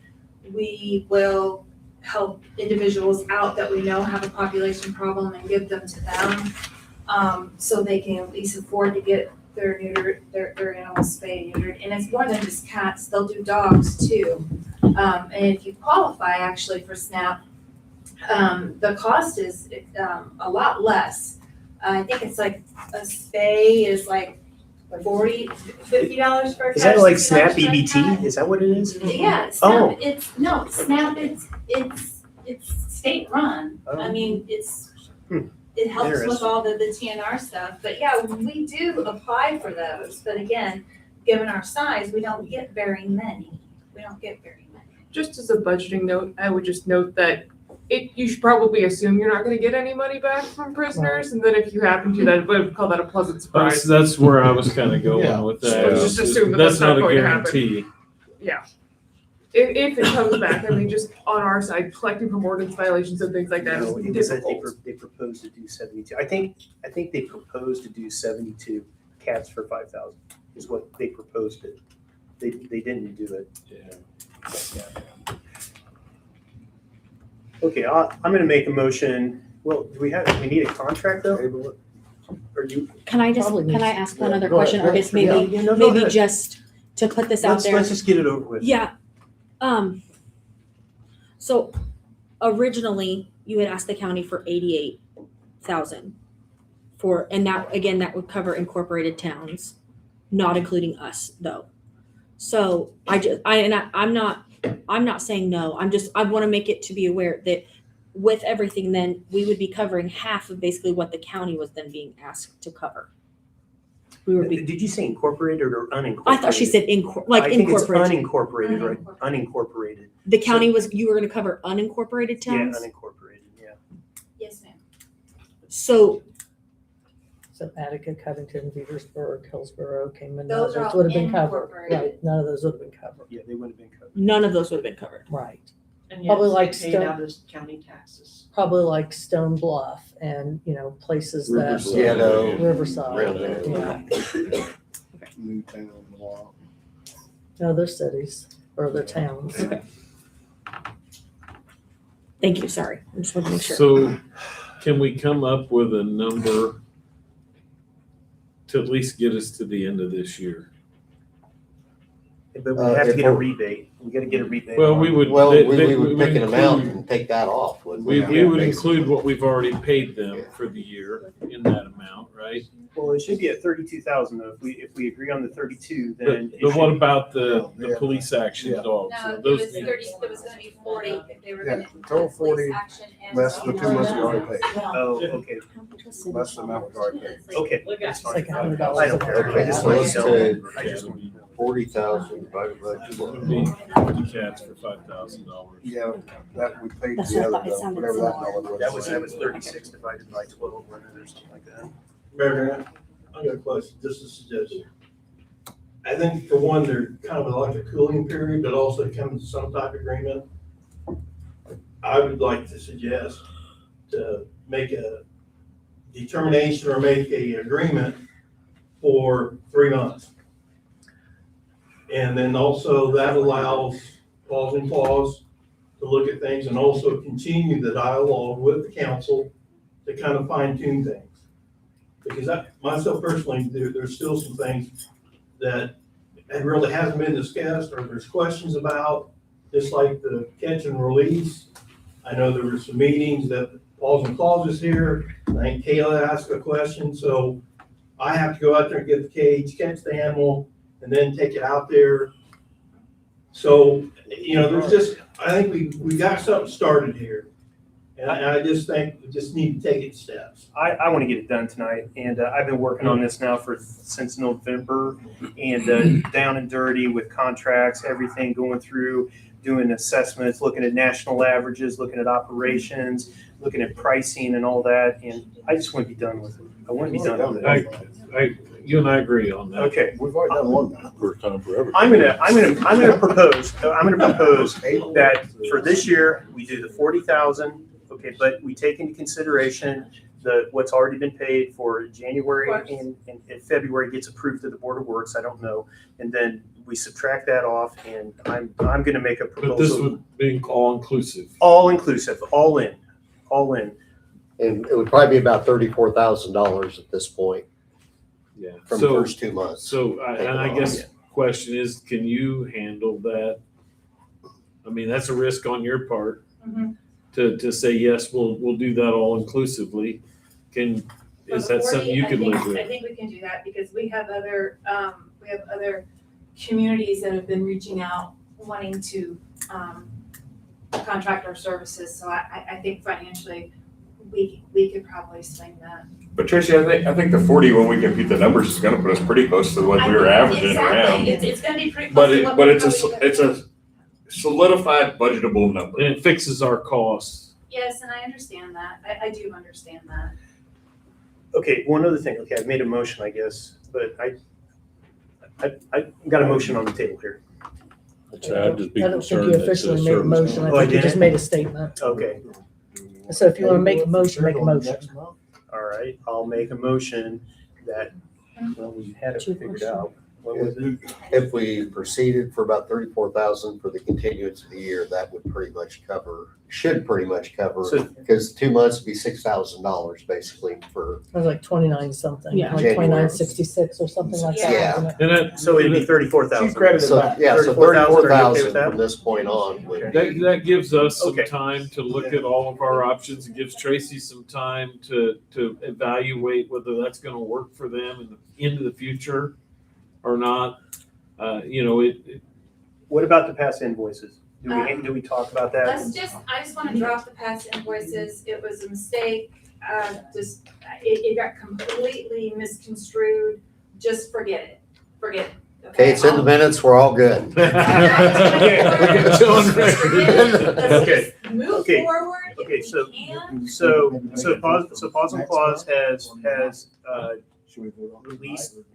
we will help individuals out that we know have a population problem and give them to them, so they can at least afford to get their animals spayed and neutered. And it's more than just cats, they'll do dogs too. And if you qualify actually for SNAP, the cost is a lot less. I think it's like a spay is like $50 for a cat. is that like $60 Snap for a cat. EBT? Is that what it is? Yeah, Oh. SNAP, it's state run. I mean, it helps with Interesting. all the TNR stuff, but yeah, we do apply for those, but again, given our size, we don't get very many. Just as a budgeting note, I would just note that you should probably assume you're not gonna get any money back from prisoners, and then if you happen to, that would call that a pleasant surprise. That's where I was kind of going Yeah. with So that. just assume that That's that's not not a going to happen. guarantee. yeah. If it comes back, I mean, just on our side, collecting from ordinance violations and things like that No, is it was that difficult. they proposed to do 72. I think they proposed to do 72 cats for 5,000 is what they proposed it. They didn't do it. Yeah. Okay, I'm gonna make a motion. Well, do we need a contract though? Or you? Can I Probably ask one Yeah, other go ahead, question, go or ahead. just maybe, Yeah, no, go maybe ahead. just to put this out there? Let's just get it over with. Yeah, so originally you had asked the county for 88,000 and that, again, that would cover incorporated towns, not including us though. So I'm not saying no, I want to make it to be aware that with everything, then we would be covering half of basically what the county was then being asked to cover. Did you say incorporated or unincorporated? I thought she said I think it's incorporated. unincorporated, right? Unincorporated. The county you were gonna cover unincorporated Yeah, towns? unincorporated, yeah. Yes, ma'am. So, So Attica, Covington, Petersburg, Hillsborough, Kingman, none Those of are those all would have been covered. incorporated. Right, none of those would have been covered. Yeah, they would have been covered. none of those would have been covered. Right. And yet Probably it's like paid Stone- out as county taxes. Probably like Stone Bluff and, places that. Riverside. Yeah, Riverside. Yeah. Newtown, Milwaukee. No, they're cities or they're towns. Thank you, sorry, I just wanted to make sure. So can we come up with a number to at least get us to the end of this year? But we have to if get a we're- rebate. We gotta get a rebate. Well, we would. Well, they- we they- would pick an include- amount and take that off, wouldn't we? We would Basically. include what we've already paid them for the year in that amount, right? Well, it should be at 32,000 though. If we agree on the 32, But, then. it but what should- about the police action dogs? No, it Those was 30, it was gonna be 40 if they were Yeah, gonna. total police 40, action and less the 2 months we already paid. Oh, okay. Less the amount we already paid. Okay. Look at That's it. fine. It's like $100 I don't care. I Okay, just so want let's to say know. I just want to know. 40,000 divided by Would 12. be 50 cats for $5,000. Yeah, that we paid That's the what I other, thought it bill, sounded whatever that similar. dollar was. That was 36 divided by 12 or something like that. Mayor Grant, I got a question, just a suggestion. I think for one, they're kind of like a cooling period, but also comes to some type of agreement. I would like to suggest to make a determination or make a agreement for 3 months. And then also that allows Paws and Claws to look at things and also continue the dialogue with the council to kind of fine tune things. Because myself personally, there's still some things that really hasn't been discussed or there's questions about, just like the catch and release. I know there were some meetings that Paws and Claws is here. I think Kayla asked a question, so I have to go out there and get the cage, catch the animal, and then take it out there. So, there's just, I think we got something started here. And I just think we just need to take it steps. I want to get it done tonight, and I've been working on this now since November, and down and dirty with contracts, everything going through, doing assessments, looking at national averages, looking at operations, looking at pricing and all that, and I just want to be done with it. I want to be done with it. You and I agree on that. Okay. We've already done one now. First time for everything. I'm gonna propose that for this year, we do the 40,000, okay, but we take into consideration what's already been paid for January and February gets approved to the Board of Works, I don't know. And then we subtract that off and I'm gonna make a proposal. But this would be all inclusive. All inclusive, all in. And it would probably be about $34,000 at this point Yeah. from the first 2 months. So, I guess question is, can you handle that? I mean, that's a risk on your part to say, yes, we'll do that all inclusively. Is that something you could live I with? think we can do that because we have other communities that have been reaching out wanting to contract our services. So I think financially, we could probably swing that. But Tracy, I think the 40, when we compute the numbers, is gonna put us pretty close to what we were averaging around. Exactly, it's gonna be pretty close to what But we it's probably it's a solidified budgetable number. And it fixes our costs. Yes, and I understand that. I do understand that. Okay, one other thing, okay, I've made a motion, I guess, but I got a motion on the table here. I'd just be I don't think concerned you that the officially made a service- motion. I Oh, I think you just didn't? made a statement. Okay, So if you want to make a motion, make a motion. all right, I'll make a motion that, well, we had it figured out. What was it? If we proceeded for about 34,000 for the continuance of the year, that would pretty much cover, should pretty much cover, So- because 2 months would be $6,000 basically for, It was like 29 something, Yeah. like January. 29.66 or something like that. Yeah. wasn't it? And that, So it'd be 34,000. She's credited so, back. yeah, so 34,000, are you okay with 34,000 that? from this point on would that gives us some Okay. time to look at all of our options. It gives Tracy some time to evaluate whether that's gonna work for them into the future or not. What about the past invoices? Do we talk about that? I just wanna drop the past invoices, it was a mistake, it got completely misconstrued, just forget it, Okay, it's in the minutes, we're all good. Let's Okay. just move Okay. forward Okay, if we can. So Paws and Claws has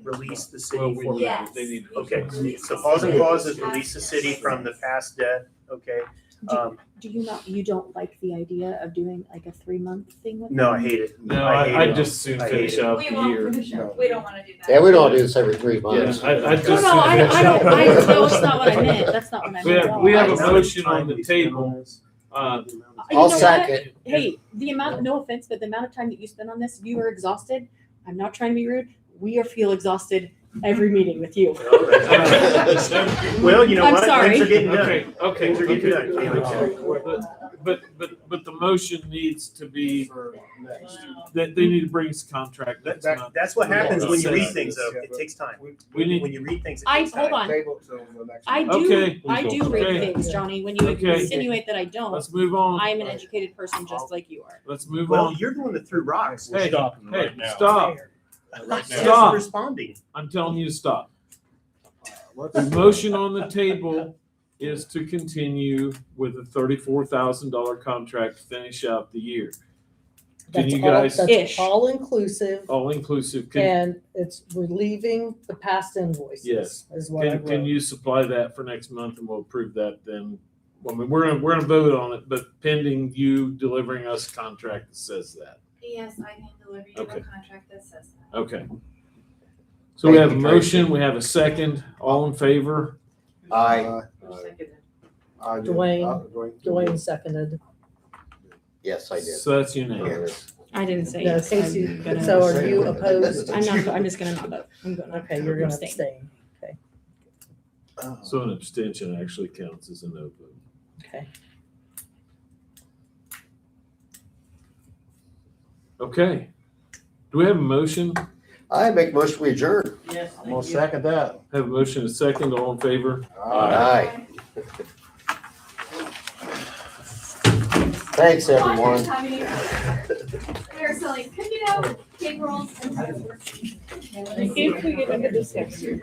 released the city Well, for. Yes. they need. Okay, so Paws and Claws has released the city from the past debt, okay? Do you don't like the idea of doing like a 3-month thing with No, I them? hate it. No, hate I'd it. just soon I finish hate it. out We the won't year. finish it, we don't wanna do that. Yeah, we don't do this every 3 Yeah, months. I'd just. No, soon I finish don't, out no, the year. it's not what I meant, that's not what I meant at all. We have a How much motion time on the we spend table. on this? You know I'll what? second. Hey, the amount, no offense, but the amount of time that you spend on this, you are exhausted. I'm not trying to be rude. We feel exhausted every meeting with you. Well, you know I'm what? sorry. Things are getting done. Okay, Things are getting done. okay. But the motion needs to be, that they need to bring us a contract next month. That's what happens when you read things, though. It takes time. We need- When you read things, it I, takes time. hold on, Table till the next. I meeting. do, Okay. I do read Okay. things, Johnny. When you Okay. insinuate that I don't, Let's move on. I am an educated person just like you are. Let's move Well, on. you're the one that threw rocks. Hey, stopping hey, right now. stop. Right now. Stop. Responding. I'm telling you to stop. The motion on the table is to continue with a $34,000 contract to finish out the year. Can That's you all- guys, That's Ish. all inclusive, all inclusive, can, and it's relieving the past invoices. Yes. Is what I can, can wrote. you supply that for next month and we'll approve that then? I mean, we're gonna vote on it, but pending you delivering us a contract that says that. Yes, I can deliver you a Okay. contract that says that. Okay. So we Thank have a you, Tracy. motion, we have a second, all in favor? Aye, Dwayne seconded. yes, I did. So that's unanimous. I didn't say No, yes. Casey, I'm gonna- so are you opposed? I'm not, I'm just gonna not vote. I'm gonna. Okay, you're gonna abstain. abstain. So an abstention actually counts as a no vote. Okay. Okay. Do we have a motion? I make most we adjourn. Yes. I'm gonna second that. Have a motion, a second, all in favor? Aye. Thanks, everyone. We're selling cookie dough, cake rolls, and. If we get into this next year.